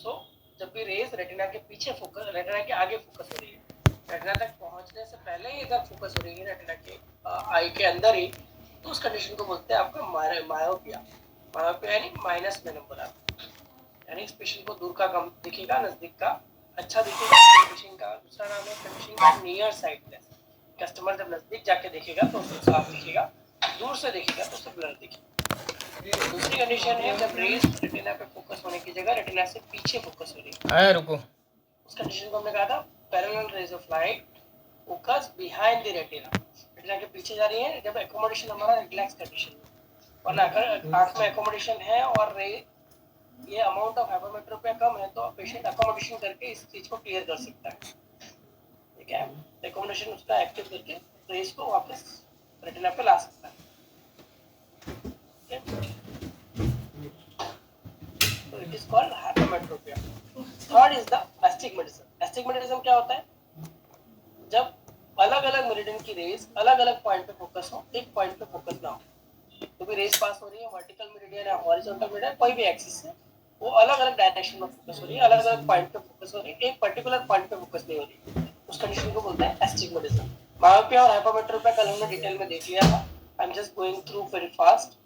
सो जब भी raise retina के पीछे फोकस, रेटिना के आगे फोकस हो रही है, रेटिना तक पहुंचने से पहले ही अगर फोकस हो रही है रेटिना के आई के अंदर ही, तो उस कंडीशन को बोलते हैं आपका मायोपिया। मायोपिया यानी माइनस में नंबर आता है, यानी इस पेशेंट को दूर का कम दिखेगा, नजदीक का अच्छा दिखेगा। कंडीशन का दूसरा नाम है कंडीशन का नियर साइटनेस। कस्टमर जब नजदीक जाके देखेगा तो उसको साफ दिखेगा, दूर से देखेगा तो उसे ब्लर दिखेगा। दूसरी कंडीशन है जब रेज रेटिना पे फोकस होने की जगह रेटिना से पीछे फोकस हो रही है। रुको, उस कंडीशन को हमने कहा था parallel raise of light focus behind the retina. Retina के पीछे जा रही है जब एकोमोडेशन हमारा रिलैक्स कंडीशन में, वरना अगर आंख में एकोमोडेशन है और ये अमाउंट ऑफ हाइपरमेट्रोपिया कम है तो पेशेंट अकोमोडेशन करके इस चीज को क्लियर कर सकता है। ठीक है, एकोमोडेशन उसका एक्टिव करके रेज को वापस रेटिना पे ला सकता है। तो it is called hypermetropia. Third is the astigmatism. Astigmatism क्या होता है? जब अलग अलग मेरिडियन की रेज अलग अलग पॉइंट पे फोकस हो, एक पॉइंट पे फोकस ना हो। तो भी रेज पास हो रही है वर्टिकल मेरिडियन या हॉरिजॉन्टल मेरिडियन, कोई भी एक्सिस से, वो अलग अलग डायरेक्शन में फोकस हो रही है, अलग अलग पॉइंट पे फोकस हो रही है, एक पर्टिकुलर पॉइंट पे फोकस नहीं हो रही। उस कंडीशन को बोलते हैं एस्टिग्मेटिज्म। मायोपिया और हाइपरमेट्रोपिया कल हमने डिटेल में देख लिया था। I am just going through very fast.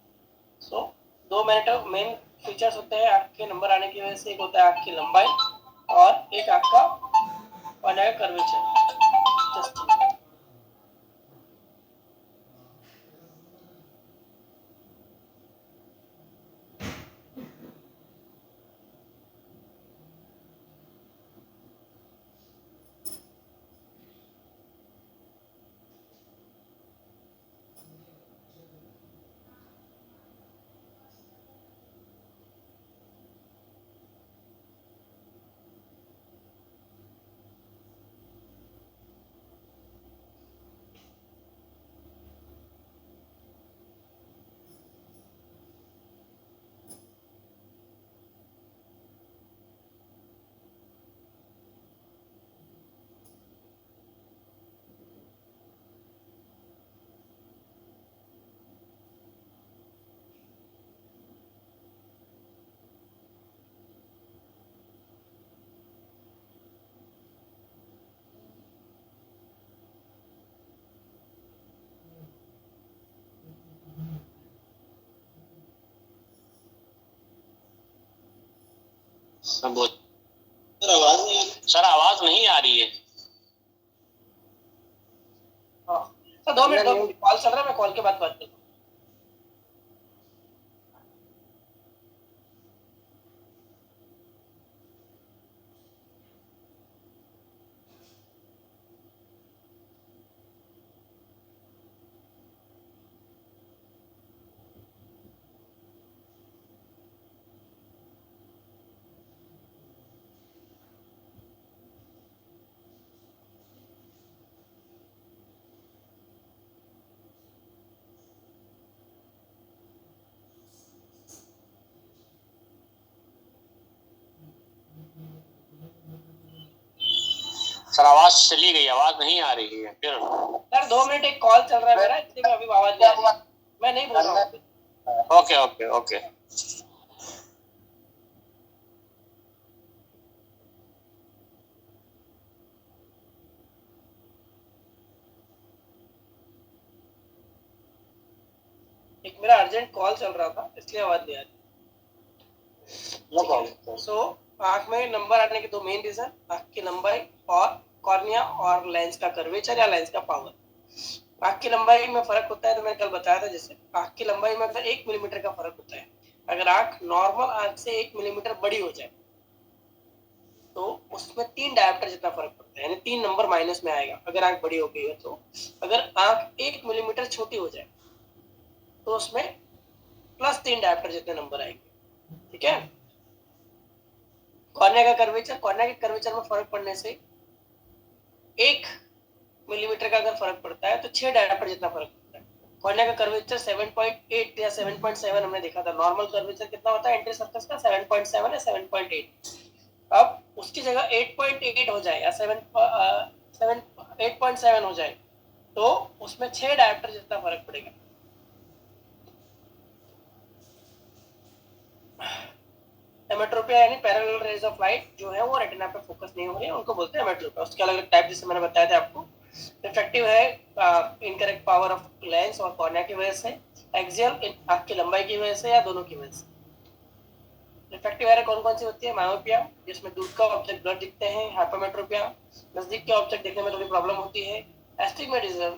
So दो मेन फीचर्स होते हैं आंख के नंबर आने की वजह से। एक होता है आंख की लंबाई और एक आंख का कॉर्निया कर्वेचर। जस्ट सर आवाज नहीं आ रही है। हाँ सर, 2 मिनट कॉल चल रहा है, मैं कॉल के बाद बात करता हूँ। सर आवाज चली गई, आवाज नहीं आ रही है फिर। सर 2 मिनट एक कॉल चल रहा है मेरा, इसलिए मैं अभी आवाज नहीं आ रही है। मैं नहीं बोल रहा हूँ। Okay okay okay. एक मेरा अर्जेंट कॉल चल रहा था इसलिए आवाज नहीं आ रही। सो आंख में नंबर आने के दो मेन रीजन, आंख की लंबाई और कॉर्निया और लेंस का कर्वेचर या लेंस का पावर। आंख की लंबाई में फर्क होता है, तो मैंने कल बताया था। जैसे आंख की लंबाई में अगर 1 मिलीमीटर का फर्क होता है, अगर आंख नॉर्मल आंख से 1 मिलीमीटर बड़ी हो जाए तो उसमें 3 डायोप्टर जितना फर्क पड़ता है, यानी 3 नंबर माइनस में आएगा अगर आंख बड़ी हो गई है। तो अगर आंख 1 मिलीमीटर छोटी हो जाए तो उसमें +3 डायोप्टर जितने नंबर आएंगे। ठीक है, कॉर्निया का कर्वेचर, कॉर्निया के कर्वेचर में फर्क पड़ने से 1 मिलीमीटर का अगर फर्क पड़ता है तो 6 डायोप्टर जितना फर्क पड़ता है। कॉर्निया का कर्वेचर 7.8 या 7.7 हमने देखा था। नॉर्मल कर्वेचर कितना होता है एंट्री सर्कस का? 7.7 या 7.8। अब उसकी जगह 8.8 हो जाए या 8.7 हो जाए तो उसमें 6 डायोप्टर जितना फर्क पड़ेगा। एमेट्रोपिया यानी पैरेलल रेज ऑफ लाइट जो है वो रेटिना पे फोकस नहीं हो रही है, उनको बोलते हैं एमेट्रोपिया। उसके अलग अलग टाइप जैसे मैंने बताया था आपको। रिफ्रैक्टिव है इनकरेक्ट पावर ऑफ लेंस और कॉर्निया की वजह से, एक्सियल आंख की लंबाई की वजह से या दोनों की वजह से। रिफ्रैक्टिव एरर कौन कौन सी होती है? मायोपिया जिसमें दूर का ऑब्जेक्ट ब्लर दिखते हैं, हाइपरमेट्रोपिया नजदीक के ऑब्जेक्ट देखने में थोड़ी प्रॉब्लम होती है, astigmatism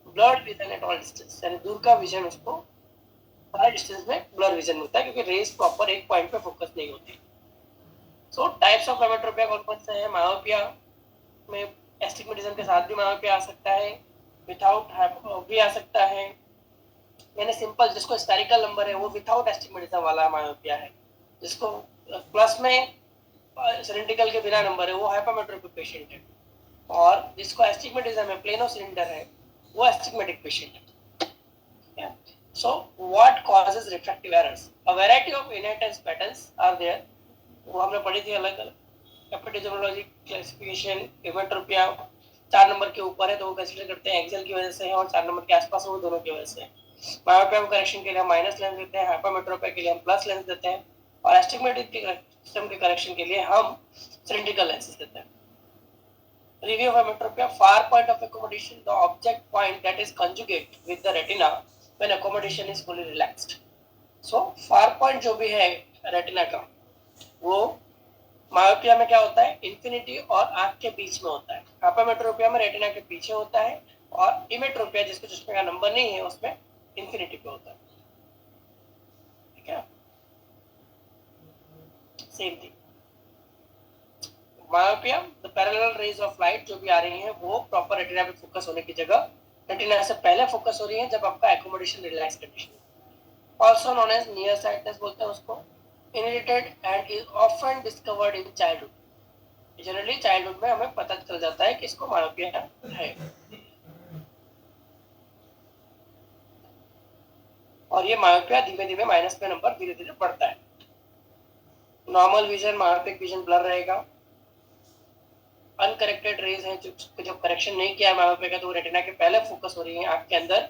blurred vision at all distance यानी दूर का विजन उसको हर डिस्टेंस में ब्लर विजन मिलता है क्योंकि रेस प्रॉपर एक पॉइंट पे फोकस नहीं होती। सो टाइप्स ऑफ एमेट्रोपिया कौन कौन से हैं? मायोपिया में एस्टिग्मेटिज्म के साथ भी मायोपिया आ सकता है, विथाउट भी आ सकता है, यानी सिंपल जिसको स्फेरिकल नंबर है वो विथाउट एस्टिग्मेटिज्म वाला मायोपिया है। जिसको प्लस में सिलिंड्रिकल के बिना नंबर है वो हाइपरमेट्रोपिक पेशेंट है, और जिसको एस्टिग्मेटिज्म है प्लेनो सिलेंडर है वो एस्टिग्मेटिक पेशेंट है। So what causes refractive errors? A variety of inheritance patterns are there. वो हमने पढ़ी थी अलग अलग एपिडेमियोलॉजी क्लासिफिकेशन। एमेट्रोपिया 4 नंबर के ऊपर है तो वो कंसीडर करते हैं एक्सेल की वजह से है, और 4 नंबर के आसपास है वो दोनों की वजह से है। मायोपिया को करेक्शन के लिए हम माइनस लेंस देते हैं, हाइपरमेट्रोपिया के लिए हम प्लस लेंस देते हैं, और एस्टिग्मेटिक सिस्टम के करेक्शन के लिए हम सिलिंड्रिकल लेंसेज देते हैं। Review of emetropia: far point of accommodation, the object point that is conjugate with the retina when accommodation is fully relaxed. So far point जो भी है रेटिना का वो मायोपिया में क्या होता है? इन्फिनिटी और आंख के बीच में होता है। हाइपरमेट्रोपिया में रेटिना के पीछे होता है, और इमेट्रोपिया जिसको चश्मे का नंबर नहीं है उसमें इन्फिनिटी पे होता है। ठीक है, same thing. Myopia the parallel raise of light जो भी आ रही हैं वो प्रॉपर रेटिना पे फोकस होने की जगह रेटिना से पहले फोकस हो रही है जब आपका accommodation relax condition. Also known as near sightedness बोलते हैं उसको। Inherited and is often discovered in childhood. Generally childhood में हमें पता चल जाता है कि इसको मायोपिया है, और ये मायोपिया धीमे धीमे माइनस में नंबर धीरे धीरे बढ़ता है। Normal vision myopic vision blur रहेगा। अनकरेक्टेड रेज है जो करेक्शन नहीं किया है मायोपिया का तो वो रेटिना के पहले फोकस हो रही है आंख के अंदर,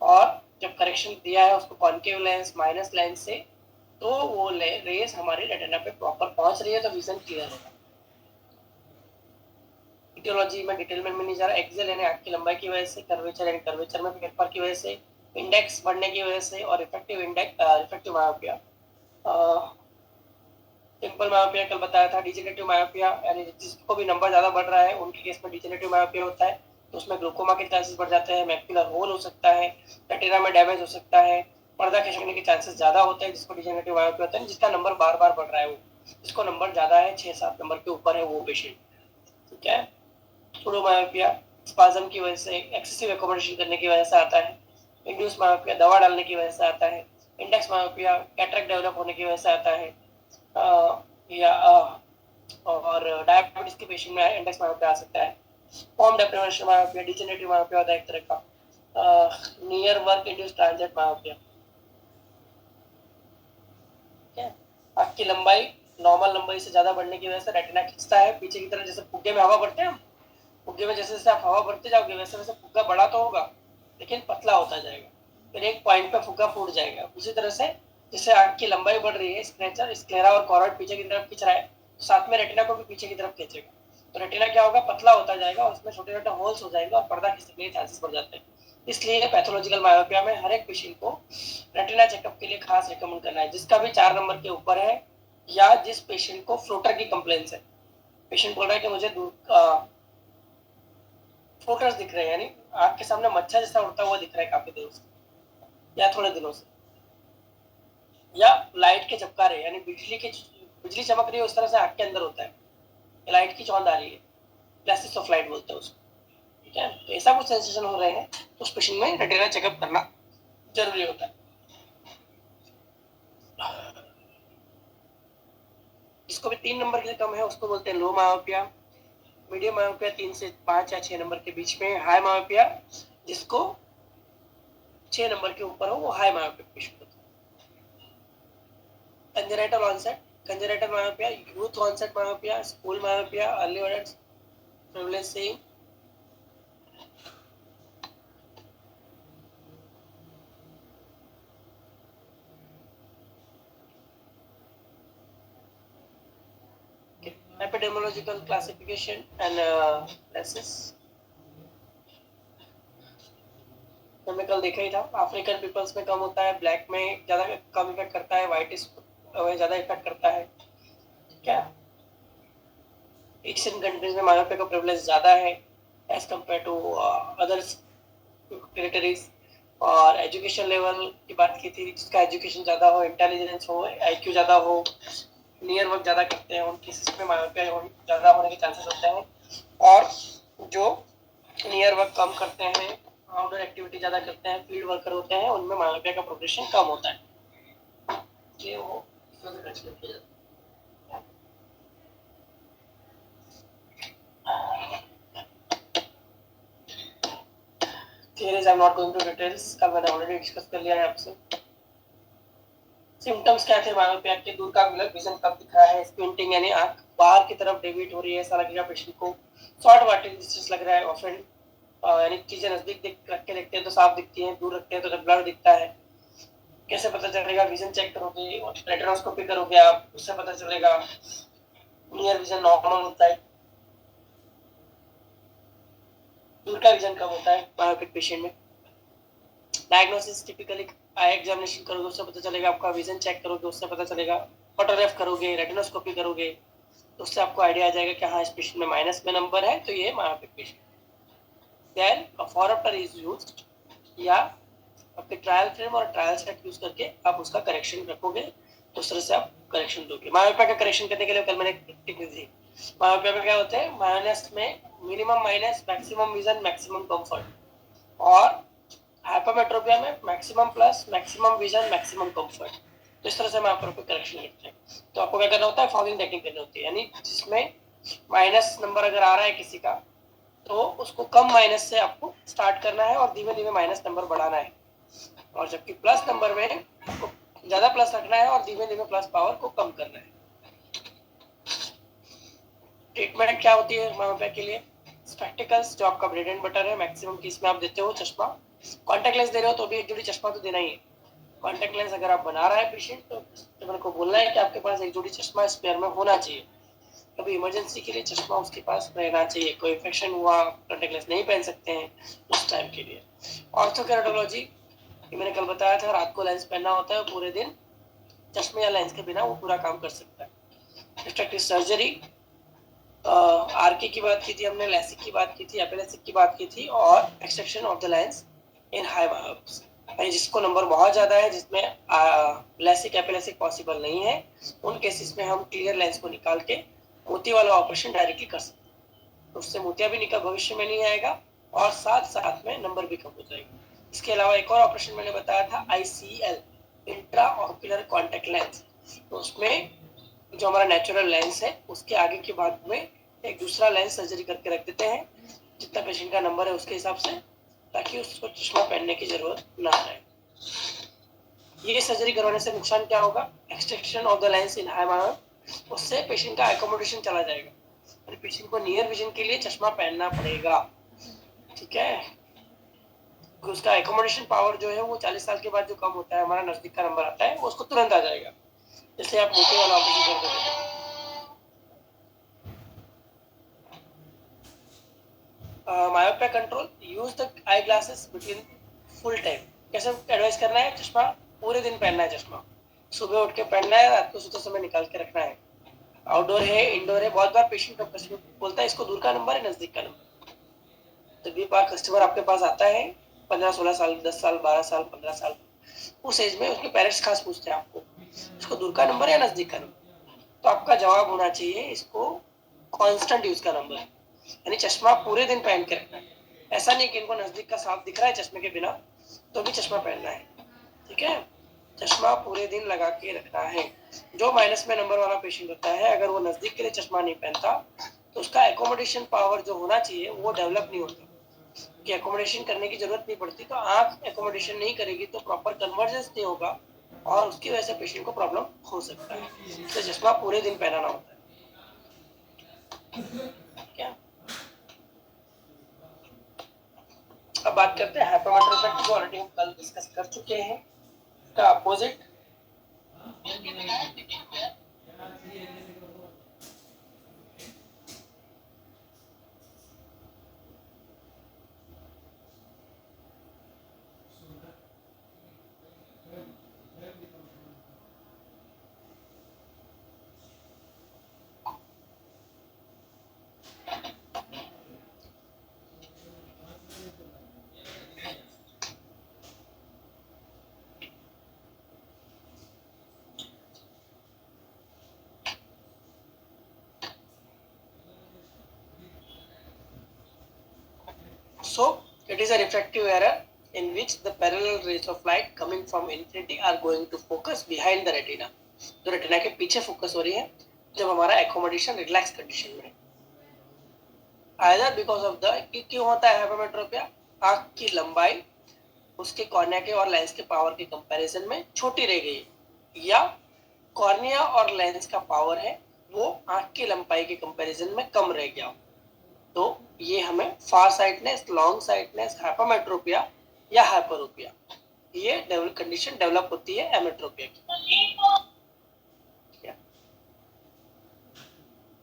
और जब करेक्शन दिया है उसको कॉन्केव लेंस माइनस लेंस से तो वो रेज हमारी रेटिना पे प्रॉपर पहुंच रही है तो विजन क्लियर होगा। इटियोलॉजी में डिटेल में नहीं जा रहा। एक्सेल यानी आंख की लंबाई की वजह से, कर्वेचर यानी कर्वेचर में फेरफार की वजह से, इंडेक्स बढ़ने की वजह से, और इफेक्टिव मायोपिया। सिंपल मायोपिया कल बताया था। डिजेनरेटिव मायोपिया यानी जिसको भी नंबर ज्यादा बढ़ रहा है उनके केस में डिजेनरेटिव मायोपिया होता है, तो उसमें ग्लूकोमा के चांसेस बढ़ जाते हैं, मैक्युलर होल हो सकता है, रेटिना में डैमेज हो सकता है, पर्दा खिसकने के चांसेस ज्यादा होते हैं जिसको डिजेनरेटिव मायोपिया होता है। जिसका नंबर बार बार बढ़ रहा है वो, जिसको नंबर ज्यादा है 6-7 नंबर के ऊपर है वो पेशेंट। ठीक है। सुडोमायोपिया स्पाज्म की वजह से, एक्सेसिव एकोमोडेशन करने की वजह से आता है। इंड्यूस मायोपिया दवा डालने की वजह से आता है। इंडेक्स मायोपिया कैटरेक्ट डेवलप होने की वजह से आता है, या और डायबिटीज के पेशेंट में इंडेक्स मायोपिया आ सकता है। Form deprivation myopia degenerative myopia होता है एक तरह का। Near work induce transit myopia. ठीक है। आंख की लंबाई नॉर्मल लंबाई से ज्यादा बढ़ने की वजह से रेटिना खिंचता है पीछे की तरफ, जैसे फुग्गे में हवा भरते हैं। फुग्गे में जैसे जैसे आप हवा भरते जाओगे वैसे वैसे फुग्गा बड़ा तो होगा लेकिन पतला होता जाएगा, फिर एक पॉइंट पे फुग्गा फूट जाएगा। उसी तरह से जिससे आंख की लंबाई बढ़ रही है, स्क्लेरा और कॉर्ड पीछे की तरफ खींच रहा है, साथ में रेटिना को भी पीछे की तरफ खींचेगा, तो रेटिना क्या होगा? पतला होता जाएगा, उसमें छोटे छोटे होल्स हो जाएंगे और पर्दा खिसकने के चांसेस बढ़ जाते हैं। इसलिए पैथोलॉजिकल मायोपिया में हर एक पेशेंट को रेटिना चेकअप के लिए खास रिकमेंड करना है जिसका भी 4 नंबर के ऊपर है, या जिस पेशेंट को फ्लोटर की कंप्लेंट्स है। पेशेंट बोल रहा है कि मुझे फ्लोटर्स दिख रहे हैं, यानी आंख के सामने मच्छर जैसा उड़ता हुआ दिख रहा है काफी दिनों से या थोड़े दिनों से, या लाइट के झपकारे यानी बिजली चमक रही है उस तरह से आंख के अंदर होता है, लाइट की चौंध आ रही है, फ्लैशेस ऑफ लाइट बोलते हैं उसको। ठीक है, तो ऐसा कुछ सेंसेशन हो रहे हैं तो उस पेशेंट में रेटिना चेकअप करना जरूरी होता है। जिसको भी 3 नंबर से कम है उसको बोलते हैं लो मायोपिया। मीडियम मायोपिया 3 से 5 या 6 नंबर के बीच में। हाई मायोपिया जिसको 6 नंबर के ऊपर हो वो हाई मायोपिक पेशेंट होता है। Congenital onset, congenital myopia, youth onset myopia, school myopia, early adult privilege saying. Epidemiological classification and analysis हमने कल देखा ही था। अफ्रीकन पीपल्स में कम होता है, ब्लैक में ज्यादा कम इफेक्ट करता है, व्हाइट ज्यादा इफेक्ट करता है। क्या एशियन कंट्रीज में मायोपिया का प्रेवलेंस ज्यादा है as compared to other territories. और एजुकेशन लेवल की बात की थी, जिसका एजुकेशन ज्यादा हो, इंटेलिजेंस हो, आईक्यू ज्यादा हो, नियर वर्क ज्यादा करते हैं, उन केसेस में मायोपिया ज्यादा होने के चांसेस होते हैं। और जो नियर वर्क कम करते हैं, आउटडोर एक्टिविटी ज्यादा करते हैं, फील्ड वर्कर होते हैं, उनमें मायोपिया का प्रोग्रेशन कम होता है। ये वो theories I'm not going to details, कल मैंने ऑलरेडी डिस्कस कर लिया है आपसे। सिम्टम्स क्या थे मायोपिया के? दूर का विजन कम दिख रहा है, स्क्विंटिंग यानी आंख बाहर की तरफ डेविएट हो रही है, ऐसा लगेगा पेशेंट को। शॉर्ट वाइटेड डिस्टेंस लग रहा है ऑफन, यानी चीजें नजदीक रख के देखते हैं तो साफ दिखती हैं, दूर रखते हैं तो ब्लर दिखता है। कैसे पता चलेगा? विजन चेक करोगे, रेटिनोस्कोपी करोगे आप, उससे पता चलेगा। नियर विजन नॉर्मल होता है, दूर का विजन कम होता है मायोपिक पेशेंट में। डायग्नोसिस टिपिकली आई एग्जामिनेशन करोगे उससे पता चलेगा, आपका विजन चेक करोगे उससे पता चलेगा, फोटोग्राफ करोगे, रेटिनोस्कोपी करोगे तो उससे आपको आइडिया आ जाएगा कि हाँ इस पेशेंट में माइनस में नंबर है तो ये myopic patient. Then phoropter is used, या आपके ट्रायल फ्रेम और ट्रायल सेट यूज करके आप उसका करेक्शन रखोगे, तो उस तरह से आप करेक्शन दोगे। मायोपिया का करेक्शन करने के लिए कल मैंने टेक्निक दी। मायोपिया में क्या होता है? माइनस में minimum minus, maximum vision, maximum comfort. और हाइपरमेट्रोपिया में maximum plus, maximum vision, maximum comfort. तो इस तरह से हम यहाँ पर करेक्शन करते हैं। तो आपको क्या करना होता है? फॉलोइंग टेक्निक करनी होती है, यानी जिसमें माइनस नंबर अगर आ रहा है किसी का, तो उसको कम माइनस से आपको स्टार्ट करना है और धीमे धीमे माइनस नंबर बढ़ाना है। और जबकि प्लस नंबर में आपको ज्यादा प्लस रखना है और धीमे धीमे प्लस पावर को कम करना है। ट्रीटमेंट क्या होती है मायोपिया के लिए? स्पेक्टिकल्स जो आपका ब्रेड एंड बटर है, मैक्सिमम केस में आप देते हो चश्मा। कॉन्टेक्ट लेंस दे रहे हो तो भी एक जोड़ी चश्मा तो देना ही है। कॉन्टेक्ट लेंस अगर आप बना रहा है पेशेंट तो मेरे को बोलना है कि आपके पास एक जोड़ी चश्मा स्पेयर में होना चाहिए। कभी इमरजेंसी के लिए चश्मा उसके पास रहना चाहिए, कोई इन्फेक्शन हुआ, कॉन्टेक्ट लेंस नहीं पहन सकते हैं उस टाइम के लिए। ऑर्थोकेराटोलॉजी, ये मैंने कल बताया था, रात को लेंस पहनना होता है, पूरे दिन चश्मे या लेंस के बिना वो पूरा काम कर सकता है। रिफ्रैक्टिव सर्जरी, आरके की बात की थी हमने, लेसिक की बात की थी, एपिलेसिक की बात की थी, और extraction of the lens in high myopes, यानी जिसको नंबर बहुत ज्यादा है, जिसमें लेसिक एपिलेसिक पॉसिबल नहीं है, उन केसेस में हम क्लियर लेंस को निकाल के मोती वाला ऑपरेशन डायरेक्टली कर सकते हैं। तो उससे मोतिया भी निकल भविष्य में नहीं आएगा और साथ साथ में नंबर भी कम हो जाएगा। इसके अलावा एक और ऑपरेशन मैंने बताया था, ICL, intra ocular contact lens. तो उसमें जो हमारा नेचुरल लेंस है उसके आगे के भाग में एक दूसरा लेंस सर्जरी करके रख देते हैं, जितना पेशेंट का नंबर है उसके हिसाब से, ताकि उसको चश्मा पहनने की जरूरत ना आए। ये सर्जरी करवाने से नुकसान क्या होगा? Extraction of the lens in high myope, उससे पेशेंट का एकोमोडेशन चला जाएगा और पेशेंट को नियर विजन के लिए चश्मा पहनना पड़ेगा। ठीक है, उसका एकोमोडेशन पावर जो है वो 40 साल के बाद जो कम होता है, हमारा नजदीक का नंबर आता है, वो उसको तुरंत आ जाएगा, जैसे आप मोती वाला ऑपरेशन कर देते हैं। Myopia control, use the eye glasses between full time. कैसे एडवाइस करना है? चश्मा पूरे दिन पहनना है, चश्मा सुबह उठ के पहनना है, रात को सोते समय निकाल के रखना है। आउटडोर है, इंडोर है, बहुत बार पेशेंट बोलता है इसको दूर का नंबर है, नजदीक का नंबर। तो भी बार कस्टमर आपके पास आता है 15-16 साल, 10 साल, 12 साल, 15 साल, उस एज में उसके पेरेंट्स खास पूछते हैं आपको इसको दूर का नंबर है या नजदीक का नंबर। तो आपका जवाब होना चाहिए इसको कांस्टेंट यूज का नंबर है, यानी चश्मा पूरे दिन पहन के रखना है। ऐसा नहीं कि इनको नजदीक का साफ दिख रहा है चश्मे के बिना तो भी चश्मा पहनना है। ठीक है, चश्मा पूरे दिन लगा के रखना है। जो माइनस में नंबर वाला पेशेंट होता है, अगर वो नजदीक के लिए चश्मा नहीं पहनता तो उसका एकोमोडेशन पावर जो होना चाहिए वो डेवलप नहीं होता, कि एकोमोडेशन करने की जरूरत नहीं पड़ती। तो आंख एकोमोडेशन नहीं करेगी तो प्रॉपर कन्वर्जेंस नहीं होगा और उसकी वजह से पेशेंट को प्रॉब्लम हो सकता है। तो चश्मा पूरे दिन पहनाना होता है। क्या अब बात करते हैं हाइपरमेट्रोपिया की, ऑलरेडी हम कल डिस्कस कर चुके हैं। इसका opposite So it is a refractive error in which the parallel rays of light coming from infinity are going to focus behind the retina. जो रेटिना के पीछे फोकस हो रही है जब हमारा एकोमोडेशन रिलैक्स कंडीशन में, either because of the, क्यों होता है हाइपरमेट्रोपिया, आंख की लंबाई उसके कॉर्निया के और लेंस के पावर के कंपैरिजन में छोटी रह गई, या कॉर्निया और लेंस का पावर है वो आंख की लंबाई के कंपैरिजन में कम रह गया। तो ये हमें फार साइटनेस, लॉन्ग साइटनेस, हाइपरमेट्रोपिया या हाइपरोपिया, ये कंडीशन डेवलप होती है एमेट्रोपिया की।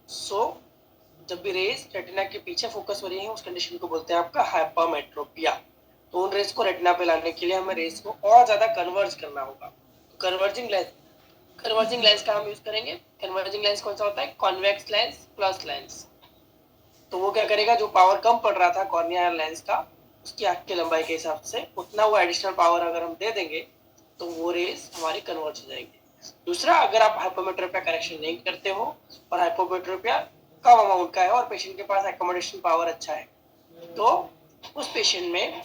सो जब भी रेज रेटिना के पीछे फोकस हो रही है उस कंडीशन को बोलते हैं आपका हाइपरमेट्रोपिया। तो उन रेज को रेटिना पे लाने के लिए हमें रेज को और ज्यादा कन्वर्ज करना होगा। तो कन्वर्जिंग लेंस का हम यूज करेंगे। कन्वर्जिंग लेंस कौन सा होता है? Convex lens plus lens. तो वो क्या करेगा, जो पावर कम पड़ रहा था कॉर्निया लेंस का उसकी आंख की लंबाई के हिसाब से, उतना वो एडिशनल पावर अगर हम दे देंगे तो वो रेज हमारी कन्वर्ज हो जाएगी। दूसरा, अगर आप हाइपरमेट्रोपिया करेक्शन नहीं करते हो और हाइपरमेट्रोपिया कम अमाउंट का है और पेशेंट के पास एकोमोडेशन पावर अच्छा है, तो उस पेशेंट में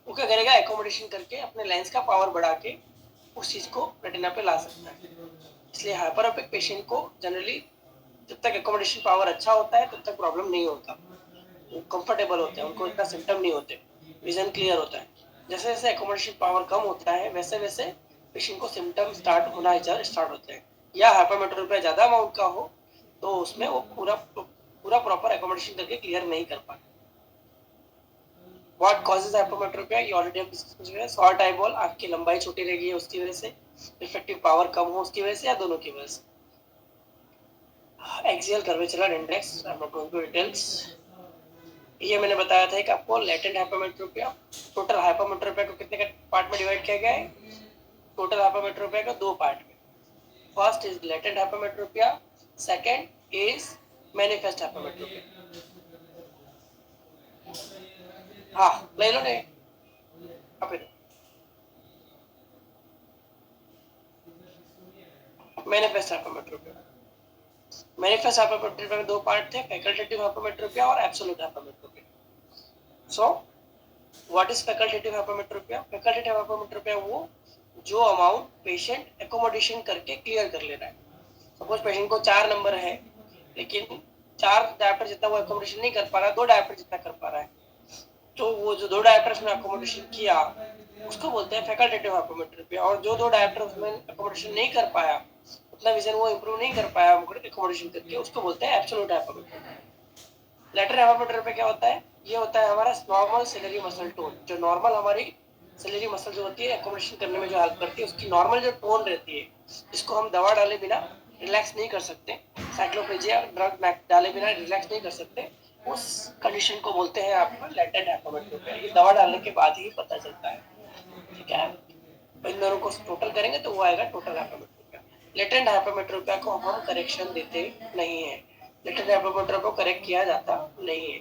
वो क्या करेगा, एकोमोडेशन करके अपने लेंस का पावर बढ़ा के उस चीज को रेटिना पे ला सकता है। इसलिए हाइपरोपिक पेशेंट को जनरली जब तक एकोमोडेशन पावर अच्छा होता है तब तक प्रॉब्लम नहीं होता, वो कंफर्टेबल होते हैं, उनको इतना सिम्टम नहीं होते, विजन क्लियर होता है। जैसे जैसे एकोमोडेशन पावर कम होता है वैसे वैसे पेशेंट को सिम्टम स्टार्ट होना स्टार्ट होते हैं। या हाइपरमेट्रोपिया ज्यादा अमाउंट का हो तो उसमें वो पूरा प्रॉपर एकोमोडेशन करके क्लियर नहीं कर पाते। What causes hypermetropia? ये ऑलरेडी हम डिस्कस कर चुके हैं। शॉर्ट आई बॉल, आंख की लंबाई छोटी रह गई है उसकी वजह से, इफेक्टिव पावर कम हो उसकी वजह से, या दोनों की वजह से। Axial curvatural index, I am not going to details. ये मैंने बताया था कि आपको लेटेंट हाइपरमेट्रोपिया, टोटल हाइपरमेट्रोपिया को कितने पार्ट में डिवाइड किया गया है? टोटल हाइपरमेट्रोपिया को 2 पार्ट में। First is latent hypermetropia, second is manifest hypermetropia. हाँ ले लो ने मैनिफेस्ट हाइपरमेट्रोपिया। मैनिफेस्ट हाइपरमेट्रोपिया के 2 पार्ट थे, फैकल्टेटिव हाइपरमेट्रोपिया और absolute hypermetropia. So what is facultative hypermetropia? Facultative hypermetropia वो जो अमाउंट पेशेंट एकोमोडेशन करके क्लियर कर ले रहा है। सपोज पेशेंट को 4 नंबर है लेकिन 4 डायप्टर जितना वो एकोमोडेशन नहीं कर पा रहा, 2 डायप्टर जितना कर पा रहा है, तो वो जो 2 डायप्टर्स में एकोमोडेशन किया उसको बोलते हैं फैकल्टेटिव हाइपरमेट्रोपिया। और जो 2 डायप्टर्स में एकोमोडेशन नहीं कर पाया, उतना विजन वो इंप्रूव नहीं कर पाया एकोमोडेशन करके, उसको बोलते हैं एब्सोल्यूट हाइपरमेट्रोपिया। लेटर हाइपरमेट्रोपिया क्या होता है? ये होता है हमारा नॉर्मल सिलरी मसल टोन। जो नॉर्मल हमारी सिलरी मसल जो होती है एकोमोडेशन करने में जो हेल्प करती है, उसकी नॉर्मल जो टोन रहती है, जिसको हम दवा डाले बिना रिलैक्स नहीं कर सकते, साइक्लोपेजिया ड्रग डाले बिना रिलैक्स नहीं कर सकते, उस कंडीशन को बोलते हैं आपका लेटेंट हाइपरमेट्रोपिया। ये दवा डालने के बाद ही पता चलता है, ठीक है। इन दोनों को टोटल करेंगे तो वो आएगा टोटल हाइपरमेट्रोपिया। लेटेंट हाइपरमेट्रोपिया को हम करेक्शन देते नहीं है, लेटेंट हाइपरमेट्रोपिया को करेक्ट किया जाता नहीं है।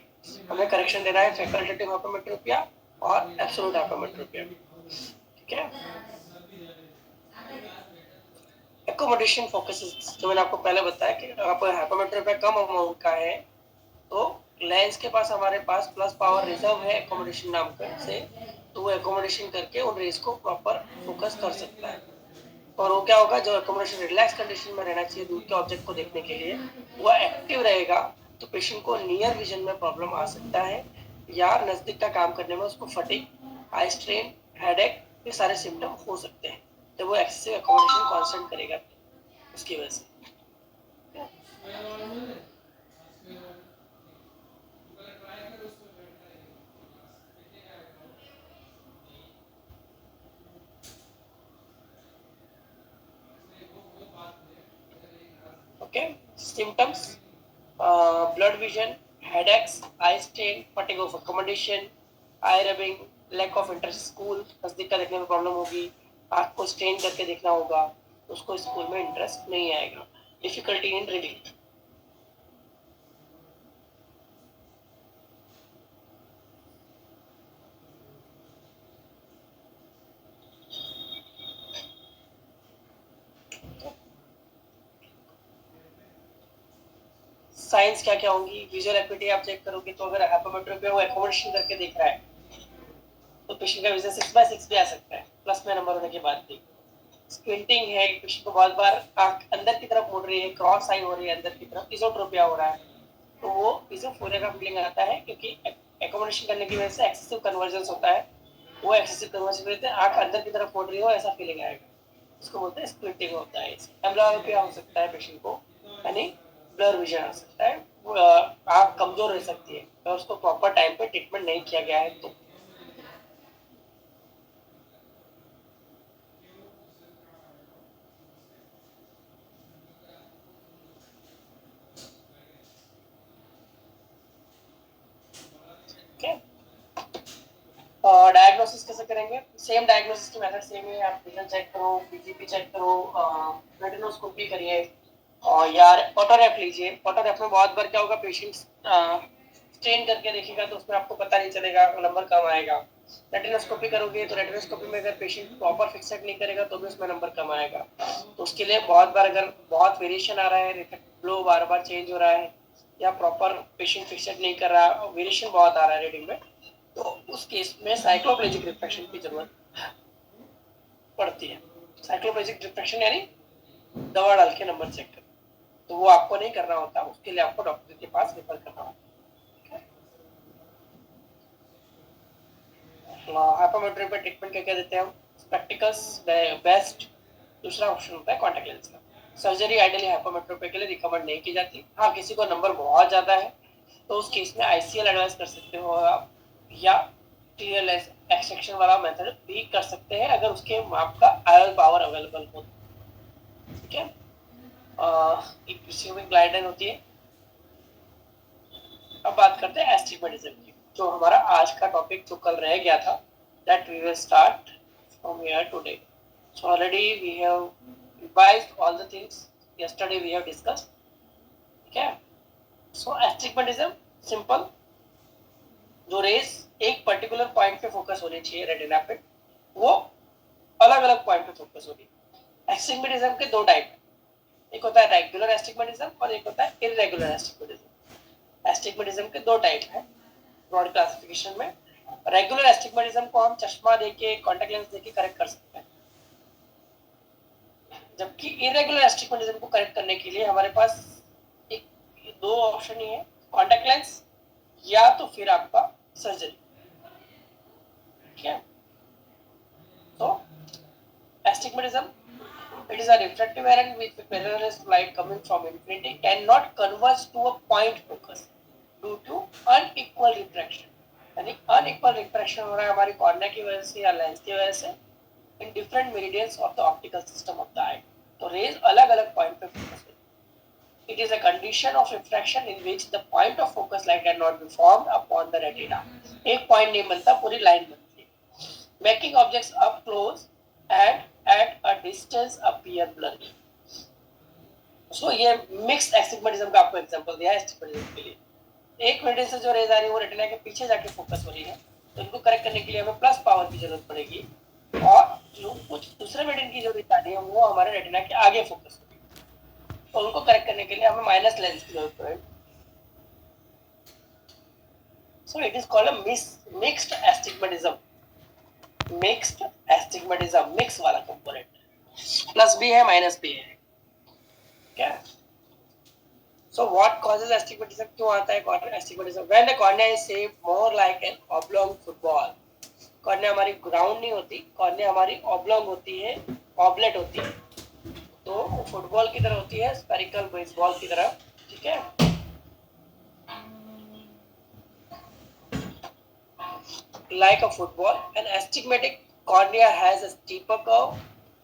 हमें करेक्शन देना है फैकल्टेटिव हाइपरमेट्रोपिया और एब्सोल्यूट हाइपरमेट्रोपिया, ठीक है। एकोमोडेशन फोकसेस, जो मैंने आपको पहले बताया कि अगर हाइपरमेट्रोपिया कम अमाउंट का है तो लेंस के पास हमारे पास प्लस पावर रिजर्व है एकोमोडेशन नाम से, तो वो एकोमोडेशन करके उन रेज को प्रॉपर फोकस कर सकता है। और वो क्या होगा, जो एकोमोडेशन रिलैक्स कंडीशन में रहना चाहिए दूर के ऑब्जेक्ट को देखने के लिए, वो एक्टिव रहेगा, तो पेशेंट को नियर विजन में प्रॉब्लम आ सकता है, या नजदीक का काम करने में उसको फटीग, आई स्ट्रेन, हेडेक, ये सारे सिम्टम हो सकते हैं जब वो एक्सेसिव एकोमोडेशन कांस्टेंट करेगा उसकी वजह से। Okay, symptoms: blood vision, headaches, eye strain, fatigue of accommodation, eye rubbing, lack of interest school, नजदीक का देखने में प्रॉब्लम होगी, आँख को स्ट्रेन करके देखना होगा, उसको स्कूल में इंटरेस्ट नहीं आएगा। डिफिकल्टी इन रीडिंग, साइंस क्या क्या होंगी, विजुअल एक्टिविटी आप चेक करोगे तो अगर हाइपोमेट्रोपिया वो एकोमोडेशन करके देख रहा है तो पेशेंट का विजन 6/6 भी आ सकता है प्लस में नंबर होने के बाद भी। स्क्विंटिंग है, पेशेंट को बहुत बार आंख अंदर की तरफ मुड़ रही है, क्रॉस आई हो रही है अंदर की तरफ, इजोट्रोपिया हो रहा है, तो वो इजोफोरिया का फीलिंग आता है क्योंकि एकोमोडेशन करने की वजह से एक्सेसिव कन्वर्जेंस होता है। वो एक्सेसिव कन्वर्जेंस में आंख अंदर की तरफ मुड़ रही हो ऐसा फीलिंग आएगा, उसको बोलते हैं स्क्विंटिंग होता है। एम्ब्लियोपिया हो सकता है पेशेंट को, यानी ब्लर विजन आ सकता है, आंख कमजोर रह सकती है और उसको प्रॉपर टाइम पे ट्रीटमेंट नहीं किया गया है तो। डायग्नोसिस कैसे करेंगे? सेम डायग्नोसिस की मेथड सेम है, आप विजन चेक करो, पीजीपी चेक करो, रेटिनोस्कोपी करिए और यार ऑटोरेफ लीजिए। ऑटोरेफ में बहुत बार क्या होगा, पेशेंट स्ट्रेन करके देखेगा तो उसमें आपको पता नहीं चलेगा, नंबर कम आएगा। रेटिनोस्कोपी करोगे तो रेटिनोस्कोपी में अगर पेशेंट प्रॉपर फिक्सेट नहीं करेगा तो भी उसमें नंबर कम आएगा। तो उसके लिए बहुत बार अगर बहुत वेरिएशन आ रहा है, रिफ्लेक्ट फ्लो बार बार चेंज हो रहा है या प्रॉपर पेशेंट फिक्सेट नहीं कर रहा, वेरिएशन बहुत आ रहा है रीडिंग में, तो उस केस में साइक्लोप्लेजिक रिफ्रैक्शन की जरूरत पड़ती है। साइक्लोप्लेजिक रिफ्रैक्शन यानी दवा डाल के नंबर चेक कर, तो वो आपको नहीं करना होता, उसके लिए आपको डॉक्टर के पास रेफर करना होता है। हाइपोमेट्री पे ट्रीटमेंट क्या क्या देते हैं हम? स्पेक्टिकल्स बेस्ट, दूसरा ऑप्शन होता है कॉन्टैक्ट लेंस का। सर्जरी आइडियली हाइपोमेट्रोपी के लिए रिकमेंड नहीं की जाती। हाँ, किसी को नंबर बहुत ज्यादा है तो उस केस में आईसीएल एडवाइस कर सकते हो आप, या टीएलएस एक्सट्रैक्शन वाला मेथड भी कर सकते हैं अगर उसके माप का आयल पावर अवेलेबल हो। ठीक है, एक प्रिस्क्रिप्शन गाइडलाइन होती है। अब बात करते हैं एस्टिग्मेटिज्म की, जो हमारा आज का टॉपिक जो कल रह गया था, that we will start from here today. So already we have revised all the things yesterday we have discussed. Okay, so astigmatism simple, जो रेस एक पर्टिकुलर पॉइंट पे फोकस होनी चाहिए रेटिना पे, वो अलग अलग पॉइंट पे फोकस होगी। एस्टिग्मेटिज्म के दो टाइप है, एक होता है रेगुलर एस्टिग्मेटिज्म और एक होता है इररेगुलर एस्टिग्मेटिज्म। एस्टिग्मेटिज्म के दो टाइप है ब्रॉड क्लासिफिकेशन में। रेगुलर एस्टिग्मेटिज्म को हम चश्मा देके, कॉन्टैक्ट लेंस देके करेक्ट कर सकते हैं, जबकि इरेगुलर एस्टिग्मेटिज्म को करेक्ट करने के लिए हमारे पास एक दो ऑप्शन ही है, कॉन्टैक्ट लेंस या तो फिर आपका सर्जरी। ठीक है, तो astigmatism, it is a refractive error with parallel light coming from infinity cannot converge to a point focus due to unequal refraction। यानी unequal refraction हो रहा है हमारी कॉर्निया की वजह से या लेंस की वजह से in different meridians of the optical system of the eye। तो रेज अलग अलग पॉइंट पे फोकस होती है। It is a condition of refraction in which the point of focus light cannot be formed upon the retina। एक point नहीं बनता, पूरी लाइन बनती है। Making objects up close and at a distance appear blurry। So ये mixed astigmatism का आपको example दिया है एस्टिग्मेटिज्म के लिए। एक मेरिडियन से जो रेज आ रही है वो रेटिना के पीछे जाके फोकस हो रही है, तो इनको करेक्ट करने के लिए हमें प्लस पावर की जरूरत पड़ेगी, और जो कुछ दूसरे मेरिडियन की जो रेज आ रही है वो हमारे रेटिना के आगे फोकस हो रही है, तो उनको करेक्ट करने के लिए हमें माइनस लेंस की जरूरत पड़ेगी। सो it is called a mixed astigmatism. Mixed astigmatism, mix वाला कंपोनेंट, प्लस भी है माइनस भी है। क्या? So what causes astigmatism? क्यों आता है astigmatism? When the cornea is shaped more like an oblong football। Cornea हमारी ग्राउंड नहीं होती, कॉर्निया हमारी ऑब्लॉन्ग होती है, ऑबलेट होती है, तो फुटबॉल की तरह होती है, स्फेरिकल बेसबॉल की तरह। ठीक है, like a football, an astigmatic cornea has a steeper curve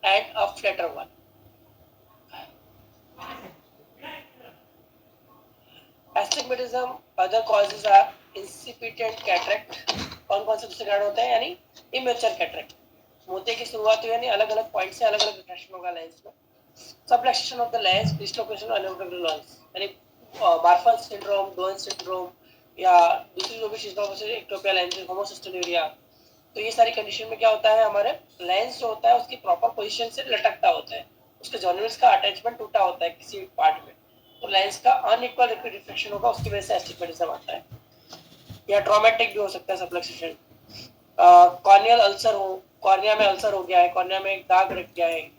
and a flatter one। Astigmatism other causes are incipient cataract। कौन कौन से दूसरे कारण होते हैं? यानी इमेच्योर कैटरेक्ट, मोतिया की शुरुआत हुई यानी अलग अलग पॉइंट से अलग अलग रिफ्रैक्शन होगा लेंस में। Subluxation of the lens, dislocation of lens, यानी बार्फल सिंड्रोम, डोन सिंड्रोम या दूसरी जो भी सिंड्रोम है, एक्टोपिया लेंस, होमोसिस्टेनुरिया, तो ये सारी कंडीशन में क्या होता है, हमारे लेंस जो होता है उसकी प्रॉपर पोजीशन से लटकता होता है, उसके जॉइंट्स का अटैचमेंट टूटा होता है किसी पार्ट में, तो लेंस का अनइक्वल रिफ्लेक्शन होगा, उसकी वजह से एस्टिग्मेटिज्म आता है। या ट्रॉमेटिक भी हो सकता है सब्लक्सेशन। कॉर्नियल अल्सर हो, कॉर्निया में अल्सर हो गया है, कॉर्निया में एक दाग रख गया है,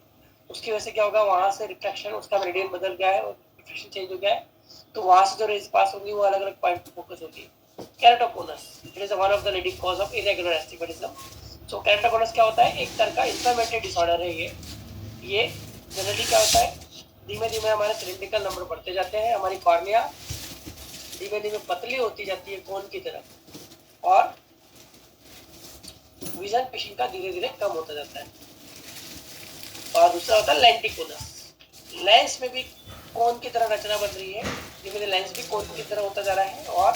उसकी वजह से क्या होगा, वहां से रिफ्लेक्शन, उसका मेरिडियन बदल गया है और रिफ्लेक्शन चेंज हो गया है, तो वहां से जो रेज पास होगी वो अलग अलग पॉइंट पे फोकस होगी। Keratoconus, it is one of the leading cause of irregular astigmatism. So keratoconus क्या होता है, एक तरह का इन्फ्लेमेटरी डिसऑर्डर है ये जनरली क्या होता है, धीमे धीमे हमारे सिलिंड्रिकल नंबर बढ़ते जाते हैं, हमारी कॉर्निया धीमे धीमे पतली होती जाती है कोन की तरफ, और विजन फिशिंग का धीरे धीरे कम होता जाता है। और दूसरा होता है लेंटिकोनस, लेंस में भी कोन की तरह रचना बन रही है, धीमे धीरे लेंस भी कोन की तरह होता जा रहा है और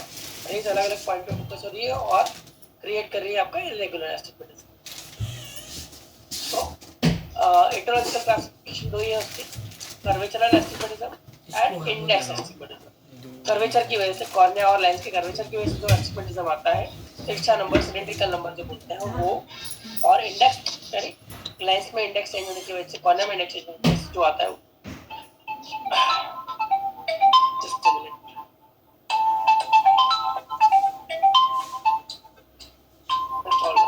रेज अलग अलग पॉइंट पे फोकस हो रही है और क्रिएट कर रही है आपका इरेगुलर एस्टिग्मेटिज्म। तो इटोलॉजिकल क्लासिफिकेशन दो ही है उसकी, curvatural astigmatism and index astigmatism. Curvature की वजह से, कॉर्निया और लेंस के कर्वेचर की वजह से जो एस्टिग्मेटिज्म आता है, तिरछा नंबर, सिलिंड्रिकल नंबर जो बोलते हैं वो, और इंडेक्स यानी लेंस में इंडेक्स चेंज होने की वजह से, कॉर्निया में इंडेक्स चेंज होने की वजह से जो आता है वो। Just a minute. That's all.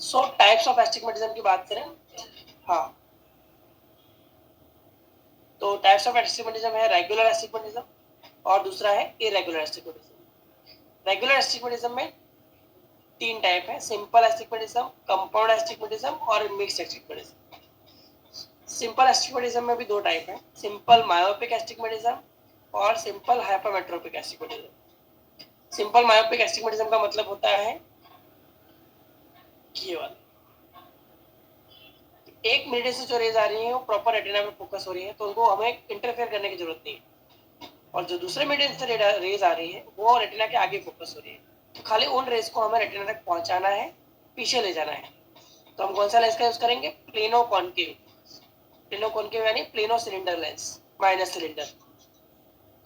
So types of astigmatism की बात करें, हाँ, तो टाइप्स ऑफ एस्टिग्मेटिज्म है रेगुलर एस्टिग्मेटिज्म और दूसरा है इरेगुलर एस्टिग्मेटिज्म। रेगुलर एस्टिग्मेटिज्म में तीन टाइप है, सिंपल एस्टिग्मेटिज्म, कंपाउंड एस्टिग्मेटिज्म और मिक्स्ड एस्टिग्मेटिज्म। सिंपल एस्टिग्मेटिज्म में भी दो टाइप है, सिंपल मायोपिक एस्टिग्मेटिज्म और simple hypermetropic astigmatism. Simple myopic astigmatism का मतलब होता है ये वाला, एक मिनट से जो रेज आ रही है वो प्रॉपर रेटिना में फोकस हो रही है, तो उनको हमें इंटरफेयर करने की जरूरत नहीं है, और जो दूसरे मीडियम से रेज आ रही है वो रेटिना के आगे फोकस हो रही है, तो खाली उन रेज को हमें रेटिना तक पहुंचाना है, पीछे ले जाना है। तो हम कौन सा लेंस का यूज करेंगे, प्लेनो कॉनकेव, प्लेनो कॉनकेव यानी plano cylinder lens, minus cylinder,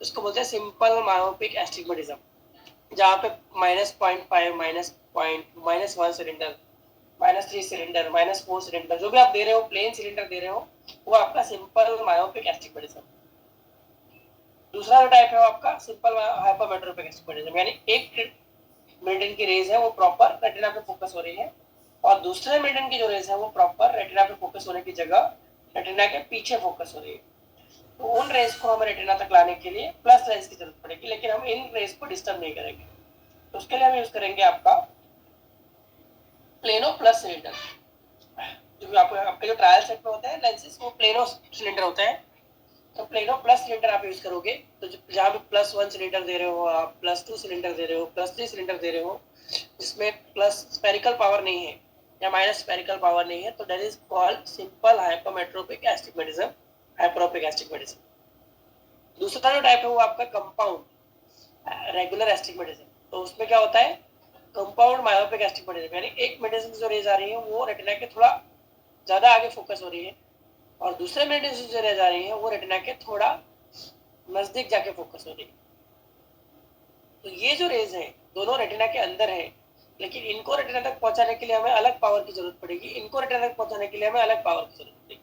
इसको बोलते हैं सिंपल मायोपिक एस्टिग्मेटिज्म, जहाँ पे -0.5, -1 सिलेंडर, -3 सिलेंडर, -4 सिलेंडर, जो भी आप दे रहे हो, प्लेन सिलेंडर दे रहे हो, वो आपका सिंपल मायोपिक एस्टिग्मेटिज्म। दूसरा जो टाइप है वो आपका सिंपल हाइपरमेट्रोपिक एस्टिग्मेटिज्म, यानी एक मेरिडियन की रेज है वो प्रॉपर रेटिना पे फोकस हो रही है, और दूसरे मेरिडियन की जो रेज है वो प्रॉपर रेटिना पे फोकस होने की जगह रेटिना के पीछे फोकस हो रही है। तो उन रेज को हमें रेटिना तक लाने के लिए प्लस लेंस की जरूरत पड़ेगी, लेकिन हम इन रेज को डिस्टर्ब नहीं करेंगे, तो उसके लिए हम यूज करेंगे आपका प्लेनो प्लस सिलेंडर। जो आपके जो ट्रायल सेट में होते हैं लेंसेज, वो प्लेनो सिलेंडर होते हैं, तो प्लेनो प्लस सिलेंडर आप यूज करोगे, तो जहाँ पे +1 सिलेंडर दे रहे हो आप, +2 सिलेंडर दे रहे हो, +3 सिलेंडर दे रहे हो, जिसमें प्लस स्पेरिकल पावर नहीं है या माइनस स्पेरिकल पावर नहीं है, तो that is called simple hypermetropic astigmatism, hyperopic astigmatism. दूसरा जो टाइप है वो आपका कंपाउंड रेगुलर एस्टिग्मेटिज्म, तो उसमें क्या होता है, कंपाउंड मायोपिक एस्टिग्मेटिज्म, यानी एक मेडिसिन जो रेज आ रही है वो रेटिना के थोड़ा ज्यादा आगे फोकस हो रही है, और दूसरे मेडिसिन से जो रेज आ रही है वो रेटिना के थोड़ा नजदीक जाके फोकस हो रही है। तो ये जो रेज है दोनों रेटिना के अंदर है, लेकिन इनको रेटिना तक पहुंचाने के लिए हमें अलग पावर की जरूरत पड़ेगी, इनको रेटिना तक पहुंचाने के लिए हमें अलग पावर की जरूरत पड़ेगी।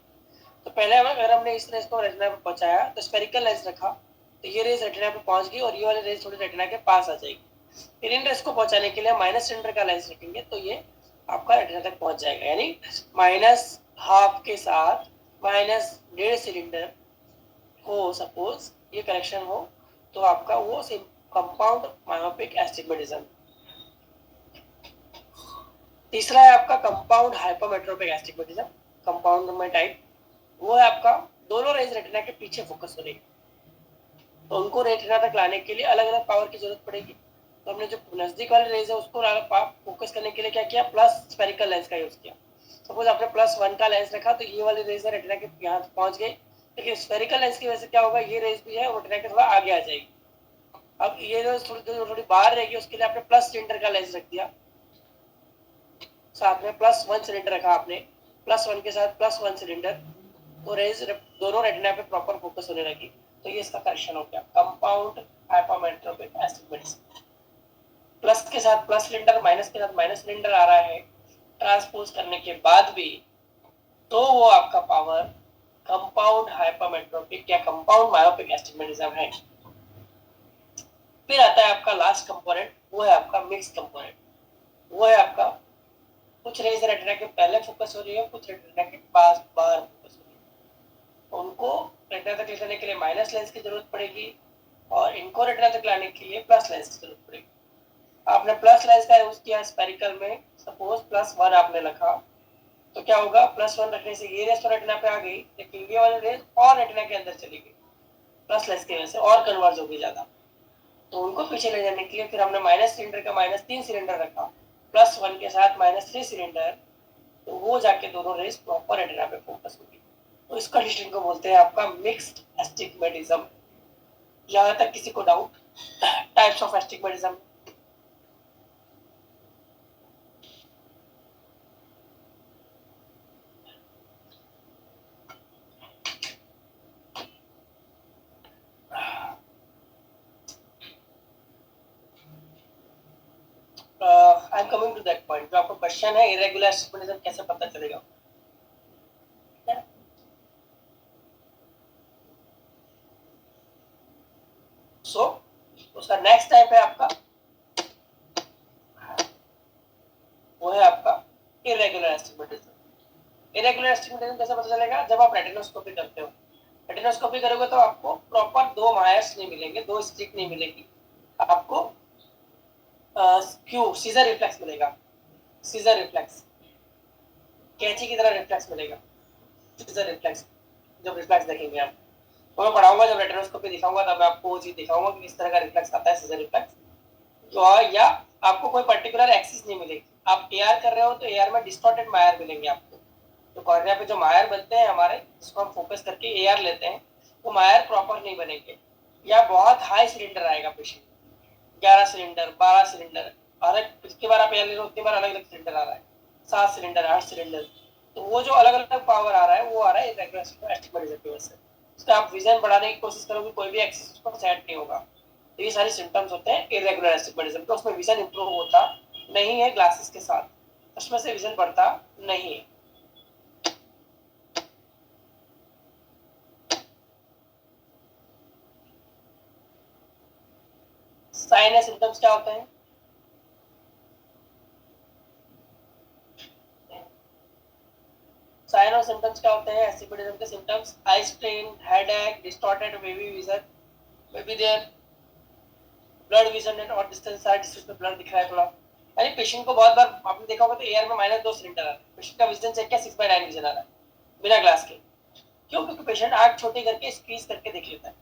तो पहले अगर हमने इस रेज को रेटिना पे पहुंचाया तो स्पेरिकल लेंस रखा, तो ये रेज रेटिना पे पहुंच गई और ये वाली रेज थोड़ी रेटिना के पास आ जाएगी। फिर इन रेज को पहुंचाने के लिए माइनस सिलेंडर का लेंस रखेंगे, तो ये आपका रेटिना तक पहुंच जाएगा, यानी -1/2 के साथ -1.5 सिलेंडर हो, सपोज ये करेक्शन हो, तो आपका वो कंपाउंड मायोपिक एस्टिग्मेटिज्म। तीसरा है आपका कंपाउंड हाइपरमेट्रोपिक एस्टिग्मेटिज्म। कंपाउंड में टाइप वो है आपका दोनों रेज रेटिना के पीछे फोकस हो रही है, तो उनको रेटिना तक लाने के लिए अलग अलग पावर की जरूरत पड़ेगी, तो तो हमने जो नजदीक वाले रेज है उसको फोकस करने के लिए क्या किया, प्लस स्फेरिकल लेंस का यूज किया। सपोज आपने +1 का लेंस रखा तो ये वाली रेज रेटिना के यहाँ पहुंच गई, लेकिन स्फेरिकल लेंस की वजह से क्या होगा, ये रेज भी है वो रेटिना के थोड़ा आगे आ जाएगी। अब ये रेज थोड़ी बाहर रहेगी, उसके लिए आपने प्लस सिलेंडर का लेंस रख दिया, साथ में +1 सिलेंडर रखा आपने, +1 के साथ +1 सिलेंडर, तो रेज दोनों रेटिना पे प्रॉपर फोकस होने लगी। तो ये इसका करेक्शन हो गया, कंपाउंड हाइपरमेट्रोपिक एस्टिग्मेटिज्म। प्लस के साथ प्लस सिलेंडर, माइनस के साथ माइनस सिलेंडर आ रहा है ट्रांसपोज करने के बाद भी, तो वो आपका पावर कंपाउंड हाइपरमेट्रोपिक या कंपाउंड मायोपिक एस्टिग्मेटिज्म है। फिर आता है आपका लास्ट कंपोनेंट, वो है आपका मिक्स कंपोनेंट। वो है आपका कुछ रेज रेटिना के पहले फोकस हो रही है, कुछ रेटिना के पास बाहर फोकस हो रही है, उनको रेटिना तक ले जाने के लिए माइनस लेंस की जरूरत पड़ेगी और इनको रेटिना तक लाने के लिए प्लस लेंस की जरूरत पड़ेगी। आपने प्लस लेंस का यूज किया स्पेरिकल में, सपोज +1 आपने रखा, तो क्या होगा, +1 रखने से ये रेज तो रेटिना पे आ गई, लेकिन ये वाली रेज और रेटिना के अंदर चली गई प्लस लेंस की वजह से, और कन्वर्ज हो गई ज्यादा। तो उनको पीछे ले जाने के लिए फिर हमने माइनस सिलेंडर का -3 सिलेंडर रखा, +1 के साथ -3 सिलेंडर, तो वो जाके दोनों रेज प्रॉपर रेटिना पे फोकस होगी। तो इस कंडीशन को बोलते हैं आपका मिक्स्ड एस्टिग्मेटिज्म। यहाँ तक किसी को doubt types of astigmatism? I am coming to that point. जो आपका क्वेश्चन है इरेगुलर एस्टिग्मेटिज्म कैसे पता चलेगा, सो उसका नेक्स्ट टाइप है आपका, वो है आपका इरेगुलर एस्टिग्मेटिज्म। इरेगुलर एस्टिग्मेटिज्म कैसे पता चलेगा, जब आप रेटिनोस्कोपी करते हो, रेटिनोस्कोपी करोगे तो आपको प्रॉपर 2 मायर्स नहीं मिलेंगे, 2 स्टिक नहीं मिलेगी, आपको क्यू सीजर रिफ्लेक्स मिलेगा। सीजर रिफ्लेक्स कैंची की तरह रिफ्लेक्स मिलेगा, सीजर रिफ्लेक्स। जब रिफ्लेक्स देखेंगे आप, तो मैं पढ़ाऊंगा जब रेटिनोस्कोपी दिखाऊंगा तब मैं आपको वो चीज दिखाऊंगा कि किस तरह का रिफ्लेक्स आता है, सीजर रिफ्लेक्स। तो या आपको कोई पर्टिकुलर एक्सिस नहीं मिलेगी, आप एआर कर रहे हो तो एआर में डिस्टॉर्टेड मायर मिलेंगे आपको। तो कॉर्निया पे जो मायर बनते हैं हमारे, जिसको हम फोकस करके एआर लेते हैं, वो मायर प्रॉपर नहीं बनेंगे, या बहुत हाई सिलेंडर आएगा पेशेंट, 11 सिलेंडर 12 सिलेंडर, हर एक जितनी बार आप एआर ले रहे हो उतनी बार अलग अलग सिलेंडर आ रहा है, 7 सिलेंडर 8 सिलेंडर। तो वो जो अलग अलग पावर आ रहा है वो आ रहा है इरेगुलर एस्टिग्मेटिज्म की वजह से। उसका आप विजन बढ़ाने की कोशिश करोगे, कोई भी एक्सिस उसको सेट नहीं होगा। तो ये सारे सिम्टम्स होते हैं इरेगुलर एस्टिग्मेटिज्म के। उसमें विजन इंप्रूव होता नहीं है ग्लासेस के साथ, चश्मे से विजन बढ़ता नहीं है। साइन या सिम्टम्स क्या होते हैं, साइन और सिम्टम्स क्या होते हैं एस्टिग्मेटिज्म के symptoms? Eye strain, headache, distorted wavy vision, may be their blood vision और डिस्टेंस साइड डिस्टेंस में ब्लड दिख रहा है थोड़ा। यानी पेशेंट को बहुत बार आपने देखा होगा तो एआर में -2 सिलेंडर आ रहा है, पेशेंट का विजन चेक किया 6/9 विजन आ रहा है बिना ग्लास के। क्यों? क्योंकि पेशेंट आंख छोटी करके स्क्वीज करके देख लेता है,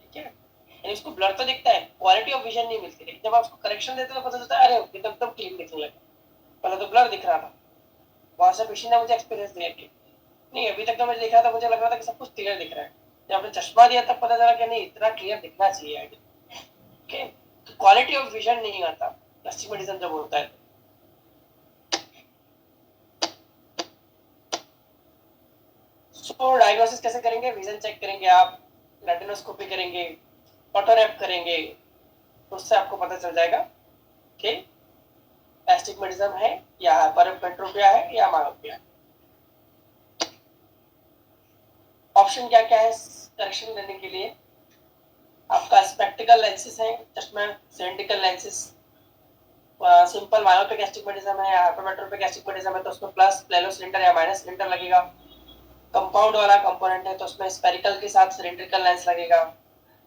ठीक है, यानी उसको ब्लर तो दिखता है, क्वालिटी ऑफ विजन नहीं मिलती। लेकिन जब आप उसको करेक्शन देते हो तो पता चलता है अरे ये तो एकदम क्लीन दिखने लगा, पहले तो ब्लर दिख रहा था। बहुत से पेशेंट ने मुझे एक्सपीरियंस दिया कि नहीं अभी तक तो मैं देख रहा था, मुझे लग रहा था कि सब कुछ क्लियर दिख रहा है, जब आपने चश्मा दिया तब पता चला कि नहीं इतना क्लियर दिखना चाहिए। ओके, तो क्वालिटी ऑफ विजन नहीं आता एस्टिग्मेटिज्म जब होता है। सो डायग्नोसिस कैसे करेंगे, विजन चेक करेंगे आप, रेटिनोस्कोपी करेंगे, ऑटोरैप करेंगे, तो उससे आपको पता चल जाएगा कि एस्टिग्मेटिज्म है या हाइपरमेट्रोपिया है या मायोपिया। ऑप्शन क्या क्या है करेक्शन लेने के लिए? आपका स्पेक्टिकल लेंसेज है, चश्मा cylindrical lenses. Simple myopic astigmatism है या हाइपरमेट्रोपिक एस्टिग्मेटिज्म है तो उसमें प्लस प्लेलो सिलेंडर या माइनस सिलेंडर लगेगा। कंपाउंड वाला कंपोनेंट है तो उसमें स्पेरिकल के साथ सिलेंड्रिकल लेंस लगेगा।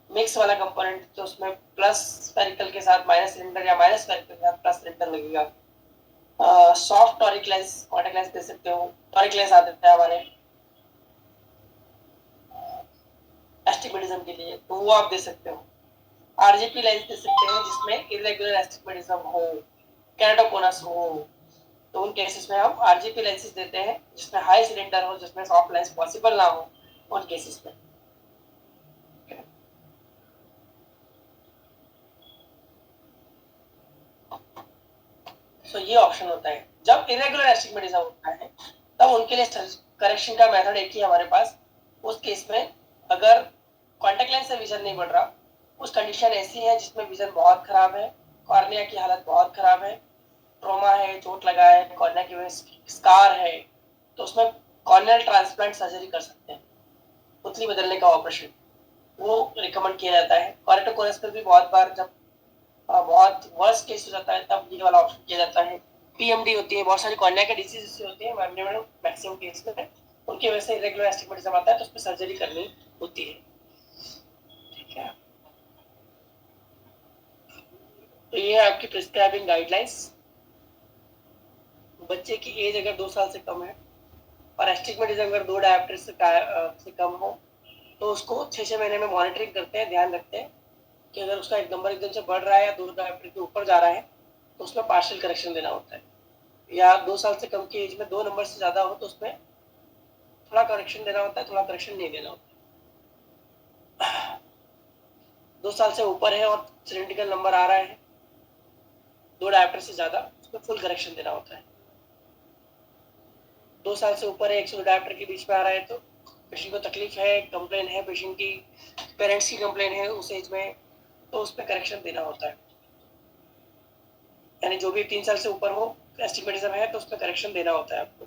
मिक्स वाला कंपोनेंट तो उसमें प्लस स्पेरिकल के साथ माइनस सिलेंडर या माइनस स्पेरिकल के साथ प्लस सिलेंडर लगेगा। Soft toric lens, contact lens दे सकते हो, टॉरिक लेंस आते हैं हमारे एस्टिग्मेटिज्म के लिए, तो वो आप दे सकते हो। आरजीपी लेंस दे सकते हैं जिसमें इरेगुलर एस्टिग्मेटिज्म हो, केराटोकोनस हो, तो उन केसेस में हम आरजीपी लेंसेज देते हैं जिसमें हाई सिलेंडर हो, जिसमें सॉफ्ट लेंस पॉसिबल ना हो, उन केसेस में। सो ये ऑप्शन होता है। जब इरेगुलर एस्टिग्मेटिज्म होता है तब उनके लिए करेक्शन का मेथड एक ही हमारे पास। उस केस में अगर कॉन्टेक्ट लेंस से विजन नहीं बढ़ रहा, कुछ कंडीशन ऐसी है जिसमें विजन बहुत खराब है, कॉर्निया की हालत बहुत खराब है, ट्रोमा है, चोट लगा है, कॉर्निया की वजह स्कार है, तो उसमें कॉर्नियल ट्रांसप्लांट सर्जरी कर सकते हैं, पुतली बदलने का ऑपरेशन वो रिकमेंड किया जाता है। कॉरेक्टोकोनस पर भी बहुत बार जब बहुत वर्स्ट केस हो जाता है तब ये वाला ऑप्शन किया जाता है। पीएमडी होती है, बहुत सारी कॉर्निया के डिसीज होती है मैक्सिमम केस में, उनकी वजह से इरेगुलर एस्टिग्मेटिज्म आता है तो उस पर सर्जरी करनी होती है। ठीक है, तो ये है आपकी प्रिस्क्राइबिंग गाइडलाइंस। बच्चे की एज अगर 2 साल से कम है और एस्टिग्मेटिज्म अगर 2 डायप्टर से कम हो तो उसको 6 महीने में मॉनिटरिंग करते हैं, ध्यान रखते हैं कि अगर उसका एक नंबर एकदम से बढ़ रहा है या 2 डायप्टर के ऊपर जा रहा है तो उसमें पार्शियल करेक्शन देना होता है, या 2 साल से कम की एज में 2 नंबर से ज़्यादा हो तो उसमें थोड़ा करेक्शन देना होता है, थोड़ा करेक्शन नहीं देना होता। 2 साल से ऊपर है और सिलेंड्रिकल नंबर आ रहा है 2 डायप्टर से ज़्यादा, उसमें फुल करेक्शन देना होता है। 2 साल से ऊपर है 100 डायप्टर के बीच में आ रहा है तो पेशेंट को तकलीफ है, कंप्लेन है, पेशेंट की पेरेंट्स की कंप्लेन है उस एज में, तो उस पर करेक्शन देना होता है। यानी जो भी 3 साल से ऊपर हो एस्टिग्मेटिज्म है तो उस पर करेक्शन देना होता है आपको।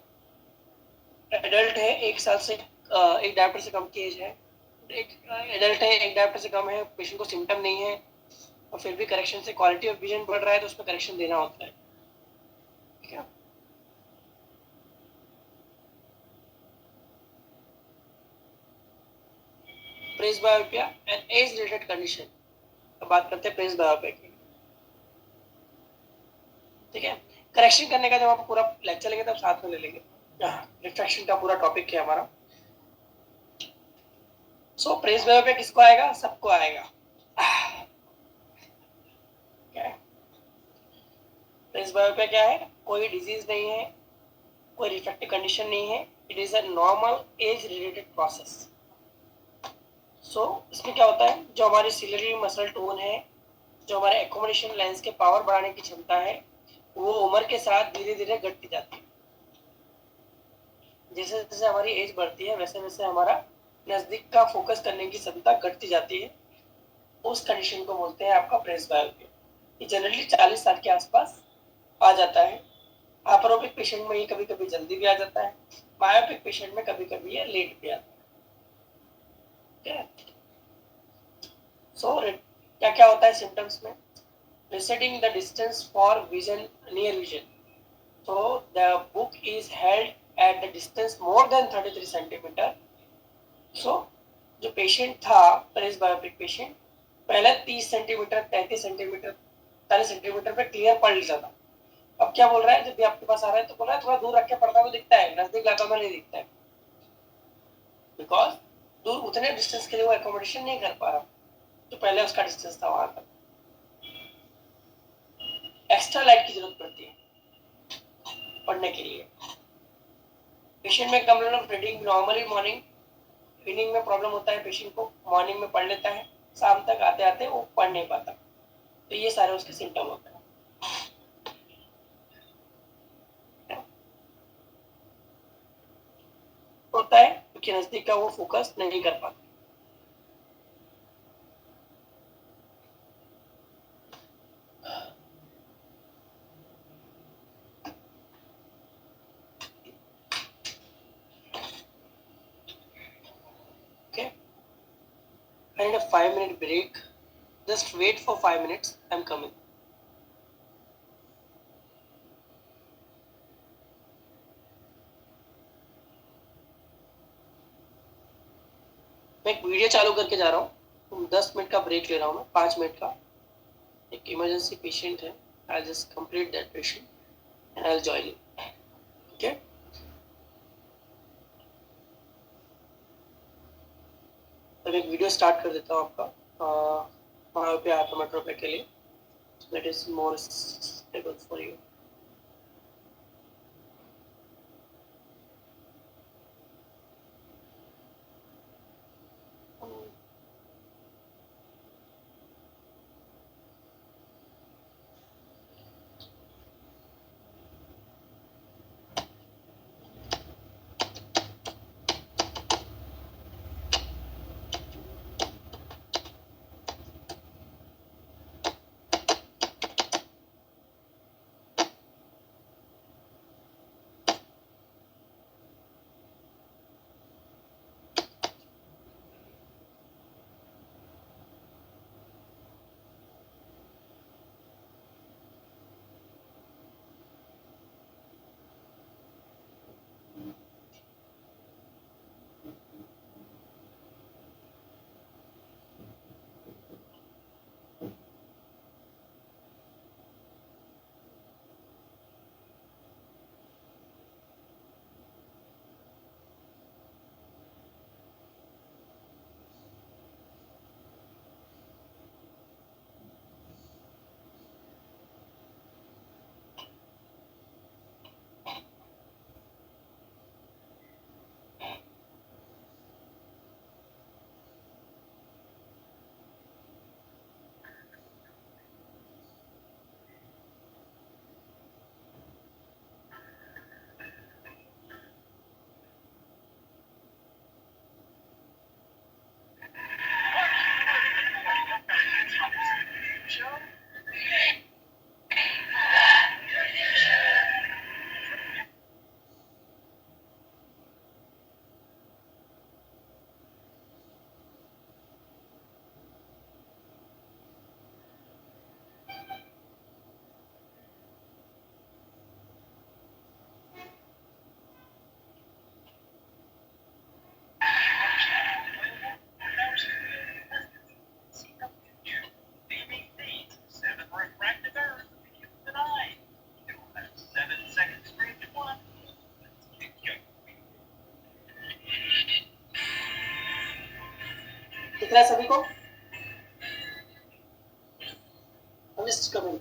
एडल्ट है 1 साल से 1 डायप्टर से कम की एज है, एक एडल्ट है 1 डायप्टर से कम है, पेशेंट को सिम्टम नहीं है और फिर भी करेक्शन से क्वालिटी ऑफ विजन बढ़ रहा है तो उस पर करेक्शन देना होता है। ठीक है, presbyopia and age related condition. अब बात करते हैं प्रेस बायोपिया की। ठीक है, करेक्शन करने का जब आप पूरा लेक्चर लेंगे तब साथ में ले लेंगे। रिफ्रैक्शन का पूरा टॉपिक है हमारा। सो प्रेस बायोपिया किसको आएगा? सबको आएगा। प्रेस बायोपिया क्या है? कोई डिजीज नहीं है, कोई रिफ्रैक्टिव कंडीशन नहीं है, it is a normal age related process. So इसमें क्या होता है, जो हमारी सिलरी मसल टोन है, जो हमारे एकोमोडेशन लेंस के पावर बढ़ाने की क्षमता है, वो उम्र के साथ धीरे धीरे घटती जाती है। जैसे जैसे हमारी एज बढ़ती है वैसे वैसे हमारा नजदीक का फोकस करने की क्षमता घटती जाती है। उस कंडीशन को बोलते हैं आपका प्रेस बायोपिया। ये जनरली 40 साल के आसपास आ जाता है। हाइपरोपिक पेशेंट में ये कभी कभी जल्दी भी आ जाता है, मायोपिक पेशेंट में कभी कभी ये लेट भी आता है। सो क्या क्या होता है सिम्टम्स में? receding the distance for vision, near vision. So the book is held at the distance more than 33 centimeter. So जो पेशेंट था प्रेस बायोपिक पेशेंट, पहले 30 सेंटीमीटर 33 सेंटीमीटर 40 सेंटीमीटर पे क्लियर पढ़ लेता था। अब क्या बोल रहा है, जब भी आपके पास आ रहा है तो बोल रहा है थोड़ा दूर रख के पढ़ता तो दिखता है, नजदीक लाता तो नहीं दिखता है, बिकॉज दूर उतने डिस्टेंस के लिए वो एकोमोडेशन नहीं कर पा रहा तो पहले उसका डिस्टेंस था वहां तक। एक्स्ट्रा लाइट की जरूरत पड़ती है पढ़ने के लिए। पेशेंट में complaint of reading normally morning, reading में प्रॉब्लम होता है, पेशेंट को मॉर्निंग में पढ़ लेता है, शाम तक आते आते वो पढ़ नहीं पाता, तो ये सारे उसके सिम्टम होते हैं। होता है क्योंकि नजदीक का वो फोकस नहीं कर पाता। Okay, I need a 5-minute break. Just wait for 5 minutes. I'm coming. मैं एक वीडियो चालू करके जा रहा हूँ, 10 मिनट का ब्रेक ले रहा हूँ मैं, 5 मिनट का। एक इमरजेंसी पेशेंट है, I just complete that patient and I will join you. Okay, तो मैं एक वीडियो स्टार्ट कर देता हूँ आपका। myopia hypermetropia के लिए that is more stable for you. दिख रहा है सभी को? Just coming.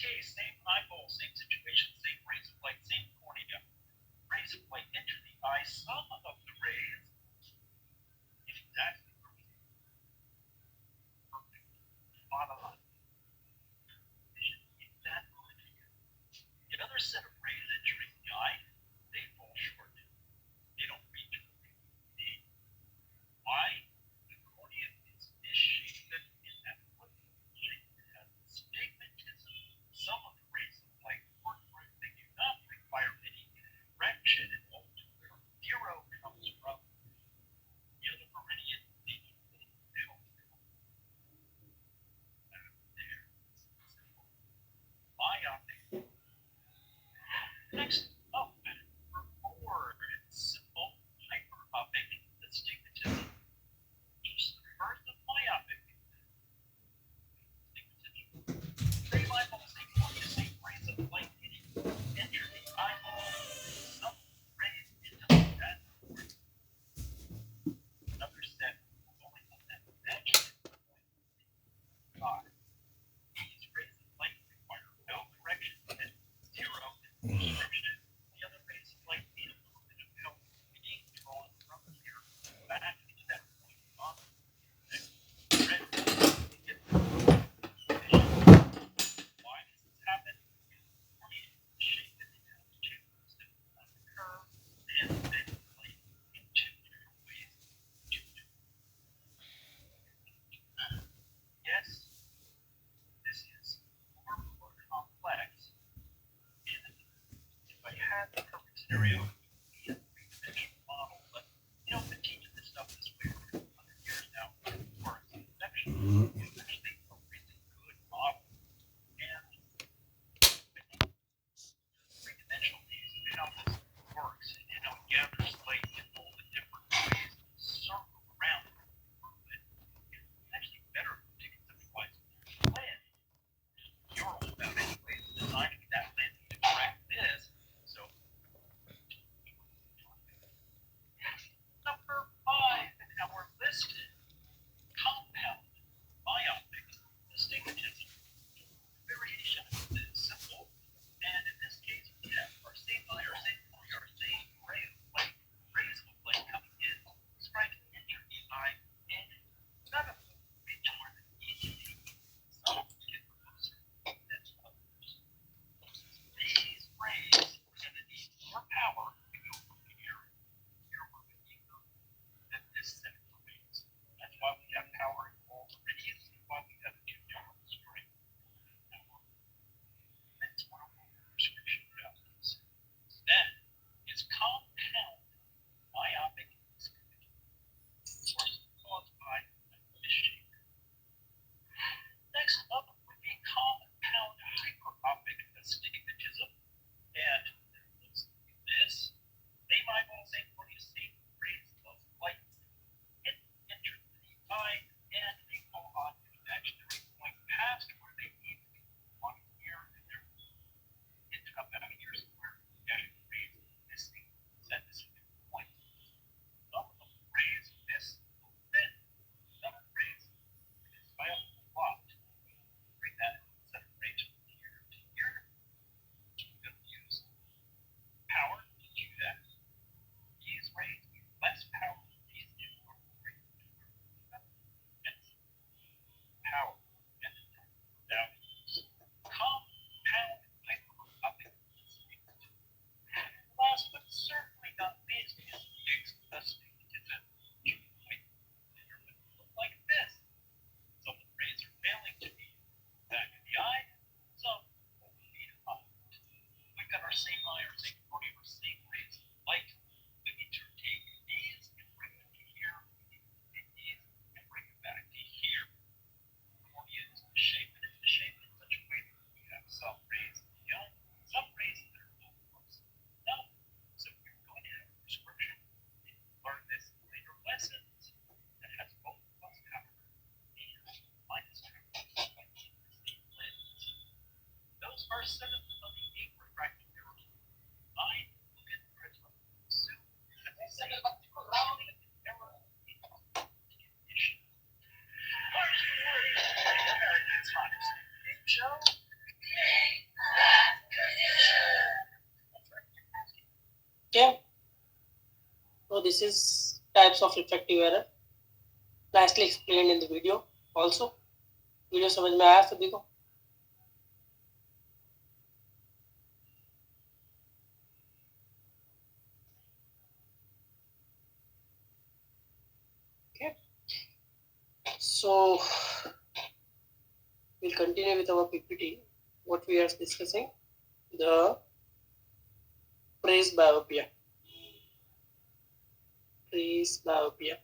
case, same eyeball, same situation, same rays of light, same cornea. Rays of light enter the eye. Some of the rays hit exactly perfect. Bottom line. Vision in that moment here. Another set of rays entering the eye, they fall short. They don't reach what they need. Why? The cornea is misshapen in that shape. It has astigmatism. Some of the rays of light work for it. They do not require any correction at all. Where zero comes from the other meridian, they don't there. Simple. Myopic. Next up, reward. Simple hyperopic astigmatism. Just the first of myopic astigmatism. Three eyeballs, they cornea, same rays of light hitting, enter the eyeball. Some rays into that. Another set going on that edge. Five. These rays of light require no correction and zero restriction. The other rays of light need a little bit of help being drawn from here back into that point on the red to get the vision. Why does this happen? Cornea is shaped in the altitude instead of on the curve, and then light in two different ways. Yes, this is more complex. And if I had the perfect scenario, it would be a three-dimensional model. But I've been teaching this stuff this way for 100 years now. For conception, it's actually a really good model. And I think three-dimensional is how this works and how it gathers light in all the different ways, circle around it. It's actually better to conceptualize lens. You're all about anyways, designing that lens to correct this. So number 5 in our list, compound myopic astigmatism. Variation is simple, and in this case we have our same eye, our same cornea, our same rays of light coming in, striking into the eye, and none of them reach more than easily. Some get closer than others. These rays are going to need more power to go from here we're going to need than this set of rays. That's why we have power in all meridians, and why we have two different strength power. That's one of our prescription values. Then is compound myopic astigmatism, caused by misshape. Next up would be compound hyperopic astigmatism, and looks like this. Same eyeball, same cornea, same rays of light enter the eye, and they fall on an imaginary point past where they need to be on here, and they're up out here somewhere. Actually, rays missing set this point. Some of the rays miss a little bit, some rays miss by a lot. Bring that set of rays from here to here. You're going to use power to do that. These rays need less power. These need more rays. Power and values. Compound hyperopic astigmatism. Last but certainly not least is mixed astigmatism. Look like this. Some of the rays are failing to be back in the eye, some will be up. We've got our same eye, our same cornea, our same rays of light. We need to take these and bring them to here. We need to take these and bring them back to here. The cornea is misshapen. It's misshapen in such a way that we have some rays in the eye, some rays that are almost none. So we're going to have a prescription. And learn this in later lessons that has both plus power and minus power. Those are 7 of the 8 refractive errors. 9 will get prism soon. As I say, error condition. It's time to say, Joe. this is types of refractive error, nicely explained in the video also. Video समझ में आया सभी को? Okay, so we'll continue with our PPT. What we are discussing, the presbyopia. Presbyopia.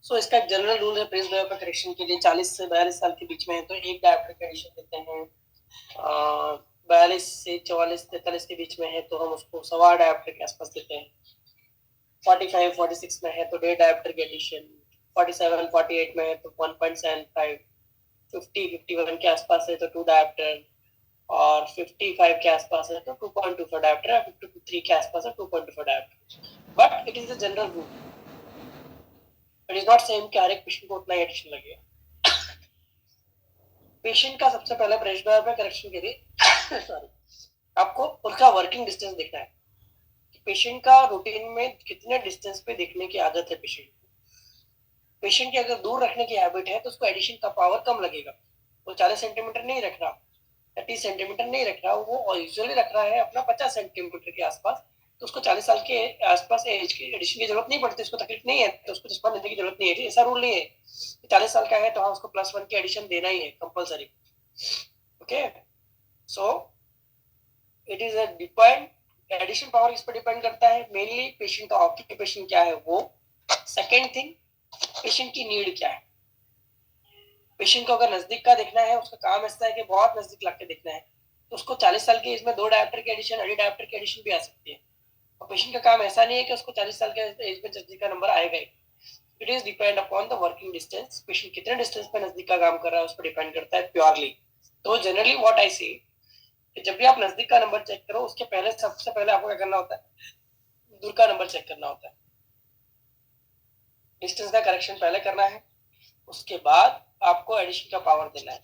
सो इसका एक general rule है presbyopia correction के लिए 40 से 42 साल के बीच में है तो एक डायप्टर का एडिशन देते हैं। 42 से 44-43 के बीच में है तो हम उसको सवा डायप्टर के आसपास देते हैं। 45-46 में है तो 1.5 डायप्टर के एडिशन। 47-48 में है तो 1.75। 50-51 के आसपास है तो 2 डायप्टर और 55 के आसपास है तो 2.25 डायप्टर। 53 के आसपास है 2.25 dioptre. But it is a general rule, it is not same कि हर एक पेशेंट को उतना ही एडिशन लगेगा। पेशेंट का सबसे पहले प्रेसबायोपिया करेक्शन के लिए सॉरी आपको उनका वर्किंग डिस्टेंस देखना है कि पेशेंट का रूटीन में कितने डिस्टेंस पे देखने की आदत है। पेशेंट की अगर दूर रखने की हैबिट है तो उसको एडिशन का पावर कम लगेगा। वो 40 सेंटीमीटर नहीं रख रहा, 30 सेंटीमीटर नहीं रख रहा, वो यूजुअली रख रहा है अपना 50 सेंटीमीटर के आसपास, तो उसको 40 साल के आसपास एज की एडिशन की जरूरत नहीं पड़ती, उसको तकलीफ नहीं है, तो उसको चश्मा लेने की जरूरत नहीं है। ऐसा रूल नहीं है 40 साल का है तो हाँ उसको +1 की एडिशन देना ही है compulsory. Okay, so it is a depend, addition power इस पर डिपेंड करता है मेनली पेशेंट का ऑक्यूपेशन क्या है वो। सेकेंड थिंग, पेशेंट की नीड क्या है। पेशेंट को अगर नजदीक का देखना है, उसका काम ऐसा है कि बहुत नजदीक लाके देखना है, तो उसको 40 साल की एज में 2 डायप्टर की एडिशन, 2.5 डायप्टर की एडिशन भी आ सकती है। और पेशेंट का काम ऐसा नहीं है कि उसको 40 साल के एज में नजदीक का नंबर आएगा ही। It is depend upon the working distance, patient कितने डिस्टेंस पे नजदीक का काम कर रहा है उस पर डिपेंड करता है प्योरली। तो जनरली व्हाट आई सी, जब भी आप नजदीक का नंबर चेक करो उसके पहले सबसे पहले आपको क्या करना होता है, दूर का नंबर चेक करना होता है। डिस्टेंस का करेक्शन पहले करना है, उसके बाद आपको एडिशन का पावर देना है।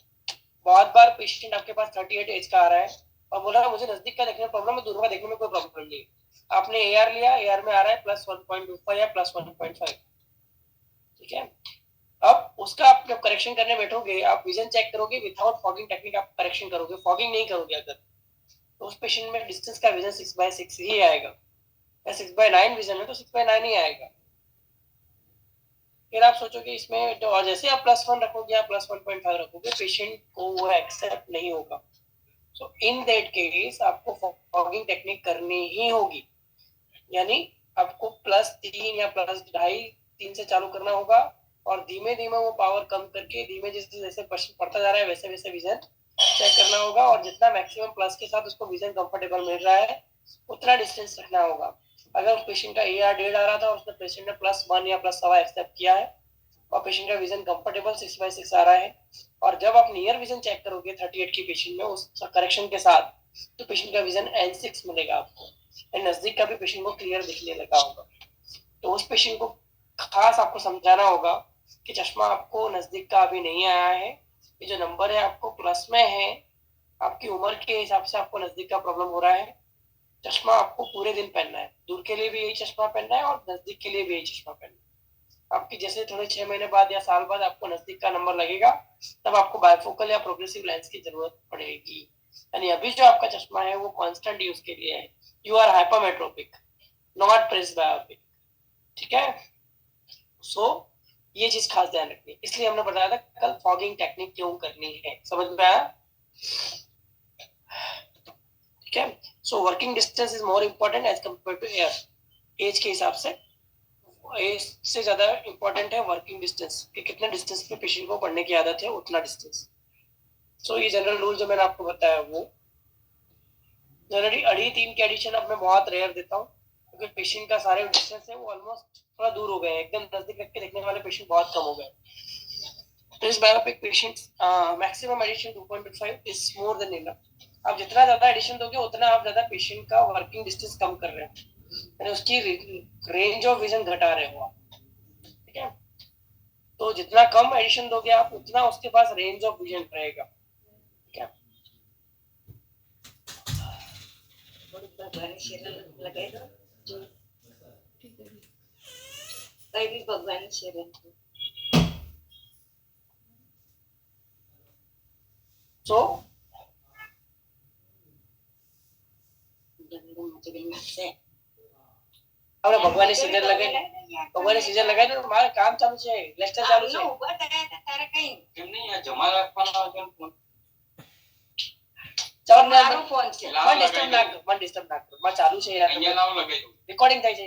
बहुत बार पेशेंट आपके पास 38 एज का आ रहा है और बोल रहा है मुझे नजदीक का देखने में प्रॉब्लम है, दूर का देखने में कोई प्रॉब्लम नहीं। आपने AR लिया, AR में आ रहा है +1.25 या +1.5, ठीक है। अब उसका आप जब करेक्शन करने बैठोगे, आप विजन चेक करोगे विदाउट फॉगिंग टेक्निक, आप करेक्शन करोगे, फॉगिंग नहीं करोगे अगर, तो उस पेशेंट में डिस्टेंस का विजन 6/6 ही आएगा। 6/9 विजन है तो 6/9 ही आएगा। फिर आप सोचोगे इसमें तो, और जैसे आप +1 रखोगे या +1.5 रखोगे, पेशेंट को वो एक्सेप्ट नहीं होगा। सो इन दैट केस आपको फॉगिंग टेक्निक करनी ही होगी, यानी आपको +3 या +2.5 3 से चालू करना होगा और धीमे धीमे वो पावर कम करके धीमे जैसे जैसे क्वेश्चन पढ़ता जा रहा है वैसे वैसे विजन चेक करना होगा और जितना मैक्सिमम प्लस के साथ उसको विजन कंफर्टेबल मिल रहा है उतना डिस्टेंस रखना होगा। अगर उस पेशेंट का AR 1.5 आ रहा था और उसने पेशेंट ने +1 या +1.25 एक्सेप्ट किया है और पेशेंट का विजन कंफर्टेबल 6/6 आ रहा है, और जब आप नियर विजन चेक करोगे 38 की पेशेंट में उस करेक्शन के साथ, तो पेशेंट का विजन N6 मिलेगा आपको, नजदीक का भी पेशेंट को क्लियर दिखने लगा होगा। तो उस पेशेंट को खास आपको समझाना होगा कि चश्मा आपको नजदीक का अभी नहीं आया है, ये जो नंबर है आपको प्लस में है, आपकी उम्र के हिसाब से आपको नजदीक का प्रॉब्लम हो रहा है, चश्मा आपको पूरे दिन पहनना है, दूर के लिए भी यही चश्मा पहनना है और नजदीक के लिए भी यही चश्मा पहनना है। आपकी जैसे थोड़े 6 महीने बाद या साल बाद आपको नजदीक का नंबर लगेगा, तब आपको बायफोकल या प्रोग्रेसिव लेंस की जरूरत पड़ेगी। यानी अभी जो आपका चश्मा है वो कांस्टेंट यूज के लिए है, you are hypermetropic not presbyopic, ठीक है। सो ये चीज खास ध्यान रखनी, इसलिए हमने बताया था कल फॉगिंग टेक्निक क्यों करनी है, समझ में आया, ठीक है। So working distance is more important as compared to air, age के हिसाब से एज से ज्यादा इंपॉर्टेंट है वर्किंग डिस्टेंस कि कितने डिस्टेंस पे पेशेंट को पढ़ने की आदत है उतना डिस्टेंस। सो ये जनरल रूल जो मैंने आपको बताया वो जनरली 2.5-3 की एडिशन अब मैं बहुत रेयर देता हूँ क्योंकि पेशेंट का सारे डिस्टेंस है वो ऑलमोस्ट थोड़ा दूर हो गए, एकदम नजदीक रख के देखने वाले पेशेंट बहुत कम हो गए। Presbyopic patients maximum addition 2.25 is more than enough. आप जितना ज्यादा एडिशन दोगे उतना आप ज्यादा पेशेंट का वर्किंग डिस्टेंस कम कर रहे हैं, यानी उसकी रेंज ऑफ विजन घटा रहे हो आप, ठीक है। तो जितना कम एडिशन दोगे आप उतना उसके पास रेंज ऑफ विजन रहेगा, ठीक है। થોડુંક ભગવાનની શેરન લગાવી દો જો કઈ બી ભગવાનની શેરન So આપણે ભગવાનની સિઝન લગાવી દો. મારે કામ ચાલુ છે, લેક્ચર ચાલુ છે. ઉભા થયા હતા તારે કઈ એમ નહીં આ જમા રાખવાનો આવે છે ફોન. ચાલો મારો ફોન છે મને ડિસ્ટર્બ ના કરો. માં ચાલુ છે યાર, અહીંયા લાવો લગાઈ દો. રેકોર્ડિંગ થાય છે.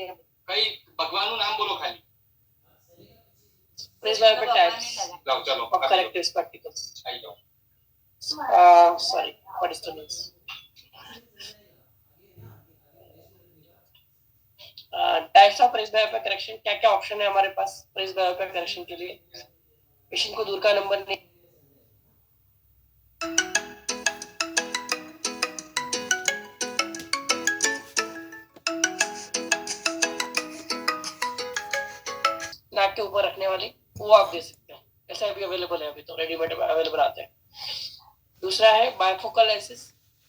કઈ ભગવાનનું નામ બોલો ખાલી. Praise Bible types લાવ ચલો of corrective spectacles. આવી જાઓ. Sorry, what is the news? Types of press biopic correction. क्या क्या ऑप्शन है हमारे पास प्रेस बायोपिक करेक्शन के लिए? पेशेंट को दूर का नंबर नहीं, नाक के ऊपर रखने वाली, वो आप दे सकते हो. ऐसा भी अवेलेबल है, अभी तो रेडीमेड अवेलेबल आते हैं. दूसरा है बायफोकल लेंसेज.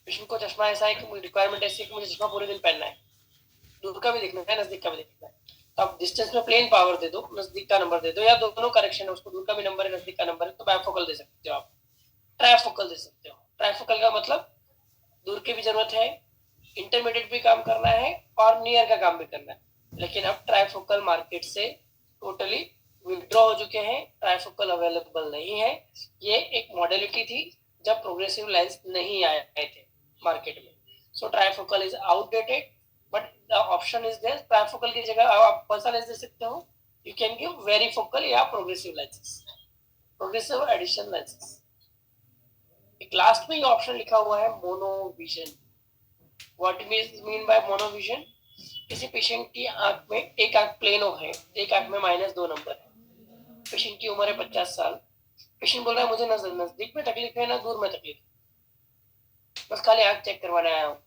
पेशेंट को चश्मा ऐसा है कि रिक्वायरमेंट ऐसी है कि मुझे चश्मा पूरे दिन पहनना है, दूर का भी देखना है, नजदीक का भी देखना है. तो आप डिस्टेंस में प्लेन पावर दे दो, नजदीक का नंबर दे दो, या दोनों करेक्शन है, उसको दूर का भी नंबर है, नजदीक का नंबर है, तो बायफोकल दे सकते हो आप. ट्राइफोकल दे सकते हो. ट्राइफोकल का मतलब दूर की भी जरूरत है, इंटरमीडिएट भी काम करना है और नियर का काम भी करना है. लेकिन अब ट्राइफोकल मार्केट से टोटली विड्रॉ हो चुके हैं, ट्राइफोकल अवेलेबल नहीं है. ये एक मॉडलिटी थी जब प्रोग्रेसिव लेंस नहीं आए थे मार्केट में. So trifocal is outdated, but the option is there. Trifocal की जगह आप कौन सा लेंस दे सकते हो? यू कैन गिव वेरीफोकल या progressive lenses, progressive addition lenses. एक लास्ट में ये ऑप्शन लिखा हुआ है monovision. What mean by monovision? किसी पेशेंट की आंख में एक आंख प्लेनो है, एक आंख में -2 नंबर है. पेशेंट की उम्र है 50 साल. पेशेंट बोल रहा है मुझे नजदीक में तकलीफ है ना दूर में तकलीफ, बस खाली आंख चेक करवाने आया हूँ.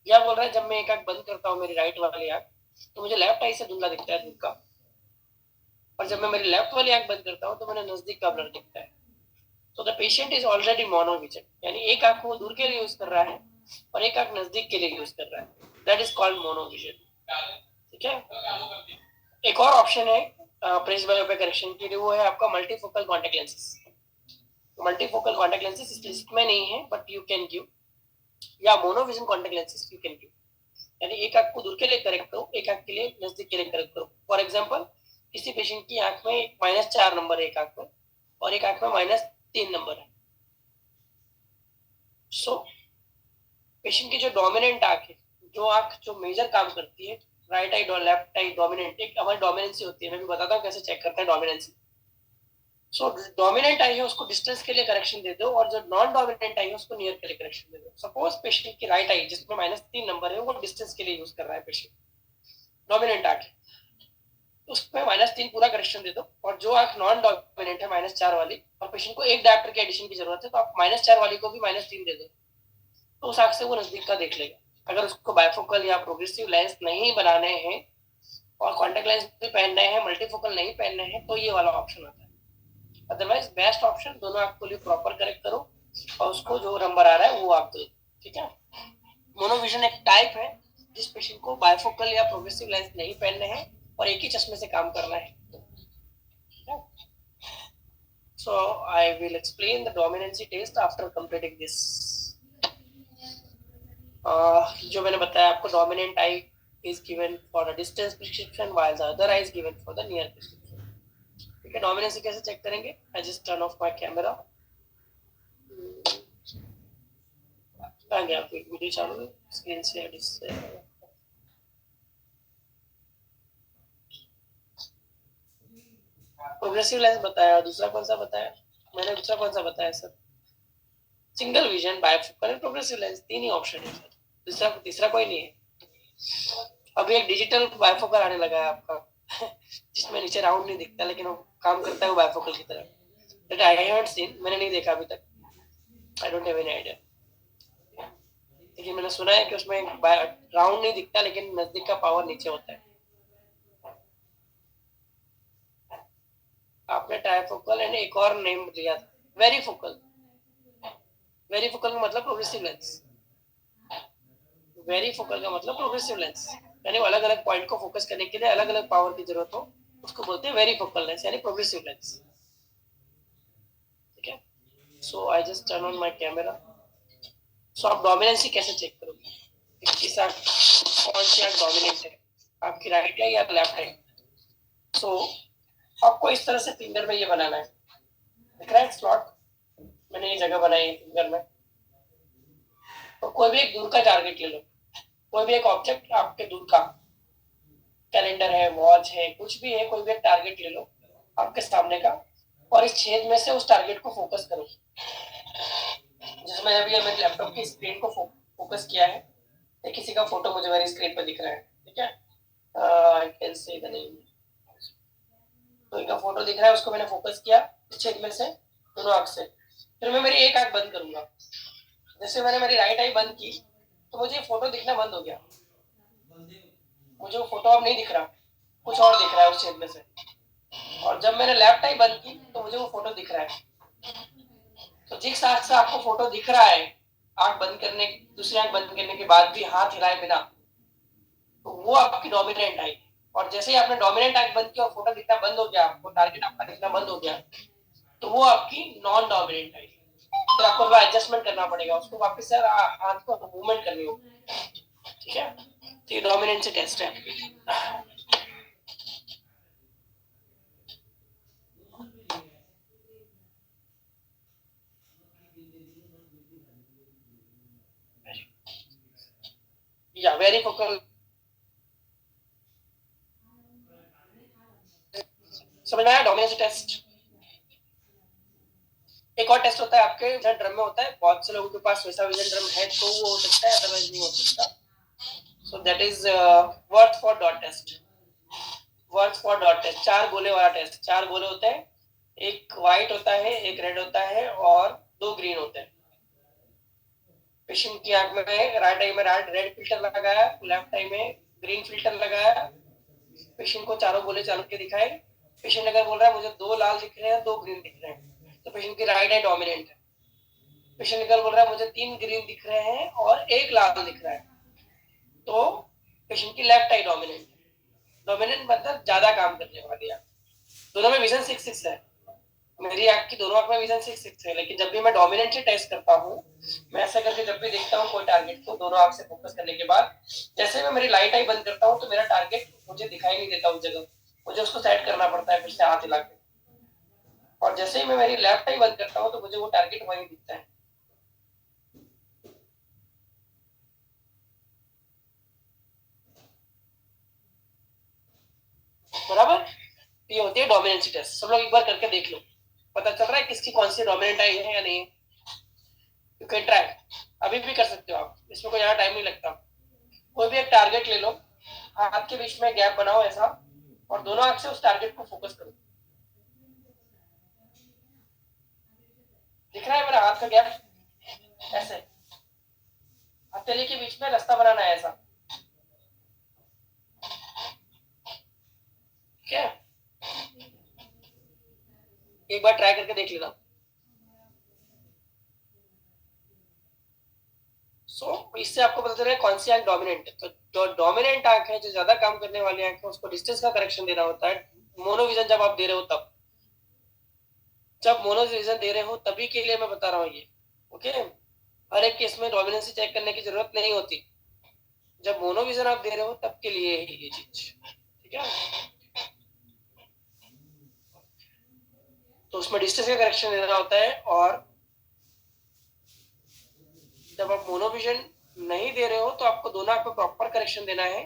या बोल रहा है जब मैं एक आंख बंद करता हूँ, मेरी राइट वाली आंख, तो मुझे लेफ्ट आई से धुंधला दिखता है दूर का, और जब मैं मेरी लेफ्ट वाली आंख बंद करता हूँ तो मैंने नजदीक का ब्लर दिखता है. So the patient is already monovision, यानी एक आंख वो दूर के लिए यूज कर रहा है और एक आंख नजदीक के लिए यूज कर रहा है. That is called monovision. ठीक है. एक और ऑप्शन है प्रेस बायोपिक करेक्शन के लिए, वो है आपका multifocal contact lenses. Multifocal contact lenses इस लिस्ट में नहीं है, बट यू कैन गिव, या मोनोविजन contact lenses you can give. यानी एक आंख को दूर के लिए करेक्ट करो, एक आंख के लिए नजदीक के लिए करेक्ट करो. फॉर एग्जाम्पल, किसी पेशेंट की आंख में -4 नंबर है एक आंख में, और एक आंख में -3 नंबर है. सो पेशेंट की जो डोमिनेंट आंख है, जो आंख जो मेजर काम करती है, right I left I dominant, एक हमारी डोमिनेंसी होती है. मैं भी बताता हूँ कैसे चेक करते हैं डोमिनेंसी. सो डोमिनेंट आई है उसको डिस्टेंस के लिए करेक्शन दे दो, और जो नॉन डोमिनेंट आई है उसको नियर के लिए करेक्शन दे दो. सपोज पेशेंट की राइट आई जिसमें -3 नंबर है, वो डिस्टेंस के लिए यूज कर रहा है पेशेंट, डोमिनेंट आंख है, उसमें -3 पूरा करेक्शन दे दो. और जो आंख नॉन डोमिनेंट है -4 वाली, और पेशेंट को एक डायप्टर के एडिशन की जरूरत है, तो आप -4 वाली को भी -3 दे दो, तो उस आंख से वो नजदीक का देख लेगा. अगर उसको बायफोकल या प्रोग्रेसिव लेंस नहीं बनाने हैं और कॉन्टैक्ट लेंस भी पहनने हैं, मल्टीफोकल नहीं पहनने हैं, तो ये वाला ऑप्शन आता है. अदरवाइज बेस्ट ऑप्शन, दोनों आंख को लिए प्रॉपर करेक्ट करो और उसको जो नंबर आ रहा है वो आप दो. ठीक है. मोनोविजन एक टाइप है जिस पेशेंट को बायफोकल या प्रोग्रेसिव लेंस नहीं पहनने हैं और एक ही चश्मे से काम करना है. So I will explain the dominancy test after completing this. जो मैंने बताया आपको, dominant I is given for a distance prescription while the other eye is given for the near prescription. ठीक है. डोमिनेंसी कैसे चेक करेंगे? I just turn off my camera. कहाँ गया आपकी वीडियो चालू है? स्क्रीन से प्रोग्रेसिव लेंस बताया. दूसरा कौन सा बताया मैंने? दूसरा कौन सा बताया sir? Single vision, bifocal, progressive lens, 3 ही ऑप्शन है सर. तीसरा कोई नहीं है. अभी एक डिजिटल बायफोकल आने लगा है आपका जिसमें नीचे राउंड नहीं दिखता, लेकिन वो काम करता है वो बायफोकल की तरह. दैट आई हैवंट सीन, मैंने नहीं देखा अभी तक. I don't have any idea. लेकिन मैंने सुना है कि उसमें राउंड नहीं दिखता, लेकिन नजदीक का पावर नीचे होता है. आपने ट्राइफोकल एंड एक और नेम दिया था, वेरीफोकल. वेरीफोकल का मतलब प्रोग्रेसिव लेंस. वेरी फोकल का मतलब प्रोग्रेसिव लेंस, यानी अलग अलग पॉइंट को फोकस करने के लिए अलग अलग पावर की जरूरत हो, उसको बोलते हैं वेरी फोकल लेंस यानी प्रोग्रेसिव लेंस। ठीक है, so I just turn on my camera. So आप डोमिनेंसी कैसे चेक करोगे, किस आंख कौन सी आंख डोमिनेंट है, आपकी राइट है या लेफ्ट है? सो आपको इस तरह से फिंगर में ये बनाना है, दिख रहा है स्लॉट, मैंने ये जगह बनाई है फिंगर में। तो कोई भी एक दूर का टारगेट ले लो, कोई भी एक ऑब्जेक्ट आपके दूर का, कैलेंडर है, वॉच है, कुछ भी है, कोई भी एक टारगेट ले लो आपके सामने का, और इस छेद में से उस टारगेट को फोकस करो। जिसमें अभी मेरे लैपटॉप की स्क्रीन को फोकस किया है, ये किसी का फोटो मुझे मेरी स्क्रीन पर दिख रहा है, ठीक है, I can say the name, तो इनका फोटो दिख रहा है, उसको मैंने फोकस किया इस छेद में से दोनों आंख से। फिर मैं मेरी एक आंख बंद करूंगा, जैसे मैंने मेरी राइट आई बंद की तो मुझे फोटो दिखना बंद हो गया, मुझे वो फोटो अब नहीं दिख रहा, कुछ और दिख रहा है उस छेद में से। और जब मैंने लेफ्ट आई बंद की तो मुझे वो फोटो दिख रहा है। तो जिस आंख से आपको फोटो दिख रहा है, आंख बंद करने, दूसरी आंख बंद करने के बाद भी हाथ हिलाए बिना, तो वो आपकी डोमिनेंट आई। और जैसे ही आपने डोमिनेंट आंख बंद की और फोटो दिखना बंद हो गया, आपको टारगेट आपका दिखना बंद हो गया, तो वो आपकी नॉन डोमिनेंट आई। तो आपको थोड़ा एडजस्टमेंट करना पड़ेगा, उसको वापस से हाथ को मूवमेंट करनी होगी। ठीक है, तो ये डोमिनेंस टेस्ट है आपकी। या वेरी फोकल, समझ में आया डोमिनेंस टेस्ट। एक और टेस्ट होता है आपके विजन ड्रम में होता है, बहुत से लोगों के पास वैसा विजन ड्रम है तो वो हो सकता है, अदरवाइज नहीं हो सकता। So that is worth four dot test. Worth four dot test 4 गोले वाला टेस्ट। 4 गोले होते हैं, एक व्हाइट होता है, एक रेड होता है और 2 ग्रीन होते हैं। पेशेंट की आंख में राइट आई में रेड फिल्टर लगाया, लेफ्ट आई में ग्रीन फिल्टर लगाया, पेशेंट को चारों गोले चालू के दिखाए। पेशेंट अगर बोल रहा है मुझे 2 लाल दिख रहे हैं, 2 ग्रीन दिख रहे हैं, तो पेशेंट की राइट आई डोमिनेंट है। पेशेंट अगर बोल रहा है मुझे 3 ग्रीन दिख रहे हैं और 1 लाल दिख रहा है, तो पेशेंट की लेफ्ट आई डोमिनेंट है। डोमिनेंट मतलब ज्यादा काम करने वाली आंख। दोनों में विजन 6-6 है, मेरी आंख की दोनों आंख में विजन 6-6 है, लेकिन जब भी मैं डोमिनेंट टेस्ट करता हूँ, मैं ऐसा करके जब भी देखता हूँ कोई टारगेट को दोनों आंख से फोकस करने के बाद, जैसे मैं मेरी लाइट आई बंद करता हूँ तो मेरा टारगेट मुझे दिखाई नहीं देता उस जगह, मुझे उसको सेट करना पड़ता है फिर से हाथ हिला के। और जैसे ही मैं मेरी लेफ्ट आई बंद करता हूँ तो मुझे वो टारगेट वहीं दिखता है। बराबर, ये होती है डोमिनेंसी टेस्ट। सब लोग एक बार करके देख लो, पता चल रहा है किसकी कौन सी डोमिनेंट आई है या नहीं है। यू कैन ट्राई, अभी भी कर सकते हो आप, इसमें कोई ज्यादा टाइम नहीं लगता। कोई भी एक टारगेट ले लो, हाथ के बीच में गैप बनाओ ऐसा, और दोनों आंख से उस टारगेट को फोकस करो। दिख रहा है मेरा हाथ का गैप, ऐसे हथेली के बीच में रास्ता बनाना है ऐसा, ठीक है, एक बार ट्राई करके देख लेना। इससे आपको पता चल रहा है कौन सी आंख डोमिनेंट है। तो जो डोमिनेंट आंख है, जो ज्यादा काम करने वाली आंख है, उसको डिस्टेंस का करेक्शन देना होता है। मोनोविजन जब आप दे रहे हो तब, जब मोनोविजन दे रहे हो तभी के लिए मैं बता रहा हूँ ये, ओके। हर एक केस में डोमिनेंसी चेक करने की जरूरत नहीं होती, जब मोनोविजन आप दे रहे हो तब के लिए ये चीज, ठीक है। तो उसमें डिस्टेंस का करेक्शन देना होता है, और जब आप मोनोविजन नहीं दे रहे हो तो आपको दोनों आंख में प्रॉपर करेक्शन देना है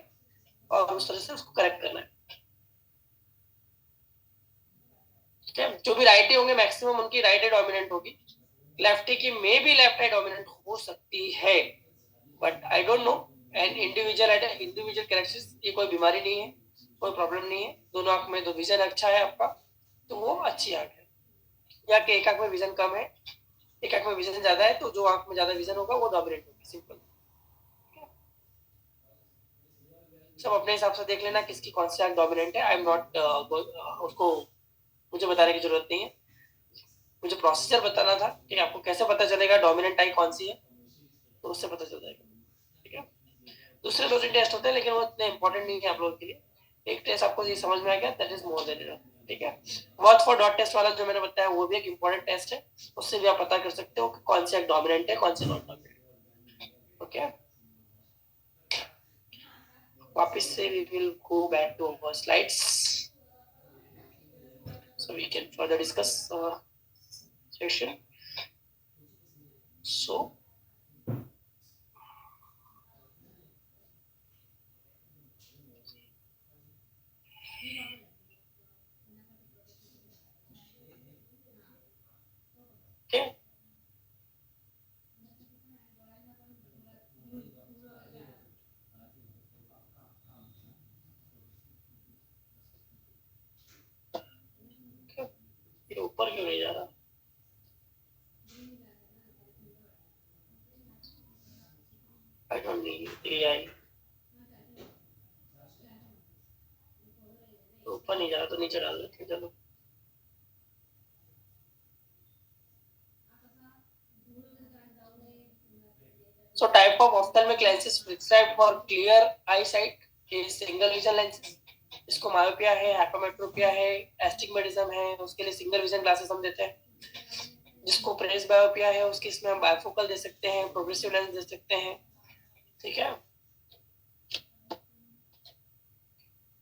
और उस तरह से उसको करेक्ट करना है, ठीक है। जो भी राइटी होंगे मैक्सिमम उनकी राइट आई डोमिनेंट होगी, लेफ्टी की मे भी लेफ्ट आई डोमिनेंट हो सकती है, but I don't know. And individual correction, ये कोई बीमारी नहीं है, कोई प्रॉब्लम नहीं है। दोनों आंख में दो विजन अच्छा है आपका तो वो अच्छी आंख है, या कि एक आंख में विजन कम है, एक आंख में विजन ज्यादा है, तो जो आंख में ज्यादा विजन होगा वो डोमिनेंट होगी, सिंपल। सब अपने हिसाब से देख लेना किसकी कौन सी आंख डोमिनेंट है। आई एम नॉट उसको मुझे बताने की जरूरत नहीं है, मुझे प्रोसीजर बताना था कि आपको कैसे पता चलेगा डोमिनेंट आई कौन सी है, तो उससे पता चल जाएगा, ठीक है। दूसरे 2-3 टेस्ट होते हैं लेकिन वो इतने इंपॉर्टेंट नहीं है आप लोगों के लिए। एक टेस्ट आपको ये समझ में आ गया, that is more than enough. ठीक है, वर्थ फॉर डॉट टेस्ट वाला जो मैंने बताया वो भी एक इंपॉर्टेंट टेस्ट है, उससे भी आप पता कर सकते हो कि कौन से डोमिनेंट है कौन से नॉन डोमिनेंट। ओके, वापस से we will go back to our slides so we can further discuss our session. So okay, ये ऊपर क्यों नहीं जा रहा? I don't need AI. ऊपर नहीं जा रहा तो नीचे डाल देते हैं, चलो। So type of ophthalmic lenses prescribed for clear eyesight is single vision lenses. इसको मायोपिया है, हाइपरमेट्रोपिया है, एस्टिग्मेटिज्म है, उसके लिए सिंगल विजन ग्लासेस हम देते हैं। जिसको प्रेस बायोपिया है उसके इसमें हम बायफोकल दे सकते हैं, प्रोग्रेसिव लेंस दे सकते हैं। ठीक है,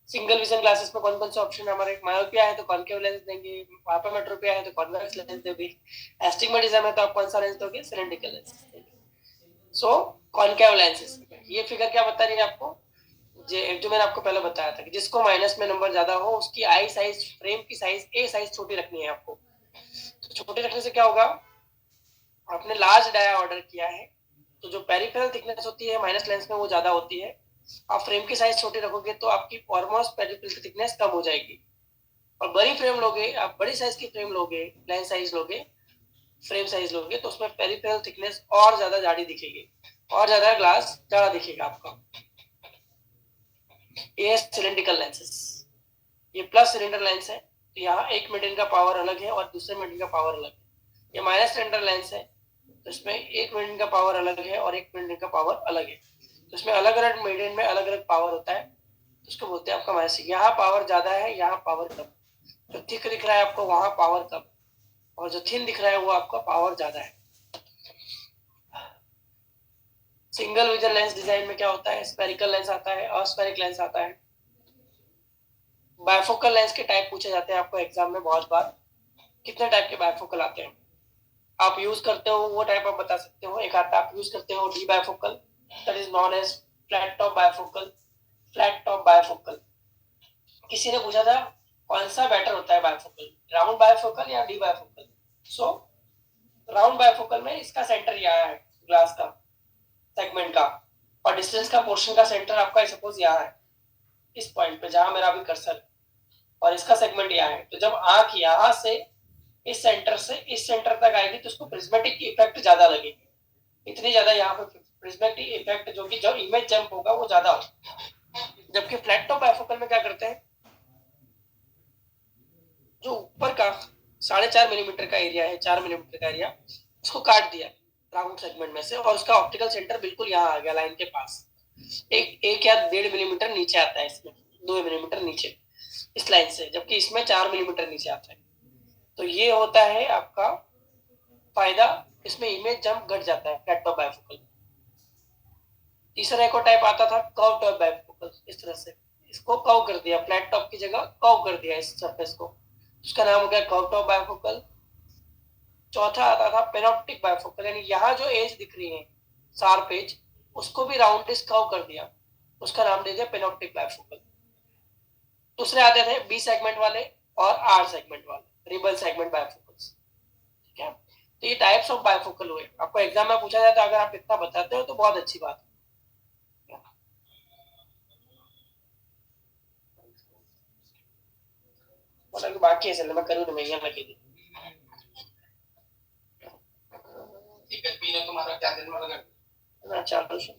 सिंगल विजन ग्लासेस में कौन कौन से ऑप्शन है हमारे? मायोपिया है तो कॉन्केव लेंस देंगे, हाइपरमेट्रोपिया है तो कॉन्वेक्स लेंस देंगे, एस्टिग्मेटिज्म है तो आप कौन सा लेंस दोगे? Cylindrical lens. So concave lenses, ये फिगर क्या बता रही है आपको? जो मैंने आपको पहले बताया था कि जिसको माइनस में नंबर ज्यादा हो उसकी आई साइज, फ्रेम की साइज, ए साइज छोटी रखनी है आपको। तो छोटी रखने से क्या होगा? आपने लार्ज डाया ऑर्डर किया है तो जो पेरिफेरल थिकनेस होती है माइनस लेंस में वो ज्यादा होती है। आप फ्रेम की साइज छोटी रखोगे तो आपकी ऑलमोस्ट पेरिफेरल की थिकनेस कम हो जाएगी। और बड़ी फ्रेम लोगे आप, बड़ी साइज की फ्रेम लोगे, लेंस साइज लोगे, फ्रेम साइज लोगे तो उसमें पेरिफेरल थिकनेस और ज्यादा जाड़ी दिखेगी, और ज्यादा ग्लास ज्यादा दिखेगा आपका। ये सिलिंड्रिकल लेंसेस, ये प्लस सिलेंडर लेंस है तो यहाँ एक मीडियन का पावर अलग है और दूसरे मीडियन का पावर अलग है। ये माइनस सिलेंडर लेंस है तो इसमें एक मीडियन का पावर अलग है और एक मीडियन का पावर अलग है, तो इसमें अलग अलग मीडियन में अलग अलग पावर होता है, तो उसको बोलते हैं आपका माइनस। यहाँ पावर ज्यादा है, यहाँ पावर कम। जो थिक दिख रहा है आपको वहां पावर कम, और जो थिन दिख रहा है वो आपका पावर ज्यादा है। सिंगल विजन लेंस डिजाइन में क्या होता है? स्फेरिकल लेंस आता है, अस्फेरिक लेंस आता है। बायफोकल लेंस के टाइप पूछे जाते हैं आपको एग्जाम में बहुत बार। कितने टाइप के बायफोकल आते हैं आप यूज करते हो, वो टाइप आप बता सकते हो। एक आता है आप यूज करते हो D bifocal, that is known as flat top bifocal, flat top bifocal. किसी ने पूछा था कौन सा बेटर होता है बायफोकल, राउंड बायफोकल या D bifocal? So round bifocal में इसका सेंटर यहाँ है, ग्लास का सेगमेंट का, और डिस्टेंस का पोर्शन का सेंटर आपका सपोज यहाँ है, इस पॉइंट पे जहां मेरा अभी कर्सर, और इसका सेगमेंट यहाँ है। तो जब आंख यहाँ से इस सेंटर से इस सेंटर तक आएगी तो उसको प्रिज्मेटिक इफेक्ट ज्यादा लगेगी, इतनी ज्यादा यहाँ पे प्रिज्मेटिक इफेक्ट जो कि जो इमेज जंप होगा वो ज्यादा होगा। जबकि फ्लैट टॉप बायफोकल में क्या करते हैं, जो ऊपर का 4.5 मिलीमीटर का एरिया है, 4 मिलीमीटर का एरिया, उसको काट दिया राउंड सेगमेंट में से, और उसका ऑप्टिकल सेंटर बिल्कुल यहाँ आ गया लाइन के पास, एक या 1.5 मिलीमीटर नीचे आता है, इसमें 2 मिलीमीटर नीचे इस लाइन से, जबकि इसमें 4 मिलीमीटर नीचे आता है। तो ये होता है आपका फायदा, इसमें इमेज जंप घट जाता है फ्लैट टॉप बायफोकल। तीसरा एक और टाइप आता था कर्व टॉप बायफोकल, इस तरह से इसको कर्व कर दिया, फ्लैट टॉप की जगह कर्व कर दिया इस सरफेस को, उसका नाम हो गया कर्व टॉप बायफोकल। चौथा आता था पेनॉप्टिक बायफोकल, यानी यहाँ जो एज दिख रही है शार्प एज, उसको भी राउंडिश कर्व कर दिया, उसका नाम दे दिया पेनॉप्टिक बायफोकल। दूसरे आते थे बी सेगमेंट वाले और आर सेगमेंट वाले, रिबल सेगमेंट बायफोकल्स। ठीक है, तो ये टाइप्स ऑफ बायफोकल हुए। आपको एग्जाम में पूछा जाता है, अगर आप इतना बताते हो तो बहुत अच्छी बात है। बाकी है, मैं करूँ मैं यहाँ लगी थी। टिकट पीना तुम्हारा क्या दिन में लगा ना, चालू से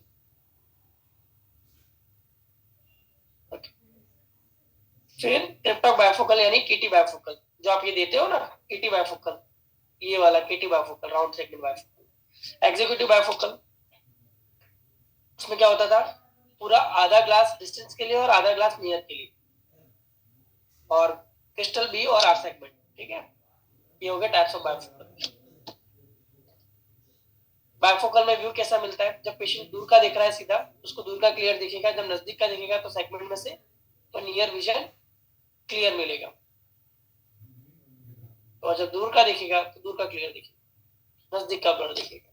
फिर ट्रिप्टॉक बायफोकल यानी केटी बायफोकल, जो आप ये देते हो ना केटी बायफोकल, ये वाला KT bifocal, round segment bifocal. Executive bifocal, उसमें क्या होता था, पूरा आधा ग्लास डिस्टेंस के लिए और आधा ग्लास नियर के लिए, और क्रिस्टल बी और आर सेगमेंट, ठीक है। ये हो गया टाइप्स ऑफ बाइफोकल। बाइफोकल में व्यू कैसा मिलता है, जब पेशेंट दूर का देख रहा है सीधा, उसको दूर का क्लियर दिखेगा, जब नजदीक का दिखेगा तो सेगमेंट में से तो नियर विजन क्लियर मिलेगा, और जब दूर का दिखेगा तो दूर का क्लियर दिखेगा, नजदीक का ब्लर दिखेगा।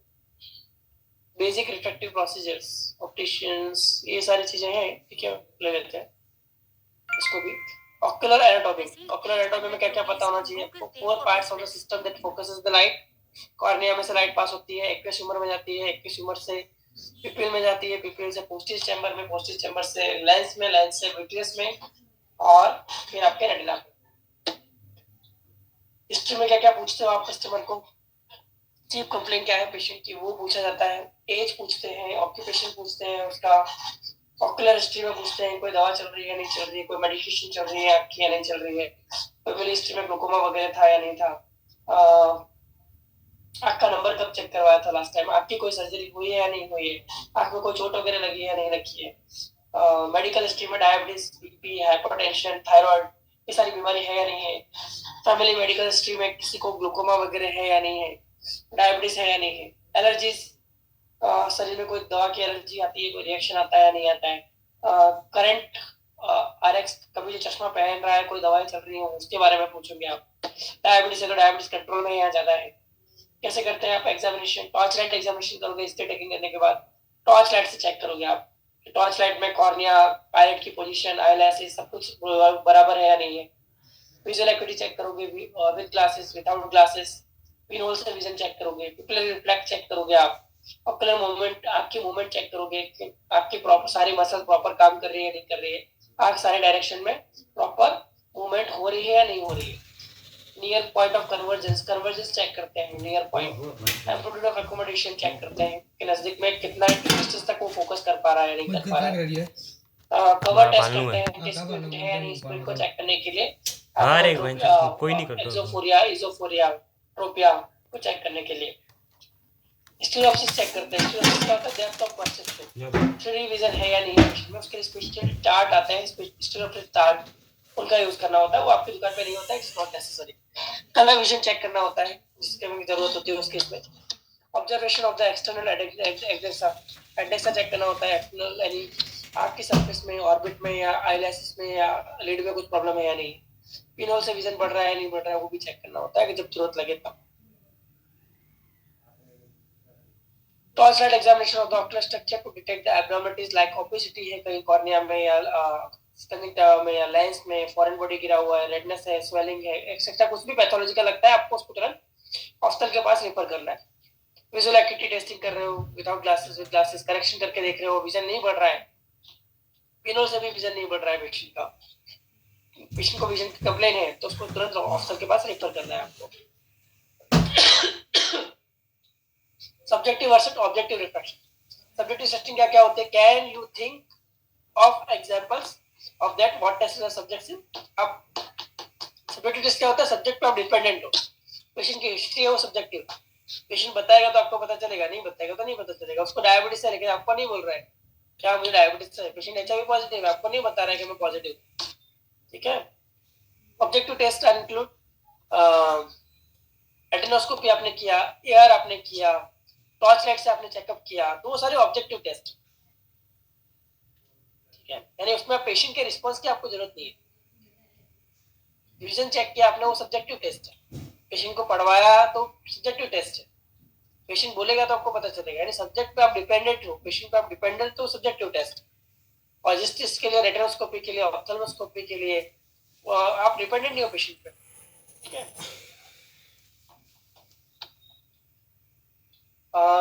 बेसिक रिफ्रैक्टिव प्रोसीजर्स, ऑप्टिशियंस, ये सारी चीजें हैं, ठीक है, ले लेते हैं इसको भी। ऑक्यूलर एनाटॉमी, ऑक्यूलर एनाटॉमी में क्या क्या पता होना चाहिए आपको। 4 parts of the system that focuses the light. Cornea में से लाइट पास होती है, एक्वियस ह्यूमर में जाती है, एक्वियस ह्यूमर से पिपिल में जाती है, पिपिल से पोस्टीज चैम्बर में, पोस्टीज चैम्बर से लेंस में, लेंस से विट्रियस में, और फिर आपके रेटिना में। हिस्ट्री में क्या क्या पूछते हो आप कस्टमर को, चीफ कंप्लेंट क्या है पेशेंट की वो पूछा जाता है, एज पूछते हैं, ऑक्यूपेशन पूछते हैं उसका, ऑक्यूलर हिस्ट्री में पूछते हैं कोई दवा चल रही है नहीं चल रही है, कोई मेडिकेशन चल रही है आपकी या नहीं चल रही है, कोई हिस्ट्री में ग्लूकोमा वगैरह था या नहीं था, आँख का नंबर कब चेक करवाया था लास्ट टाइम, आपकी कोई सर्जरी हुई है या नहीं हुई है, आँख में कोई चोट वगैरह लगी है या नहीं लगी है, मेडिकल हिस्ट्री में डायबिटीज, बीपी, हाइपरटेंशन, थायराइड, ये सारी बीमारी है या नहीं है, फैमिली मेडिकल हिस्ट्री में किसी को ग्लूकोमा वगैरह है या नहीं है, डायबिटीज है या नहीं है, एलर्जीज, शरीर में कोई दवा की एलर्जी आती है, कोई रिएक्शन आता है या नहीं आता है, करंट आरएक्स, कभी जो चश्मा पहन रहा है, कोई दवाई चल रही है उसके बारे में पूछोगे आप, डायबिटीज है तो डायबिटीज कंट्रोल में या ज्यादा है। कैसे करते हैं आप एग्जामिनेशन, टॉर्च लाइट एग्जामिनेशन करोगे, इसके टेकिंग करने के बाद टॉर्च लाइट से चेक करोगे आप, टॉर्च लाइट में कॉर्निया, पायलट की पोजीशन, आईलैशेस सब कुछ बराबर है या नहीं है। विजुअल एक्यूटी चेक करोगे with glasses, without glasses, pinhole से विजन चेक करोगे, पिपलर रिफ्लेक्ट चेक करोगे आप, ऑक्यूलर मूवमेंट, आपकी मूवमेंट चेक करोगे कि आपकी प्रॉपर सारी मसल प्रॉपर काम कर रही है नहीं कर रही है, आंख सारे डायरेक्शन में प्रॉपर मूवमेंट हो रही है या नहीं हो रही है। Near point of convergence, convergence check करते हैं, near point, amplitude of accommodation check करते हैं कि नजदीक में कितना डिस्टेंस तक वो फोकस कर पा रहा है या नहीं कर पा रहा है। कवर टेस्ट करते हैं कि स्क्विड है या नहीं, स्क्विड को चेक करने के लिए कोई नहीं करता एक्सोफोरिया, इजोफोरिया, ट्रोपिया को चेक करने के लिए। स्टीरियोप्सिस चेक करते हैं, स्टीरियोप्सिस क्या होता है, depth of perception, 3D vision है या नहीं है, उसमें उसके लिए स्पेशल चार्ट आते हैं, स्टीरियोप्सिस चार्ट, उनका यूज करना होता है, वो आपकी दुकान पे नहीं होता है, it's not necessary. Colour vision check करना होता है, जिसके में जरूरत होती है उस केस में। Observation of the external adnexa check करना होता है, एक्सटर्नल यानी आँख की सरफेस में, ऑर्बिट में या आईलैशेस में या लिड में कुछ प्रॉब्लम है या नहीं, पिनहोल से विजन बढ़ रहा है या नहीं बढ़ रहा है, वो भी चेक करना होता है कि जब जरूरत लगे तब। Torch light examination of the ocular structure to detect the abnormalities like opacity है कहीं कॉर्निया में या स्टनिंग में या लेंस में, फॉरेन बॉडी गिरा हुआ है, रेडनेस है, स्वेलिंग है, एक्सेट्रा कुछ भी पैथोलॉजिकल लगता है आपको उसको तुरंत हॉस्पिटल के पास रेफर करना है। विजुअल एक्यूटी टेस्टिंग कर रहे हो without glasses, with glasses, correction करके देख रहे हो, विजन नहीं बढ़ रहा है, पिनहोल से भी विजन नहीं बढ़ रहा है पेशेंट का, पेशेंट को विजन की कंप्लेन है तो उसको तुरंत हॉस्पिटल के पास रेफर करना है आपको। Subjective versus objective refraction, subjective testing क्या क्या होते हैं, can you think of examples of that what test the subjects in. अब सब्जेक्टिव टेस्ट क्या होता है, सब्जेक्ट पे आप डिपेंडेंट हो, पेशेंट की हिस्ट्री है वो सब्जेक्टिव, पेशेंट बताएगा तो आपको पता चलेगा, नहीं बताएगा तो नहीं पता चलेगा। उसको डायबिटीज है लेकिन आपको नहीं बोल रहा है क्या मुझे डायबिटीज है, पेशेंट एचआईवी पॉजिटिव है, आपको नहीं बता रहा है कि मैं पॉजिटिव, ठीक है। ऑब्जेक्टिव टेस्ट इंक्लूड एटेनोस्कोपी आपने किया, एआर आपने किया, टॉर्च लाइट से आपने चेकअप किया, तो वो सारे ऑब्जेक्टिव टेस्ट, ठीक है, यानी उसमें पेशेंट के रिस्पांस की आपको जरूरत नहीं है। विजन चेक किया आपने, वो सब्जेक्टिव टेस्ट है, पेशेंट को पढ़वाया तो सब्जेक्टिव टेस्ट है, पेशेंट बोलेगा तो आपको पता चलेगा, यानी सब्जेक्ट पे आप डिपेंडेंट हो, पेशेंट पे आप डिपेंडेंट तो सब्जेक्टिव टेस्ट। और जिस चीज के लिए रेटिनोस्कोपी के लिए, ऑप्थेल्मोस्कोपी के लिए आप डिपेंडेंट नहीं हो पेशेंट पे, ठीक है।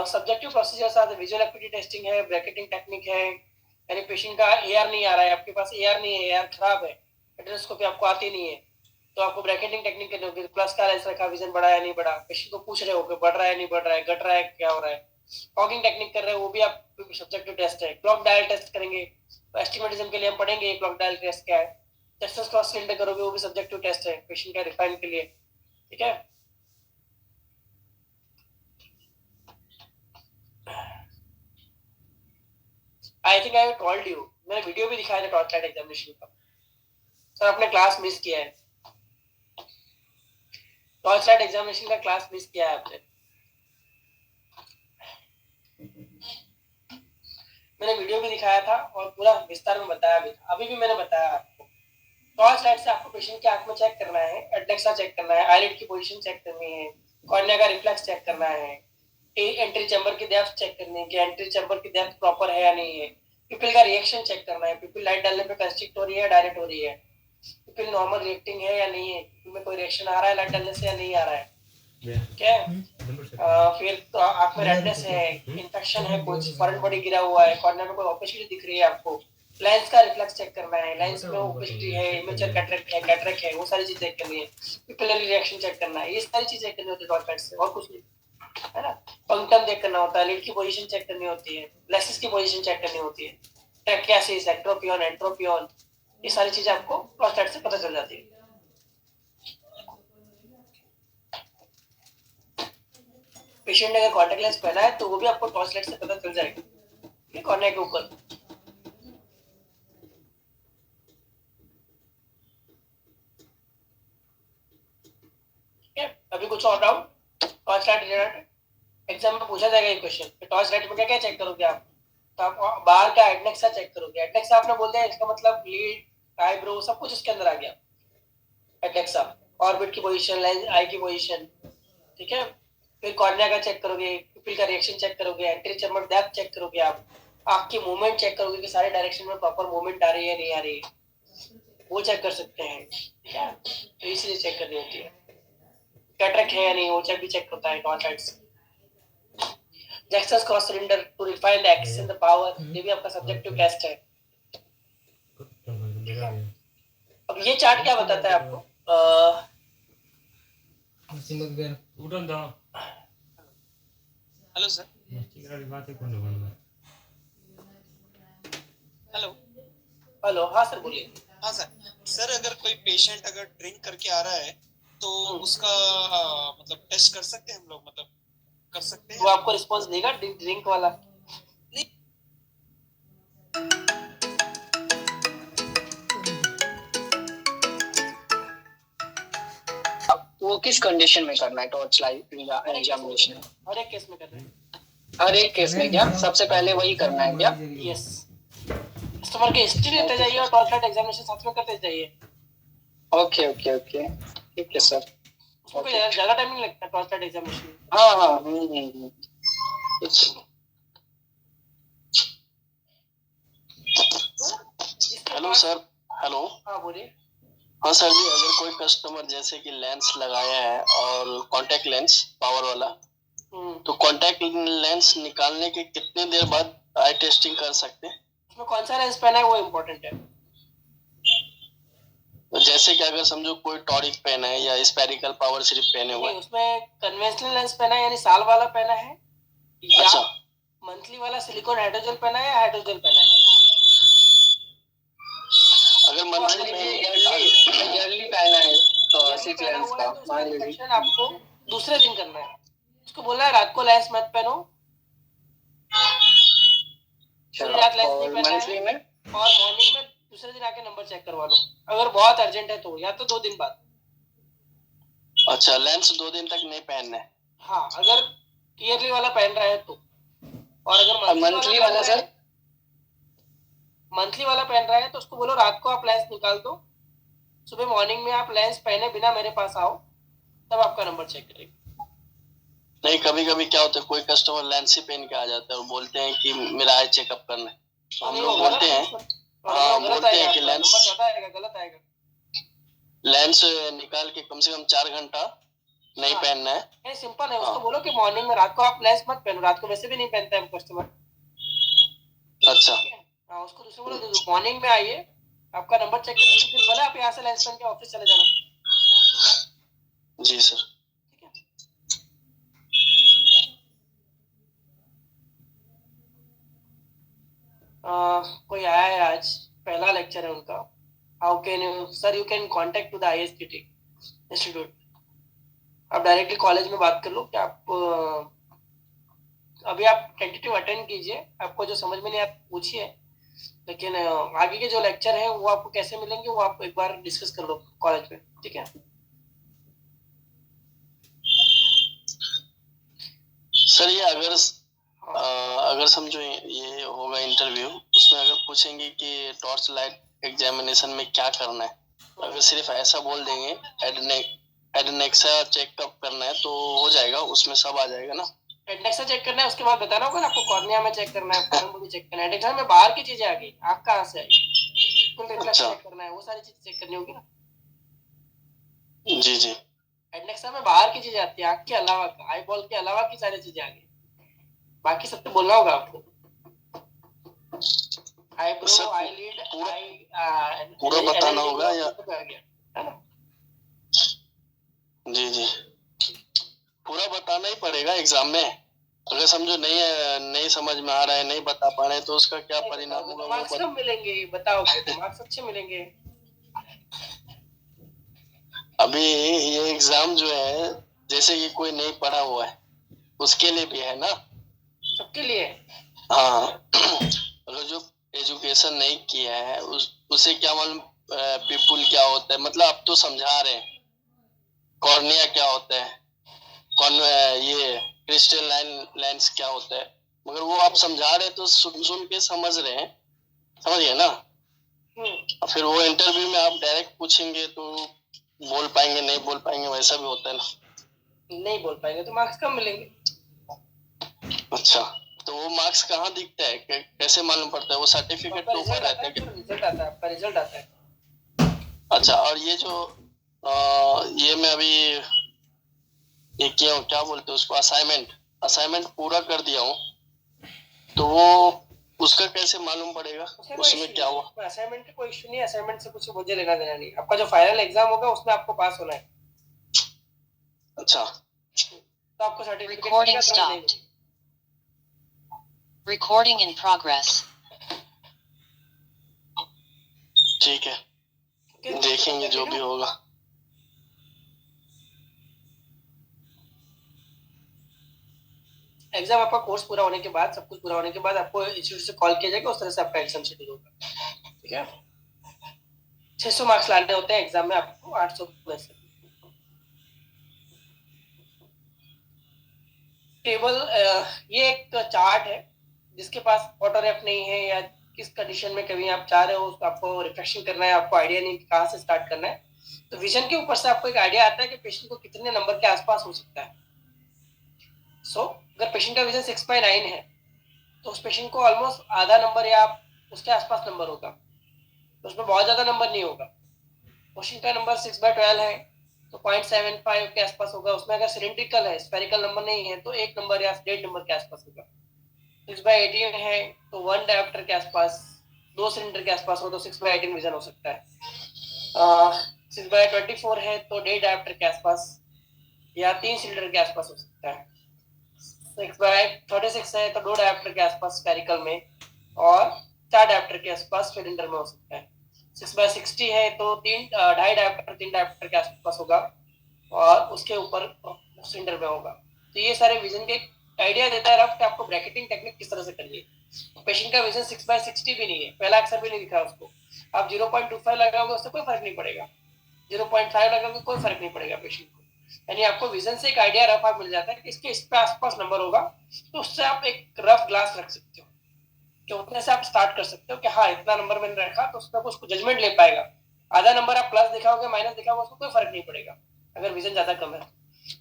Subjective procedures are visual acuity testing है, ब्रैकेटिंग टेक्निक है, यानी पेशेंट का एआर नहीं आ रहा है, आपके पास एआर नहीं है, एआर खराब है, रेटिनोस्कोपी आपको आती नहीं है, तो आपको ब्रैकेटिंग टेक्निक करनी होगी, प्लस का लेंस रखा, विजन बढ़ा है नहीं बढ़ा, पेशेंट को पूछ रहे हो कि बढ़ रहा है नहीं बढ़ रहा है, घट रहा है क्या हो रहा है। फॉगिंग टेक्निक कर रहे हो वो भी आप सब्जेक्टिव टेस्ट है। क्लॉक डायल टेस्ट करेंगे तो एस्टिमेटिज्म के लिए हम पढ़ेंगे क्लॉक डायल टेस्ट क्या है। टेस्टस क्रॉस सिलेंडर करोगे वो भी सब्जेक्टिव टेस्ट है पेशेंट का रिफाइन के लिए, ठीक है। I think I told you, मैंने वीडियो भी दिखाया था टॉर्च लाइट एग्जामिनेशन का। सर आपने क्लास मिस किया है, टॉर्च लाइट एग्जामिनेशन का क्लास मिस किया है आपने। मैंने वीडियो भी दिखाया था और पूरा विस्तार में बताया भी था, अभी भी मैंने बताया आपको। टॉर्च लाइट से आपको पेशेंट की आंख में चेक करना है, एडनेक्सा चेक करना है, आईलिड की पोजीशन चेक करनी है, कॉर्निया का रिफ्लेक्स चेक करना है, एंट्री चैम्बर की डेप्थ चेक करनी है कि एंट्री चैम्बर की डेप्थ प्रॉपर है या नहीं है, पिपिल का रिएक्शन चेक करना है, पिपिल लाइट डालने पे कंस्ट्रिक्ट हो रही है, डायरेक्ट हो रही है, पिपिल नॉर्मल रिएक्टिंग है या नहीं है, में कोई रिएक्शन आ रहा है लाइट डालने से या नहीं आ रहा है, ठीक है। फिर तो आंख में रेडनेस है, इन्फेक्शन है, कुछ फॉरेन बॉडी गिरा हुआ है, कॉर्निया में कोई ओपेसिटी दिख रही है आपको, लेंस का रिफ्लेक्स चेक करना है, लेंस में ओपेसिटी है, इमेचर कैटरेक्ट है, वो सारी चीज चेक करनी है, पिपिलरी रिएक्शन चेक करना है, ये सारी चीज चेक करनी होती है टॉर्च लाइट से, और कुछ नहीं, है ना। पंक्टम चेक करना होता है, लिड की पोजीशन चेक करनी होती है, लेसिस की पोजीशन चेक करनी होती है, ट्रैकियासिस, एक्ट्रोपियन, एंट्रोपियन, ये सारी चीजें आपको टॉर्च लाइट से पता चल जाती है। पेशेंट ने अगर कॉन्टैक्ट लेंस पहना है तो वो भी आपको टॉर्च लाइट से पता चल जाएगा, ये कॉर्निया के ऊपर। अभी कुछ और doubt torch light related? Exam में पूछा जाएगा ये क्वेश्चन, टॉर्च लाइट में क्या क्या चेक करोगे आप? तो आप बाहर का एडनेक्सा चेक करोगे, एडनेक्सा आपने बोल दिया, इसका मतलब लीड, आईब्रो, सब कुछ इसके अंदर आ गया। एडनेक्सा, ऑर्बिट की पोजीशन, लेंस, आई की पोजीशन, ठीक है। फिर कॉर्निया का चेक करोगे, पिपिल का रिएक्शन चेक करोगे, एंट्री चैम्बर डेप्थ चेक करोगे, आप आंख की मूवमेंट चेक करोगे कि सारे डायरेक्शन में प्रॉपर मूवमेंट आ रही है नहीं आ रही है, वो चेक कर सकते हैं, ठीक है। तो ये चीजें चेक करनी होती है। कैटरेक्ट है या नहीं, वो चेक भी चेक होता है टॉर्च लाइट से। Jackson's cross cylinder to refine the axis and the power, ये भी आपका सब्जेक्टिव टेस्ट है। अब ये चार्ट क्या बताता है आपको? Hello sir. हेलो। हेलो, हाँ सर बोलिए। हाँ सर। सर अगर कोई पेशेंट अगर ड्रिंक करके आ रहा है तो उसका मतलब टेस्ट कर सकते हैं हम लोग, मतलब कर सकते हैं? वो आपको रिस्पांस देगा ड्रिंक वाला? वो किस कंडीशन में करना है टॉर्च लाइट एग्जामिनेशन? हर एक केस में करना है। हर एक केस में क्या सबसे पहले वही करना है क्या? यस, कस्टमर की हिस्ट्री लेते जाइए और टॉर्च लाइट एग्जामिनेशन साथ में करते जाइए। ओके ओके ओके, ठीक है सर। उसको कोई ज्यादा टाइम नहीं लगता टॉर्च लाइट एग्जामिनेशन। हाँ हाँ हेलो सर। हेलो। हाँ बोलिए। हाँ सर जी, अगर कोई कस्टमर जैसे कि लेंस लगाया है और कॉन्टैक्ट लेंस पावर वाला, तो कॉन्टैक्ट लेंस निकालने के कितने देर बाद आई टेस्टिंग कर सकते हैं? उसमें कौन सा लेंस पहना है वो इम्पोर्टेंट है। तो जैसे कि अगर समझो कोई टॉरिक पहना है या स्पेरिकल पावर सिर्फ पहने हुए, उसमें कन्वेंशनल लेंस पहना है यानी साल वाला पहना है, या अच्छा, मंथली वाला सिलिकॉन हाइड्रोजल पहना है या हाइड्रोजल पहना है? अगर मंथली ईयरली पहना है तो 6 लेंस का मान लीजिए, आपको दूसरे दिन करना है। उसको बोलना है रात को लेंस मत पहनो, रात लेंस नहीं पहनना मंथली में, और मॉर्निंग में दूसरे दिन आके नंबर चेक करवा लो। अगर बहुत अर्जेंट है तो, या तो 2 दिन बाद। अच्छा, लेंस 2 दिन तक नहीं पहनना है? हाँ, अगर ईयरली वाला पहन रहा है तो। और अगर मंथली वाला सर, मंथली वाला पहन रहा है तो उसको बोलो रात को आप लेंस निकाल दो, सुबह मॉर्निंग में आप लेंस पहने बिना मेरे पास आओ, तब आपका नंबर चेक करेगा। नहीं, कभी कभी क्या होता है, कोई कस्टमर लेंस ही पहन के आ जाता है और बोलते हैं कि मेरा आई चेकअप करना है, तो हम लोग बोलते हैं, हाँ बोलते हैं कि लेंस गलत आएगा। लेंस निकाल के कम से कम 4 घंटा नहीं पहनना है। नहीं, सिंपल है। उसको बोलो कि मॉर्निंग में, रात को आप लेंस मत पहनो, रात को वैसे भी नहीं पहनता है कस्टमर। अच्छा, हाँ, उसको दूसरे बोलो मॉर्निंग में आइए, आपका नंबर चेक करने के फिर भले आप यहाँ से लेंस पहन के ऑफिस चले जाना। जी सर। ठीक है। कोई आया है आज, पहला लेक्चर है उनका। How can you sir, you can contact to the ISTT institute. आप डायरेक्टली कॉलेज में बात कर लो कि आप अभी आप टेंटेटिव अटेंड कीजिए, आपको जो समझ में नहीं आप पूछिए, लेकिन आगे के जो लेक्चर है वो आपको कैसे मिलेंगे वो आप एक बार डिस्कस कर लो कॉलेज में, ठीक है। सर ये अगर समझो ये होगा इंटरव्यू, उसमें अगर पूछेंगे कि टॉर्च लाइट एग्जामिनेशन में क्या करना है, तो अगर सिर्फ ऐसा बोल देंगे एडनेक्सा चेकअप करना है तो हो जाएगा, उसमें सब आ जाएगा ना। एडनेक्सा चेक करना है, उसके बाद बताना होगा ना आपको कॉर्निया में चेक करना है, फॉरेन बॉडी चेक करना है। एडनेक्सा में बाहर की चीजें आ गई, आँख कहाँ से आई, कुल रिफ्लेक्स अच्छा। चेक करना है, वो सारी चीज चेक करनी होगी ना। जी जी। एडनेक्सा में बाहर की चीजें आती है, आँख के अलावा, आई बॉल के अलावा की सारी चीजें आ गई, बाकी सब तो बोलना होगा आपको। आईब्रो, आईलिड, पूरा बताना होगा या? है ना। जी जी, पूरा बताना ही पड़ेगा एग्जाम में। अगर समझो नहीं समझ में आ रहा है, नहीं बता पा रहे हैं, तो उसका क्या परिणाम होगा? मार्क्स कम मिलेंगे, बताओगे तो मार्क्स अच्छे मिलेंगे। अभी ये एग्जाम जो है, जैसे कि कोई नहीं पढ़ा हुआ है उसके लिए भी है ना। सबके लिए। हाँ। अगर जो एजुकेशन नहीं किया है उसे क्या मालूम पीपुल क्या होता है, मतलब आप तो समझा रहे हैं कॉर्निया क्या होता है, कौन ये क्रिस्टल लेंस क्या होता है, मगर वो आप समझा रहे हैं तो सुन के समझ रहे हैं, समझ गए ना। और फिर वो इंटरव्यू में आप डायरेक्ट पूछेंगे तो बोल पाएंगे नहीं बोल पाएंगे, वैसा भी होता है ना। नहीं बोल पाएंगे तो मार्क्स कम मिलेंगे। अच्छा, तो वो मार्क्स कहाँ दिखता है, कैसे मालूम पड़ता है? वो सर्टिफिकेट के ऊपर रहता है क्या? रिजल्ट आता है, आपका रिजल्ट आता है। अच्छा, और ये जो ये मैं अभी ये किया हूँ, क्या बोलते हैं उसको, असाइनमेंट पूरा कर दिया हूँ, तो वो उसका कैसे मालूम पड़ेगा उसमें क्या हुआ? असाइनमेंट का कोई इशू नहीं है, असाइनमेंट से कुछ मुझे लेना देना नहीं। आपका जो फाइनल एग्जाम होगा उसमें आपको पास होना है। अच्छा, तो आपको certificate Recording stopped. Recording in progress. ठीक है, देखेंगे जो भी होगा। एग्जाम आपका कोर्स पूरा होने के बाद, सब कुछ पूरा होने के बाद आपको इंस्टीट्यूट से कॉल किया जाएगा, उस तरह से आपका एग्जाम शेड्यूल होगा, ठीक है। 600 मार्क्स लाने होते हैं एग्जाम में आपको, 800 में से। टेबल ये एक चार्ट है, जिसके पास ऑटो रेफ नहीं है या किस कंडीशन में कभी आप चाह रहे हो आपको रिफ्रेशिंग करना है, आपको आइडिया नहीं कहाँ से स्टार्ट करना है, तो विजन के ऊपर से आपको एक आइडिया आता है कि पेशेंट को कितने नंबर के आसपास हो सकता है। अगर पेशेंट का विजन 6/9 है तो उस पेशेंट को ऑलमोस्ट आधा नंबर या उसके आसपास नंबर होगा, तो उसमें बहुत ज्यादा नंबर नहीं होगा। पेशेंट का नंबर 6/12 है तो 0.75 के आसपास होगा। उसमें अगर सिलिंड्रिकल है, स्फेरिकल नंबर नहीं है, तो 1 नंबर या 1.5 नंबर के आसपास होगा। 6/18 है तो 1 डायप्टर के आसपास, 2 सिलेंडर के आसपास हो तो 6/18 विजन हो सकता है। 6/24 है तो 1.5 डायप्टर के आसपास या 3 सिलेंडर के आसपास हो सकता है। 6/36 है तो 2 डायप्टर के आसपास स्फेरिकल में और 4 डायप्टर के आसपास सिलेंडर में हो सकता है। 6/60 है तो 2.5 डायप्टर 3 डायप्टर के आसपास होगा और उसके ऊपर सिलेंडर में होगा। तो ये सारे विजन के आइडिया देता है रफ कि आपको ब्रैकेटिंग टेक्निक किस तरह से करनी है। पेशेंट का विजन 6/60 भी नहीं है, पहला अक्षर भी नहीं दिखा उसको, आप 0.25 लगाओगे उससे कोई फर्क नहीं पड़ेगा, 0.5 लगाओगे कोई फर्क नहीं पड़ेगा पेशेंट को। यानी आपको विजन से एक आइडिया रफ आप मिल जाता है कि इसके इस पे आसपास नंबर होगा, तो उससे आप एक रफ ग्लास रख सकते हो कि उतने से आप स्टार्ट कर सकते हो कि हाँ इतना नंबर मैंने रखा, तो उसमें कुछ जजमेंट ले पाएगा। आधा नंबर आप प्लस दिखाओगे माइनस दिखाओगे उसको कोई फर्क नहीं पड़ेगा अगर विजन ज्यादा कम है।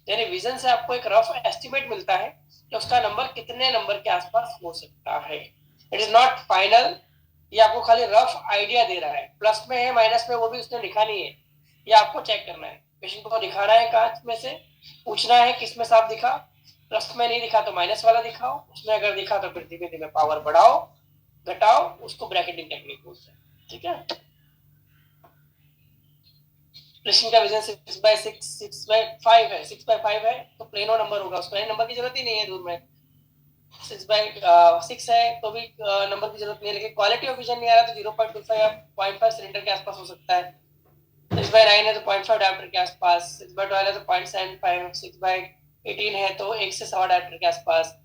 यानी विजन से आपको एक रफ एस्टिमेट मिलता है कि उसका नंबर कितने नंबर के आसपास हो सकता है। इट इज नॉट फाइनल, ये आपको खाली रफ आइडिया दे रहा है। प्लस में है माइनस में वो भी उसने लिखा नहीं है, ये आपको चेक करना है। पेशेंट को दिखाना है कांच में से, पूछना है किसमें साफ दिखा, प्लस में नहीं दिखा तो माइनस वाला दिखाओ, उसमें अगर दिखा तो फिर धीमे धीमे पावर बढ़ाओ घटाओ, उसको ब्रैकेटिंग टेक्निक बोलते हैं, ठीक है। पेशेंट का विजन 6/5 है, 6/5 है तो प्लेनो नंबर होगा, उसको नंबर की जरूरत ही नहीं है दूर में। 6/6 है तो भी नंबर की जरूरत नहीं है, लेकिन क्वालिटी ऑफ विजन नहीं आ रहा तो 0.25 या 0.5 सिलेंडर के आसपास हो सकता है। 6/9 है तो 0.5 डायप्टर के आसपास, 6/12 है तो 0.75, 6/18 है तो 1 से 1.25 डायप्टर के आसपास,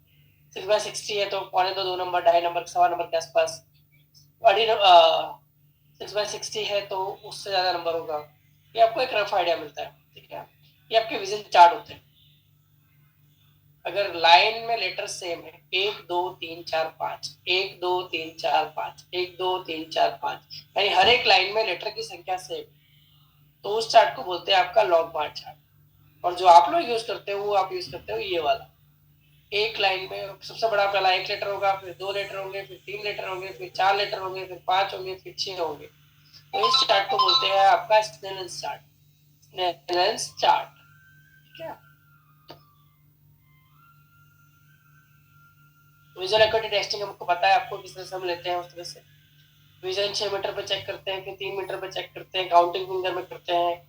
6/60 है तो 0.25 2 नंबर 2.5 नंबर 1.25 नंबर के आसपास, 6/60 है तो उससे ज्यादा नंबर होगा। ये आपको एक रफ आइडिया मिलता है, ठीक है। ये आपके विजन चार्ट होते हैं। अगर लाइन में लेटर सेम है, 1 2 3 4 5, 1 2 3 4 5, 1 2 3 4 5, यानी हर एक लाइन में लेटर की संख्या सेम, तो उस चार्ट को बोलते हैं आपका लॉग बार चार्ट। और जो आप लोग यूज करते हो वो आप यूज करते हो ये वाला, एक लाइन में सबसे बड़ा पहला 1 लेटर होगा, फिर 2 लेटर होंगे, फिर 3 लेटर होंगे, फिर 4 लेटर होंगे, फिर 5 होंगे, फिर 6 होंगे। तो इस चार्ट को बोलते हैं आपका स्नेलन्स चार्ट। स्नेलन्स चार्ट, ठीक है। विजुअल एक्यूटी टेस्टिंग हमको पता है आपको किस तरह से हम लेते हैं, उस तरह से विजन 6 मीटर पे चेक करते हैं, फिर 3 मीटर पे चेक करते हैं, काउंटिंग फिंगर में करते हैं,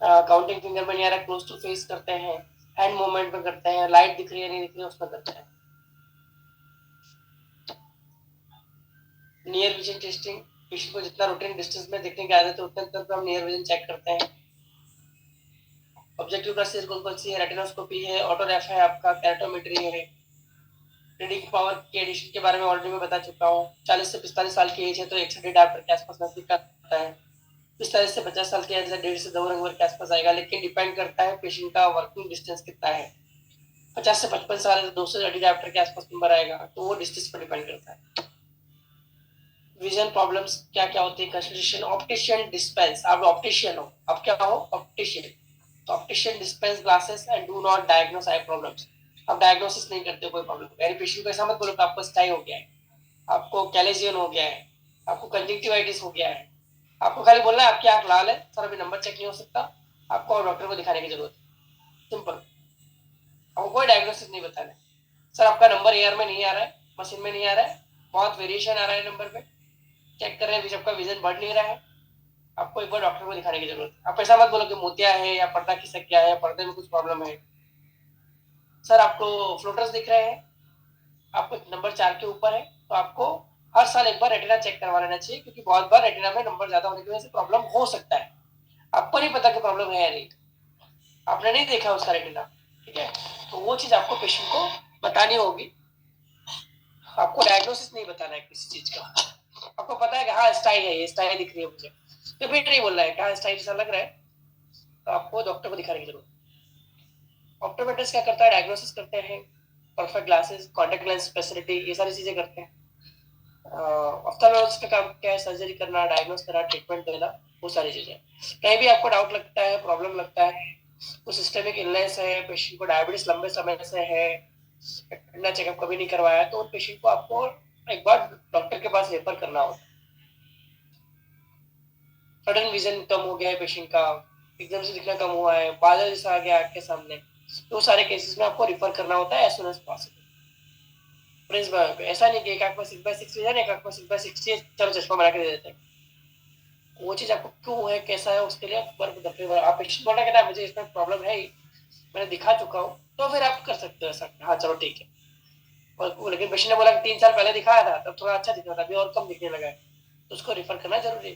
काउंटिंग फिंगर में नहीं आ रहा क्लोज टू फेस करते हैं, हैंड मूवमेंट में करते हैं, लाइट दिख रही है नहीं दिख रही है उसमें करते हैं। नियर विजन टेस्टिंग, पेशेंट को जितना रूटीन डिस्टेंस में देखने की आदत है उतने अंतर पर हम नियर विजन चेक करते हैं। ऑब्जेक्टिव प्रोसीजर कौन सी है, रेटिनोस्कोपी है, ऑटोरेफ है, आपका कैरेटोमेट्री है। रीडिंग पावर के एडिशन के बारे में ऑलरेडी मैं बता चुका हूँ। 40 से 45 साल की एज है तो 1 डायप्टर के आसपास नजदीक आता है। 45 से 50 साल की एज है 1.5 से 2 रंग के आसपास आएगा, लेकिन डिपेंड करता है पेशेंट का वर्किंग डिस्टेंस कितना है। 50 से 55 साल है तो 2 से 2.5 डायप्टर के आसपास नंबर आएगा, तो वो डिस्टेंस पर डिपेंड करता है। विजन प्रॉब्लम्स क्या क्या होती है, कंसल्टेशन ऑप्टिशियन डिस्पेंस। आप ऑप्टिशियन हो, आप क्या हो, ऑप्टिशियन। तो optician dispense glasses and do not diagnose I problems. आप डायग्नोसिस नहीं करते कोई प्रॉब्लम, यानी पेशेंट को ऐसा मत बोलो कि आपको स्टाई हो गया है, आपको कैलेजियन हो गया है, आपको कंजक्टिवाइटिस हो गया है। आपको खाली बोलना है आपकी आंख लाल है सर, अभी नंबर चेक नहीं हो सकता, आपको और डॉक्टर को दिखाने की जरूरत है, सिंपल। आपको कोई डायग्नोसिस नहीं बताना है। सर आपका नंबर एयर में नहीं आ रहा है, मशीन में नहीं आ रहा है, बहुत वेरिएशन आ रहा है नंबर पे, चेक कर रहे हैं, आपका विजन बढ़ नहीं रहा है, आपको एक बार डॉक्टर को दिखाने की जरूरत है। आप ऐसा मत बोलो कि मोतिया है या पर्दा खिसक गया है या पर्दे में कुछ प्रॉब्लम है। सर आपको फ्लोटर्स दिख रहे हैं, आपको नंबर 4 के ऊपर है, तो आपको हर साल एक बार रेटिना चेक करवा लेना चाहिए, क्योंकि बहुत बार रेटिना में नंबर ज्यादा होने की वजह से प्रॉब्लम हो सकता है। आपको नहीं पता कि प्रॉब्लम है या नहीं, आपने नहीं देखा उसका रेटिना, ठीक है। तो वो चीज आपको पेशेंट को बतानी होगी। आपको डायग्नोसिस नहीं बताना है किसी चीज का। आपको पता है कि हाँ स्टाइल है, ये स्टाइल दिख रही है मुझे, तो फिर नहीं बोल रहा है कि हाँ स्टाइल ऐसा लग रहा है, तो आपको डॉक्टर को दिखाने की जरूरत है। ऑप्टोमेट्रिस्ट क्या करता है, डायग्नोसिस करते हैं, perfect glasses, contact lens facility, ये सारी चीजें करते हैं। ऑफ्थेल्मोलॉजिस्ट का काम क्या है, सर्जरी करना, डायग्नोस करना, ट्रीटमेंट देना, वो सारी चीजें। कहीं भी आपको डाउट लगता है, प्रॉब्लम लगता है, कुछ सिस्टेमिक इलनेस है, पेशेंट को डायबिटीज लंबे समय से है, रेटिना चेकअप कभी नहीं करवाया, तो उन पेशेंट को आपको एक बार डॉक्टर के पास रेफर करना होता है। सडन विजन कम हो गया है पेशेंट का, एकदम से दिखना कम हुआ है, बादल जैसा आ गया आंख के सामने, तो सारे केसेस में आपको रिफर करना होता है एज सुन एज पॉसिबल। ऐसा नहीं कि एक आंख में 6/6 विजन, एक आंख में 6/60 चलो चश्मा बना के दे देते हैं। वो चीज आपको क्यों है, कैसा है, उसके लिए आप पेशेंट बोलना कहना मुझे इसमें प्रॉब्लम है ही, मैंने दिखा चुका हूँ, तो फिर आप कर सकते हो ऐसा, हाँ चलो ठीक है। और लेकिन पेशेंट ने बोला कि 3 साल पहले दिखाया था तब थोड़ा अच्छा दिख रहा था, अभी और कम दिखने लगा है, तो उसको रिफर करना जरूरी है।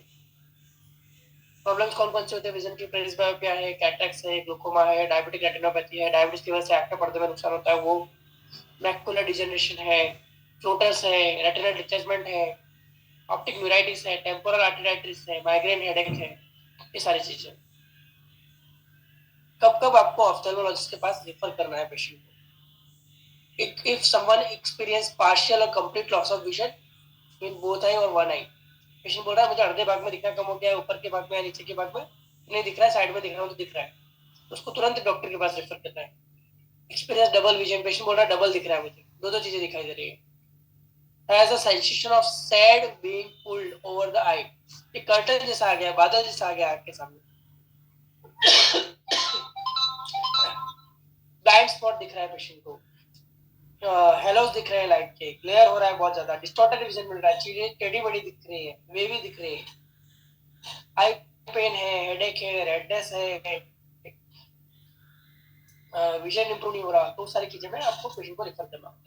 प्रॉब्लम्स कौन कौन से होते हैं विजन की, प्रेसबायोपिया है, कैटरेक्ट है, ग्लूकोमा है, डायबिटिक रेटिनोपैथी है, डायबिटीज की वजह से आंख के पर्दे में नुकसान होता है वो, मैकुलर डिजनरेशन है, फ्लोटर्स है, रेटिनल डिटैचमेंट है, ऑप्टिक न्यूराइटिस है, टेम्पोरल आर्टेराइटिस है, माइग्रेन हेडेक है, ये सारी चीजें। कब कब आपको ऑफ्थेल्मोलॉजिस्ट के पास रेफर करना है पेशेंट को, इफ समवन एक्सपीरियंस पार्शियल और complete loss of vision in both I और वन आई। पेशेंट बोल रहा है मुझे आधे भाग में दिखना कम हो गया है, ऊपर के भाग में या नीचे के भाग में नहीं दिख रहा है, साइड में दिख रहा है तो दिख रहा है, तो उसको तुरंत डॉक्टर के पास रेफर करना है। एक्सपीरियंस डबल विजन, पेशेंट बोल रहा है डबल दिख रहा है मुझे, दो चीजें दिखाई दे रही है। Has a sensation of sad being pulled over the eye, ये कर्टन जैसा आ गया, बादल जैसा आ गया आंख के सामने। ब्लाइंड स्पॉट दिख रहा है पेशेंट को, हेलोस दिख रहे हैं लाइट के, ग्लेयर हो रहा है बहुत ज्यादा, डिस्टॉर्टेड विजन मिल रहा है, चीजें टेढ़ी बड़ी दिख रही है, वेवी दिख रही है, आई पेन है, हेडेक है, रेडनेस है, विजन इंप्रूव नहीं हो रहा, तो सारी चीजें में आपको पेशेंट को रेफर करना होता है।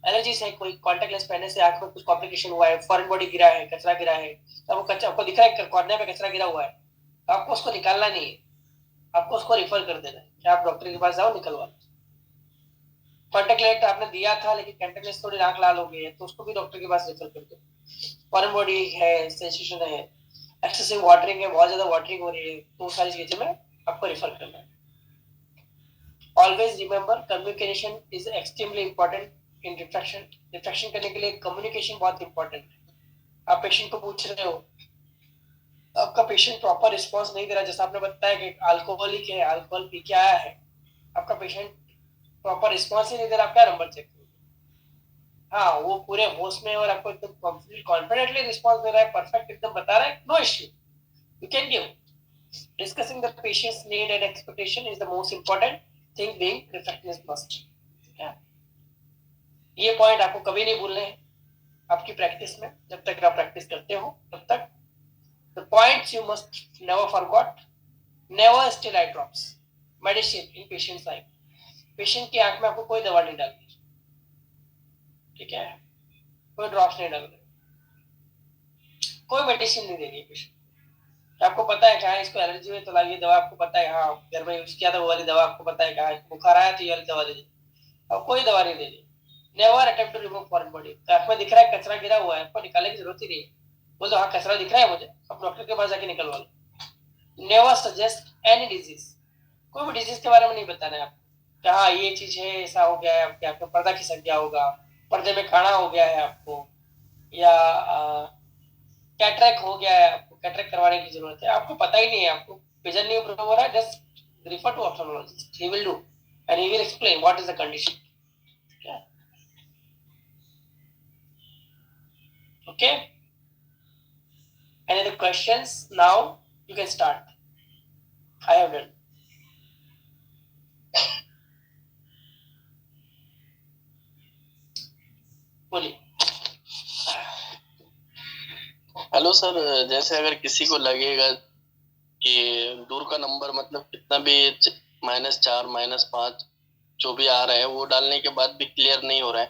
एलर्जीज है, कोई कॉन्टेक्ट लेंस पहनने से आंख में कुछ कॉम्प्लिकेशन हुआ है, फॉरेन बॉडी गिरा है, कचरा गिरा है, तो आपको दिख रहा है कॉर्निया पे कचरा गिरा हुआ है, तो आपको उसको निकालना नहीं है, आपको उसको रिफर कर देना है कि आप डॉक्टर के पास जाओ निकलवा। कॉन्टेक्ट लेंस आपने दिया था लेकिन कॉन्टेक्ट लेंस थोड़ी आंख लाल हो गई है, तो उसको भी डॉक्टर के पास रेफर कर दो। फॉरेन बॉडी है, सेंसेशन है, एक्सेसिव वाटरिंग है, बहुत ज्यादा वाटरिंग हो रही है, तो सारी चीजें में आपको रेफर करना है. Always remember communication is extremely important in refraction. Refraction करने के लिए कम्युनिकेशन बहुत इंपॉर्टेंट है. आप पेशेंट को पूछ रहे हो, आपका पेशेंट प्रॉपर रिस्पांस नहीं दे रहा, जैसा आपने बताया कि अल्कोहलिक है, अल्कोहल पी के आया है, आपका पेशेंट प्रॉपर रिस्पांस ही नहीं दे रहा, आप क्या नंबर चेक करोगे? हाँ, वो पूरे होश में और आपको एकदम कॉन्फिडेंटली रिस्पांस दे रहा है, परफेक्ट एकदम बता रहा है, no issue, you can give. Discussing the patient's need and expectation is the most important thing being refractive first. ये पॉइंट आपको कभी नहीं भूलने हैं आपकी प्रैक्टिस में. जब तक आप प्रैक्टिस करते हो तब तक the points you must never forgot. Never still eye drops. Medicine in patient's eye. Patient की आंख में आपको कोई दवा नहीं डालनी, ठीक है, कोई ड्रॉप्स नहीं डालने, कोई मेडिसिन नहीं देनी है पेशेंट. आपको पता है कहाँ इसको एलर्जी है तो ये दवा आपको पता है, हाँ घर में यूज किया था वो वाली दवा आपको पता है, कहाँ बुखार आया तो ये वाली दवा दे दी, और कोई दवा नहीं देनी. Never attempt to remove foreign body. आंख में दिख रहा है कचरा गिरा हुआ है, आपको निकालने की जरूरत ही नहीं है. बोल दो हाँ कचरा दिख रहा है मुझे, अब डॉक्टर के पास जाके निकलवा लो. Never suggest any disease. कोई भी डिजीज के बारे में नहीं बताना है आपको, हाँ ये चीज है, ऐसा हो गया है, आपके आपको पर्दा खिसक गया होगा, पर्दे में काड़ा हो गया है आपको, या कैटरेक हो गया है, आपको कैटरेक करवाने की जरूरत है, आपको पता ही नहीं है, आपको विजन नहीं इम्प्रूव हो रहा है, just refer to ophthalmologist. He will do and he will explain what is the condition. Okay? Any other questions? Now you can start. I have done. बोलिए. हेलो सर, जैसे अगर किसी को लगेगा कि दूर का नंबर मतलब कितना भी -4 -5 जो भी आ रहा है वो डालने के बाद भी क्लियर नहीं हो रहा है,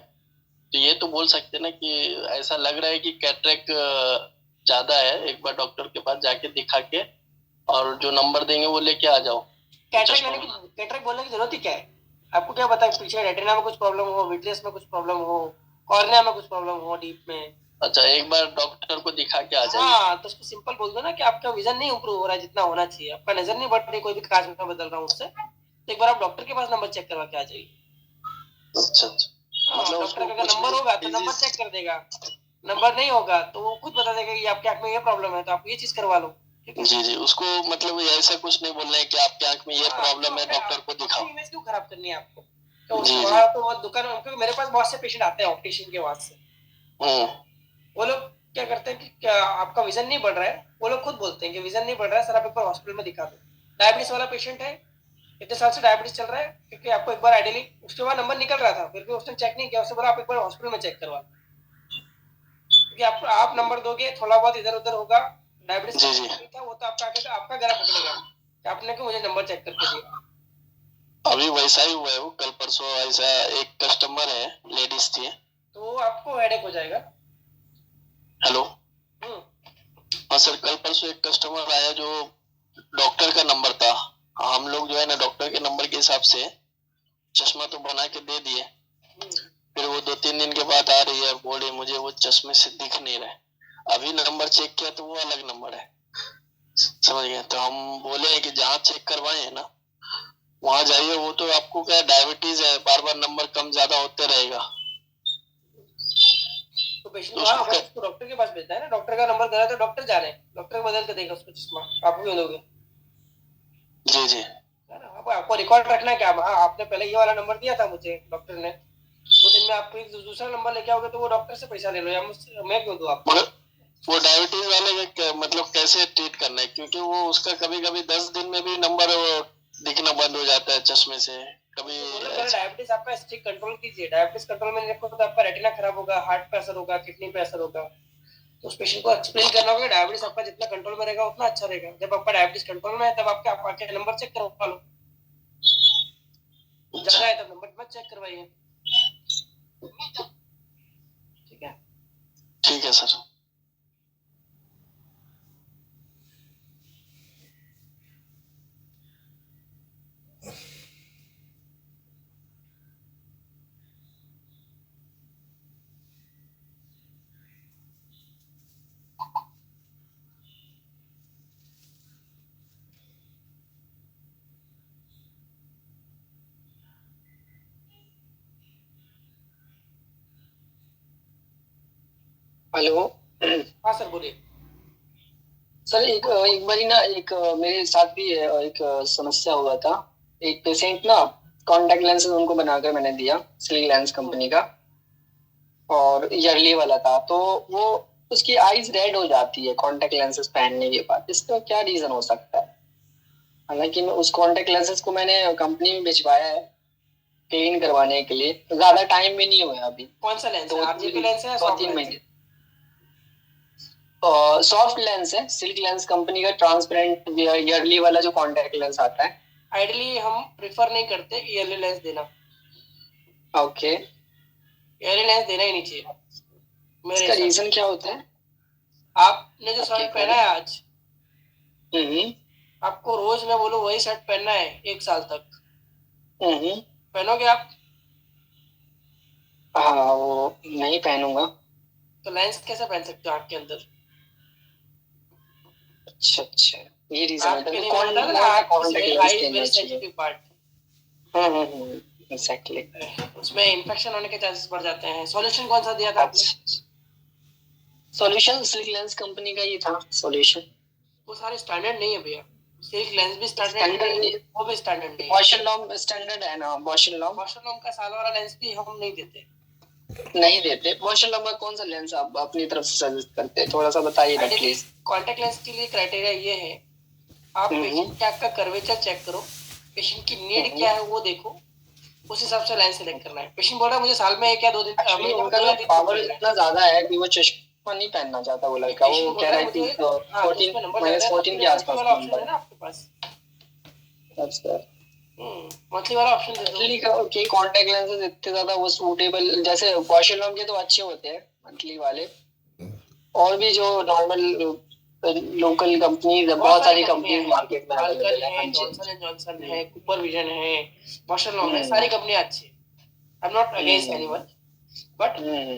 तो ये तो बोल सकते हैं ना कि ऐसा लग रहा है कि कैटरेक ज्यादा है, एक बार डॉक्टर के पास जाके दिखा के और जो नंबर देंगे वो लेके आ जाओ. कैटरेक बोलने की जरूरत ही क्या है? आपको क्या पता है पीछे रेटिना में कुछ प्रॉब्लम हो, विट्रियस में कुछ प्रॉब्लम हो, कॉर्निया में कुछ प्रॉब्लम हो, डीप में. अच्छा, एक बार डॉक्टर को दिखा के आ जाइए. हाँ, तो उसको सिंपल बोल दो ना कि आपका विजन नहीं इंप्रूव हो रहा है जितना होना चाहिए, आपका नजर नहीं बढ़ रही, कोई भी कांच में बदल रहा हूँ उससे, तो एक बार आप डॉक्टर के पास नंबर चेक करवा के आ जाइए. अच्छा अच्छा, मतलब डॉक्टर का अगर नंबर होगा तो नंबर चेक कर देगा, नंबर नहीं होगा तो वो खुद बता देगा कि आपके आंख में ये प्रॉब्लम है, तो आप ये चीज करवा लो. जी जी, उसको मतलब ऐसा कुछ नहीं बोलना है कि आपके आंख में ये प्रॉब्लम है, डॉक्टर को दिखाओ. इमेज क्यों खराब करनी है आपको? तो वहाँ तो वो दुकान, क्योंकि मेरे पास बहुत से पेशेंट आते हैं ऑप्टिशियन के वहां से, वो लोग क्या करते हैं कि क्या आपका विजन नहीं बढ़ रहा है, वो लोग खुद बोलते हैं कि विजन नहीं बढ़ रहा है सर, आप एक बार हॉस्पिटल में दिखा दो. डायबिटीज वाला पेशेंट है, इतने साल से डायबिटीज चल रहा है, क्योंकि आपको एक बार आइडियली उसके बाद नंबर निकल रहा था, फिर भी उसने चेक नहीं किया, उससे बोला आप एक बार हॉस्पिटल में चेक करवा, क्योंकि आप नंबर दोगे थोड़ा बहुत इधर उधर होगा, डायबिटीज था वो तो आपका गला पकड़ेगा, आपने क्यों मुझे नंबर चेक करके दिया. अभी वैसा ही हुआ है, वो कल परसों ऐसा एक कस्टमर है, लेडीज थी, तो आपको हेडेक हो जाएगा. हेलो. हाँ सर, कल परसों एक कस्टमर आया जो डॉक्टर का नंबर था. हम लोग जो है ना डॉक्टर के नंबर के हिसाब से चश्मा तो बना के दे दिए, फिर वो 2-3 दिन के बाद आ रही है, बोल रही मुझे वो चश्मे से दिख नहीं रहा है. अभी नंबर चेक किया तो वो अलग नंबर है, समझ गए. तो हम बोले हैं कि जहाँ चेक करवाए हैं ना वहां जाइए, वो तो आपको क्या डायबिटीज है, बार बार नंबर कम ज्यादा होते रहेगा, तो पेशेंट उसको डॉक्टर के पास भेजना है ना, डॉक्टर का नंबर गया तो डॉक्टर जाने, डॉक्टर बदल के देगा उसको चश्मा, आप क्यों दोगे. जी जी, आपको रिकॉर्ड रखना है क्या, हाँ आपने पहले ये वाला नंबर दिया था मुझे डॉक्टर ने, 2 दिन में आप दूसरा नंबर लेके आओगे तो वो डॉक्टर से पैसा ले लो, या मैं क्यों दूं आपको. वो डायबिटीज वाले का मतलब कैसे ट्रीट करना है, क्योंकि वो उसका कभी कभी 10 दिन में भी नंबर दिखना बंद हो जाता है चश्मे से कभी. डायबिटीज आपका स्ट्रिक्ट कंट्रोल कीजिए, डायबिटीज कंट्रोल में रखो तो आपका रेटिना खराब होगा, हार्ट पे असर होगा, किडनी पे असर होगा, तो उस पेशेंट को एक्सप्लेन करना होगा डायबिटीज आपका जितना कंट्रोल में रहेगा उतना अच्छा रहेगा. जब आपका डायबिटीज कंट्रोल में है तब आपके नंबर चेक करवा लो, ज्यादा है तब नंबर मत चेक करवाइए. ठीक है, ठीक है सर. हेलो हाँ सर बोलिए। सर, एक बारी ना, मेरे साथ भी एक समस्या हुआ था। एक पेशेंट ना, कॉन्टेक्ट लेंस उनको बनाकर मैंने दिया, सिल्क लेंस कंपनी का, और ईयरली वाला था। तो वो उसकी आईज रेड हो जाती है कॉन्टेक्ट लेंसेज पहनने के बाद। इसका क्या रीजन हो सकता है? हालांकि मैं उस कॉन्टेक्ट लेंसेज को मैंने कंपनी में भिजवाया है क्लीन करवाने के लिए, तो ज्यादा टाइम भी नहीं हुआ अभी, कौन सा लेंस है, दो आरजीबी लेंस है या दो सॉफ्ट तीन लेंस महीने। है? सॉफ्ट लेंस है, सिल्क लेंस कंपनी का ट्रांसपेरेंट ईयरली वाला जो कॉन्टेक्ट लेंस आता है। आइडियली हम प्रिफर नहीं करते ईयरली लेंस देना। ओके, ईयरली लेंस देना ही नहीं चाहिए मेरे इसका हिसाब से। रीजन क्या होता है? आपने जो शर्ट पहना है आज, हम्म आपको रोज मैं बोलूं वही शर्ट पहनना है 1 साल तक, हम्म पहनोगे आप? हाँ, वो नहीं पहनूंगा। तो लेंस कैसे पहन सकते हो आँख के अंदर? अच्छा, ये रीजन आँख होता के है। लिए कौन होता है ना, आँख कॉन्टेक्ट लेंस आई इज पहनना वेरी चाहिए? Sensitive part. एग्जैक्टली। उसमें इन्फेक्शन होने के चांसेस बढ़ जाते हैं। सॉल्यूशन कौन सा दिया था आपने? अच्छा, सॉल्यूशन सिल्क लेंस कंपनी का ही था सॉल्यूशन। वो सारे स्टैंडर्ड नहीं है भैया। सिल्क लेंस भी स्टैंडर्ड स्टैंडर्ड नहीं है, नहीं, वो भी स्टैंडर्ड नहीं है। वॉशन लॉम स्टैंडर्ड है ना, वॉशन लॉम वॉशर लॉम का साल वाला लेंस भी हम नहीं देते। नहीं देते। वॉशन लॉम का कौन सा लेंस आप अपनी तरफ से सजेस्ट करते हैं? थोड़ा सा बताइए ना प्लीज। कॉन्टेक्ट लेंस के लिए क्राइटेरिया ये है, आप पेशेंट के आँख का कर्वेचर चेक करो, पेशेंट की नीड क्या है वो देखो, उस हिसाब से लाइन सेलेक्ट करना है। पेशेंट बोल रहा है मुझे साल में 1 या 2 दिन एक्चुअली महीने में उनका 2 ना या 3 पावर दिन इतना ज्यादा है कि वो चश्मा नहीं पहनना चाहता वो लड़का। वो कह रहा है कि 14 -14 के आसपास वाला ऑप्शन है ना आपके पास। अच्छा, मंथली वाला ऑप्शन दे दो। मंथली का ओके। कॉन्टेक्ट लेंसेज इतने ज्यादा वो सूटेबल, जैसे वॉशन लॉम के तो अच्छे होते हैं मंथली वाले, और भी जो नॉर्मल लोकल कंपनीज, बहुत सारी कंपनीज मार्केट में अवेलेबल है। हाँ जी, जॉनसन एंड जॉनसन है, कूपर विजन है, वॉशर लॉम है, सारी कंपनियां अच्छी है। आई am not against anyone, but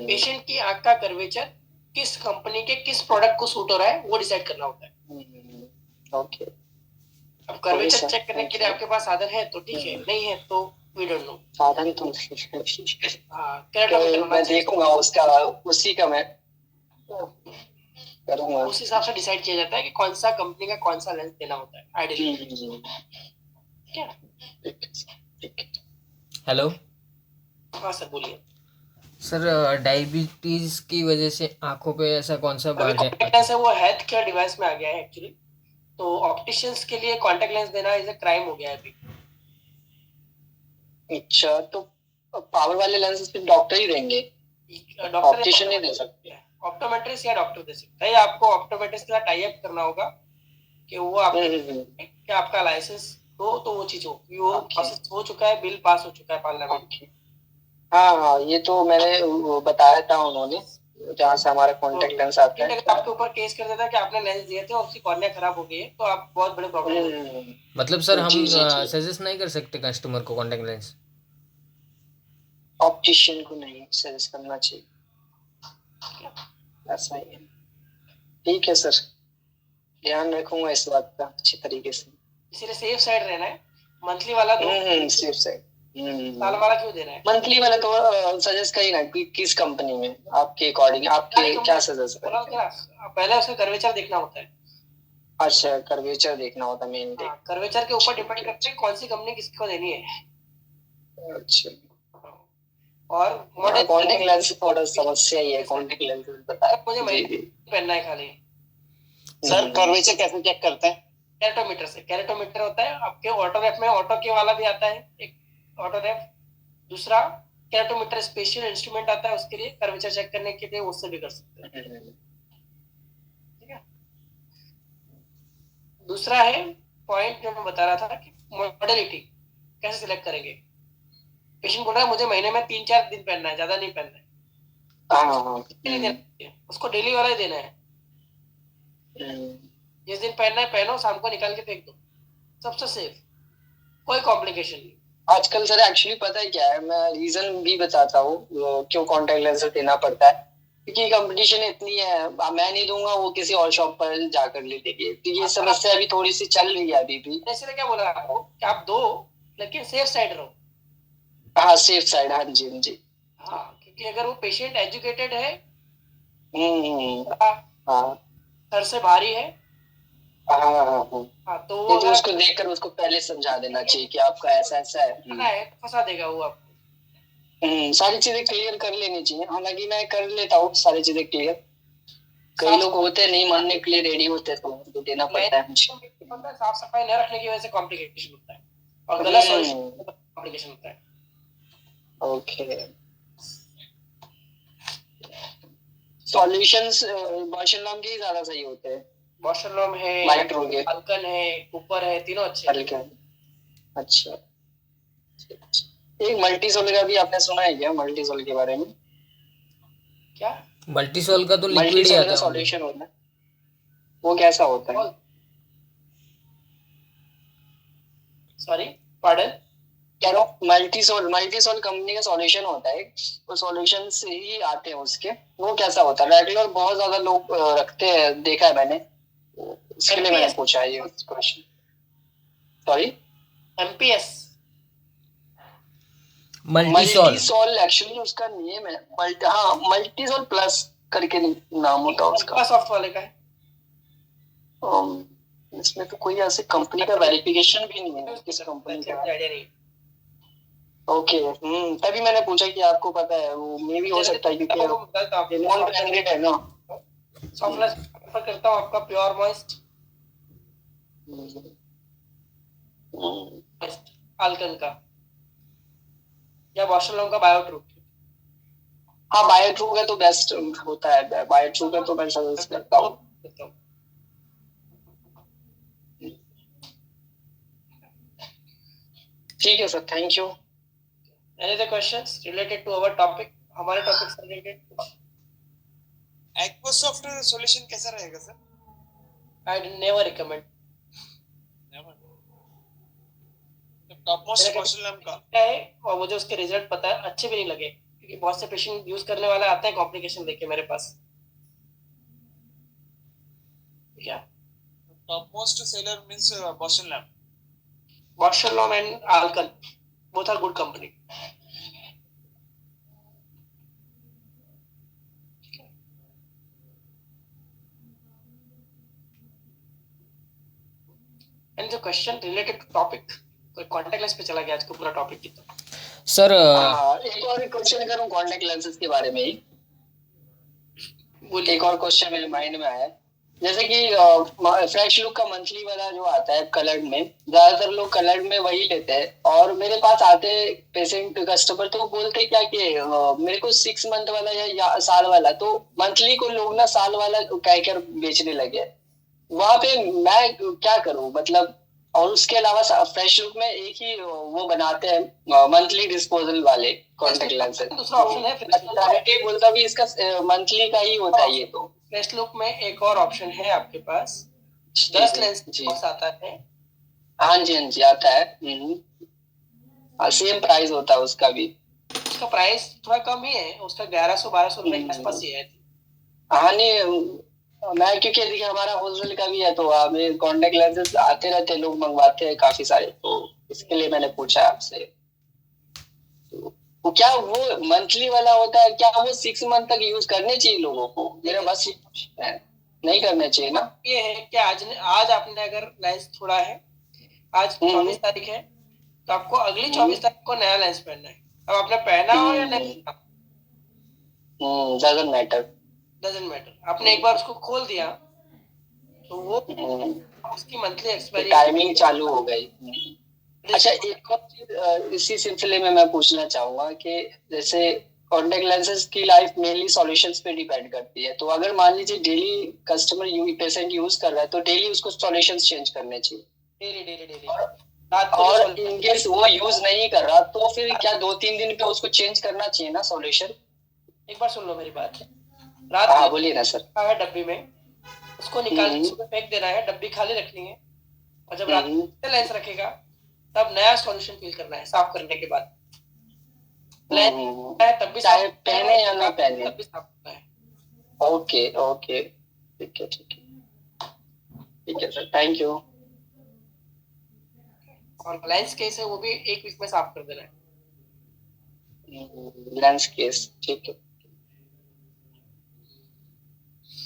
patient की आंख का कर्वेचर किस कंपनी के किस प्रोडक्ट को सूट हो रहा है वो डिसाइड करना होता है। ओके। अब कर्वेचर चेक करने के लिए आपके पास साधन है तो ठीक है, नहीं है तो वी डोंट नो। साधन तो केराटोमीटर होना मैं चाहिए। देखूंगा उसका, उसी का मैं करूंगा। उस हिसाब से डिसाइड किया जाता है कि कौन सा कंपनी का कौन सा लेंस देना होता है आइडियली। क्या? हेलो हाँ सर बोलिए। सर, डायबिटीज की वजह से आंखों पे ऐसा कौन सा बाल है? कॉन्टेक्ट लेंस है वो हेल्थ केयर डिवाइस में आ गया है एक्चुअली, तो ऑप्टिशियंस के लिए कॉन्टेक्ट लेंस देना इज अ क्राइम हो गया है अभी। अच्छा, तो पावर वाले लेंसेज पे डॉक्टर ही देंगे, डॉक्टर ऑप्टिशियन नहीं दे सकते? ऑप्टोमेट्रिस्ट या डॉक्टर दे सकता है, या आपको ऑप्टोमेट्रिस्ट के साथ टाई अप करना होगा कि वो आप कि आपका लाइसेंस हो तो वो चीज हो। वो प्रोसेस हो चुका है, बिल पास हो चुका है पार्लियामेंट। हाँ, ये तो मैंने वो बताया था उन्होंने, जहाँ से हमारा कॉन्टेक्ट लेंस आता है। अगर आपके ऊपर केस कर देता है कि आपने लेंस दिए थे और उसकी कॉर्निया खराब हो गई है तो आप बहुत बड़े प्रॉब्लम। मतलब सर, हम जी। सजेस्ट नहीं कर सकते कस्टमर को कॉन्टेक्ट लेंस? ऑप्टिशियन को नहीं सजेस्ट करना चाहिए, ऐसा ही है। ठीक है सर, ध्यान रखूंगा इस बात का अच्छी तरीके से। इसीलिए सेफ साइड रहना है। मंथली वाला दो, सेफ साइड। साल वाला क्यों देना है? मंथली वाला तो सजेस्ट करिए ना कि किस कंपनी में, आपके अकॉर्डिंग आपके क्या सजेस्ट करेंगे? पहले उसका कर्वेचर देखना होता है। अच्छा, कर्वेचर देखना होता है मेनली। कर्वेचर के ऊपर डिपेंड करता है कौन सी कंपनी किसको देनी है। अच्छा, और मॉडल कॉन्टेक्ट लेंस थोड़ा समस्या ही है, कॉन्टेक्ट लेंस बताया मुझे पहनना है खाली। सर, कर्वेचर कैसे चेक करते हैं? कैरेटोमीटर से। कैरेटोमीटर होता है आपके ऑटोरेफ में, ऑटो के वाला भी आता है एक ऑटोरेफ, दूसरा कैरेटोमीटर स्पेशल इंस्ट्रूमेंट आता है उसके लिए कर्वेचर चेक करने के लिए, उससे भी कर सकते हैं। ठीक है। दूसरा है पॉइंट जो मैं बता रहा था कि मॉडलिटी कैसे सिलेक्ट करेंगे। पेशेंट बोल रहा है मुझे महीने में 3-4 दिन पहनना है, ज्यादा नहीं पहनना है। उसको डेली वाला ही देना है। जिस दिन पहनना है पहनो, शाम को निकाल के फेंक दो, सबसे सेफ, कोई कॉम्प्लिकेशन नहीं। आजकल सर एक्चुअली पता है क्या है, मैं रीजन भी बताता हूँ क्यों कॉन्टेक्ट लेंस देना पड़ता है। क्योंकि कंपटीशन इतनी है, मैं नहीं दूंगा, वो किसी और शॉप पर जाकर ले लेंगे। तो ये समस्या अभी थोड़ी सी चल रही है अभी भी। इसलिए क्या बोला आपको कि आप दो लेकिन सेफ साइड रहो। हाँ, सेफ साइड। हाँ जी, हाँ जी। हाँ, क्योंकि अगर वो पेशेंट एजुकेटेड है हाँ सर से भारी है। हाँ हाँ हाँ। हाँ तो नहीं वो तो उसको देखकर उसको पहले समझा देना चाहिए कि आपका ऐसा ऐसा है। फंसा है तो फंसा देगा वो आपको। सारी चीजें क्लियर कर लेनी चाहिए। हालांकि मैं कर लेता हूँ सारी चीजें क्लियर। कई साफ- लोग होते हैं नहीं मानने के लिए रेडी होते हैं, तो उनको देना पड़ता है मुझे। पता है, साफ सफाई न रखने की वजह से कॉम्प्लिकेशन होता है और गलत सॉल्यूशन कॉम्प्लिकेशन होता है। ओके। सॉल्यूशंस बॉशलॉम के ही ज्यादा सही होते हैं। बॉशलॉम है, वाइट रोगे, अल्कन है, कुपर है, तीनों अच्छे हैं। हल्के। अच्छा, एक मल्टीसोल का भी आपने सुना है क्या? मल्टीसोल के बारे में? क्या? मल्टीसोल का तो लिक्विड ही मल्टीसोल आता का है only। सॉल्यूशन होता है, वो कैसा होता है? Sorry, pardon. कह रहा हूँ मल्टीसोल, मल्टीसोल कंपनी का सॉल्यूशन होता है, वो सॉल्यूशन से ही आते हैं उसके। वो कैसा होता है? रेगुलर बहुत ज्यादा लोग रखते हैं, देखा है मैंने, इसके लिए मैंने पूछा है ये question. Sorry, MPS Multisol. Multisol actually उसका नेम है। हाँ, मल्टीसोल प्लस करके नाम होता है उसका। सॉफ्ट वाले का है। इसमें तो कोई ऐसे कंपनी का वेरिफिकेशन भी नहीं है किस कंपनी का है। आइडिया नहीं। ओके, तभी मैंने पूछा कि आपको पता है। वो मे भी हो सकता है क्योंकि नॉन ब्रांडेड है ना। सॉफ्टवेयर प्रेफर करता हूँ आपका प्योर मॉइस्ट अल्कन का या वॉशरलॉम का बायोट्रू। हाँ, बायोट्रू का तो बेस्ट होता है। बायोट्रू का तो मैं सजेस्ट करता हूँ। ठीक है sir, thank you. Any other questions related to our topic? हमारे टॉपिक से रिलेटेड एक्वासॉफ्ट सॉल्यूशन कैसा रहेगा sir? I never recommend। Top most Bausch Lomb का है और मुझे उसके रिजल्ट पता है, अच्छे भी नहीं लगे क्योंकि बहुत से पेशेंट यूज करने वाले आते हैं कॉम्प्लिकेशन लेके मेरे पास। क्या? Top most seller means Bausch Lomb. Bausch Lomb and Alcon both are good company। And the question related to topic, तो कॉन्टैक्ट लेंस पे चला गया आज को पूरा टॉपिक की। तो सर एक और क्वेश्चन करूँ कॉन्टैक्ट लेंसेज के बारे में ही। एक और क्वेश्चन मेरे माइंड में आया, जैसे कि फ्रेश लुक का मंथली वाला जो आता है कलर्ड में, ज्यादातर लोग कलर्ड में वही लेते हैं। और मेरे पास आते पेशेंट कस्टमर तो बोलते क्या कि मेरे को 6 मंथ वाला या साल वाला, तो मंथली को लोग ना साल वाला कहकर बेचने लगे। वहां पे मैं क्या करूं मतलब? और उसके अलावा फ्रेश लुक में एक ही वो बनाते हैं मंथली डिस्पोजल वाले कॉन्टेक्ट लेंसेज। दूसरा ऑप्शन है डायरेक्टली बोलता भी इसका मंथली का ही होता है ये तो। फ्रेश लुक में एक और ऑप्शन है आपके पास, 10 लेंस बॉक्स आता है। हाँ जी, हाँ जी, आता है। सेम प्राइस होता है उसका भी। उसका प्राइस थोड़ा कम ही है, उसका 1100-1200 रुपए के आसपास ही है। हाँ नहीं, मैं क्योंकि देखिए हमारा होलसेल का भी है तो हमें कॉन्टेक्ट लेंसेज आते रहते हैं, लोग मंगवाते हैं काफी सारे, तो इसके लिए मैंने पूछा आपसे। तो क्या वो मंथली वाला होता है? क्या वो 6 मंथ तक यूज करने चाहिए लोगों को? मेरा बस है, नहीं करना चाहिए ना। ये है कि आज आपने अगर लेंस थोड़ा है, आज 24 तारीख है, तो आपको अगली 24 तारीख को नया लेंस पहनना है। अब आपने पहना हो या नहीं डजंट मैटर, डजंट मैटर। आपने एक बार उसको खोल दिया तो वो उसकी मंथली एक्सपायरी टाइमिंग चालू हो गई। अच्छा, एक और चीज इसी सिलसिले में मैं पूछना चाहूंगा कि जैसे कॉन्टेक्ट लेंसेज की लाइफ मेनली सॉल्यूशंस पे डिपेंड करती है, तो अगर मान लीजिए डेली कस्टमर पेशेंट यूज कर रहा है तो डेली उसको सॉल्यूशंस चेंज करने चाहिए। डेली और इन केस वो यूज नहीं कर रहा तो फिर क्या 2-3 दिन पे उसको चेंज करना चाहिए ना सॉल्यूशन? एक बार सुन लो मेरी बात। रात हाँ बोलिए ना सर। है डब्बी में, उसको निकाल के सुबह फेंक देना है, डब्बी खाली रखनी है। और जब रात में लेंस रखेगा तब नया सॉल्यूशन फिल करना है साफ करने के बाद। तब भी चाहे पहने या ना पहने, तब भी साफ करना है। ओके ओके, ठीक है ठीक है ठीक है सर, थैंक यू। और लेंस केस है वो भी 1 वीक में साफ कर देना है। लेंस केस, ठीक है।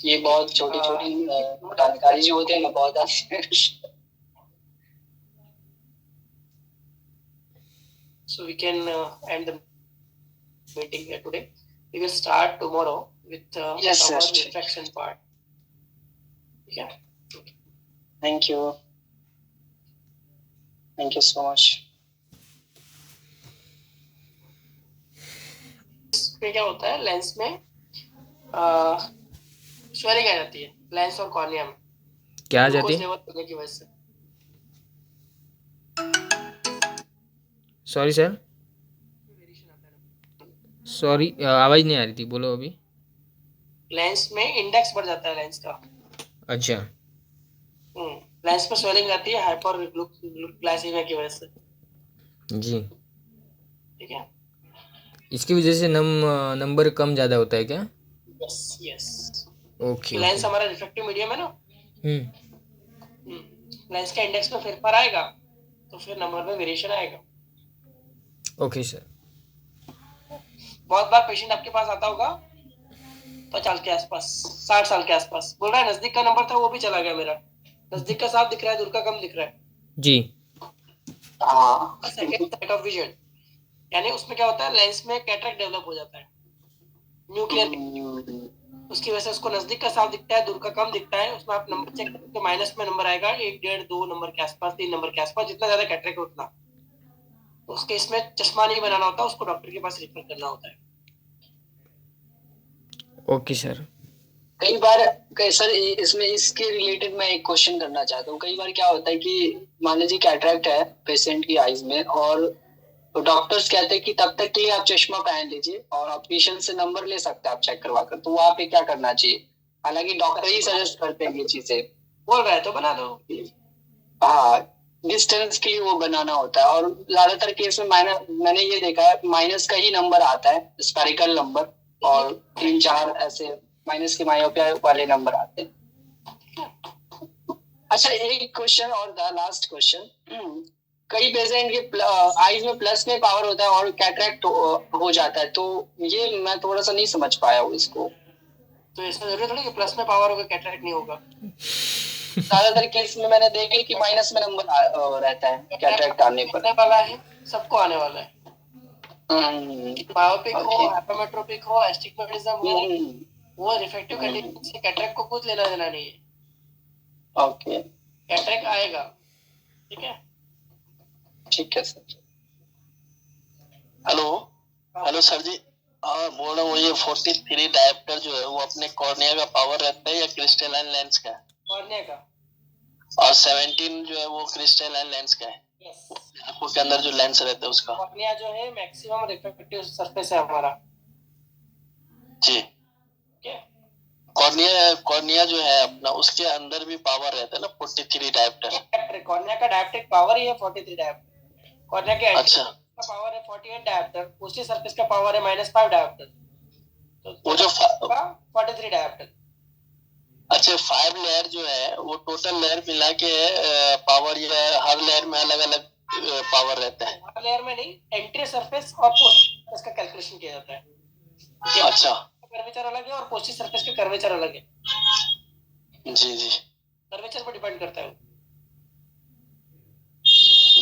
ये बहुत छोटी छोटी जानकारी जो होती है मैं बहुत So we can end the meeting here today. We will start tomorrow with Yes, our sir. refraction part. Yeah. Thank you so much. इसमें क्या होता है, लेंस में स्वेलिंग आ जाती है लेंस और कॉर्निया में, क्या आ जाती ग्लूकोज है? लेवल बढ़ने की वजह से। सॉरी सर, सॉरी आवाज़ नहीं आ रही थी, बोलो अभी। लेंस में इंडेक्स बढ़ जाता है लेंस का। अच्छा, लेंस में स्वेलिंग आती है हाइपर ग्लाइसीमिया की वजह से। जी। ठीक है। इसकी वजह से नंबर कम ज़्यादा होता है क्या? Yes yes. Okay lens okay. हमारा रिफ्रैक्टिव मीडियम है ना, हम्म, लेंस के इंडेक्स में फेरफार आएगा तो फिर नंबर में वेरिएशन आएगा। Okay sir. बहुत बार पेशेंट आपके पास आता होगा 50 साल के आसपास, 60 साल के आसपास, बोल रहा है नजदीक का नंबर था वो भी चला गया मेरा, नजदीक का साफ दिख रहा है, दूर का कम दिख रहा है। जी। सेकंड सेट ऑफ विजन, यानी उसमें क्या होता है, लेंस में कैटरेक्ट डेवलप हो जाता है, न्यूक्लियर, उसकी वजह से उसको नजदीक का साफ दिखता है, दूर का कम दिखता है। उसमें आप नंबर चेक करते तो माइनस में नंबर आएगा 1, 1.5, 2 नंबर के आसपास, 3 नंबर के आसपास, जितना ज्यादा कैटरेक्ट उतना। उसके इसमें चश्मा नहीं बनाना होता, उसको डॉक्टर के पास रेफर करना होता है। Okay sir. कई बार सर इसमें इसके रिलेटेड मैं एक क्वेश्चन करना चाहता हूँ। कई बार क्या होता है कि मान लीजिए कैटरेक्ट है पेशेंट की आईज में और तो डॉक्टर्स कहते हैं कि तब तक के लिए आप चश्मा पहन लीजिए और आप पेशेंट से नंबर ले सकते हैं आप चेक करवा कर, तो वहाँ पे क्या करना चाहिए? हालांकि डॉक्टर ही सजेस्ट करते हैं ये चीजें। बोल रहा है तो बना दो। हाँ, डिस्टेंस के लिए वो बनाना होता है और ज्यादातर केस में मैंने ये देखा है माइनस का ही नंबर आता है, स्पेरिकल नंबर, और 3-4 ऐसे माइनस के मायोपिया वाले नंबर आते हैं। अच्छा, एक क्वेश्चन और था, लास्ट क्वेश्चन। कई पेशेंट के आईज में प्लस में पावर होता है और कैटरेक्ट हो जाता है, तो ये मैं थोड़ा सा नहीं समझ पाया हूँ इसको। तो इसमें जरूरी थोड़ी कि प्लस में पावर होगा कैटरेक्ट नहीं होगा। ज्यादातर केस में मैंने देखा है कि माइनस में नंबर रहता है कैटरेक्ट आने पर। आने वाला है, सबको आने वाला है। मायोपिक हो, हाइपरमेट्रोपिक हो, एस्टिग्मेटिज्म हो, वो रिफ्रैक्टिव कंडीशन से कैटरेक्ट को कुछ लेना देना नहीं है। ओके, कैटरेक्ट आएगा। ठीक है, ठीक है सर। हेलो सर जी। हाँ बोल रहा हूँ, ये 43 डायोप्टर जो है वो अपने कॉर्निया का पावर रहता है या क्रिस्टलाइन लेंस का है? कॉर्निया का। और 17 जो है वो क्रिस्टलाइन लेंस का है? यस। आंखों के अंदर जो लेंस रहता है उसका। कॉर्निया जो है मैक्सिमम रिफ्रैक्टिव सरफेस है हमारा। जी। ठीक है। कॉर्निया जो है अपना, उसके अंदर भी पावर रहता है ना 43 डायोप्टर। कॉर्निया का डायोप्टिक पावर ही है 43 डायोप्टर। कॉर्निया के अच्छा, का पावर है 48 डायोप्टर, पोस्टी सरफेस का पावर है -5 डायोप्टर, तो वो जो 43 डायोप्टर। अच्छा 5 लेयर जो है वो टोटल लेयर मिला के पावर, या हर लेयर में अलग अलग पावर रहता है? हर लेयर में नहीं, एंट्री सरफेस और पोस्ट सरफेस का कैलकुलेशन किया जाता है। अच्छा, कर्वेचर अलग है और पोस्टी सरफेस का कर्वेचर अलग है। जी जी कर्वेचर पर डिपेंड करता है।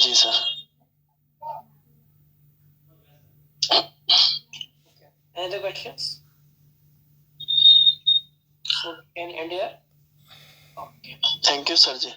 जी sir. Any other questions? So we can end here. Okay. Thank you sir ji.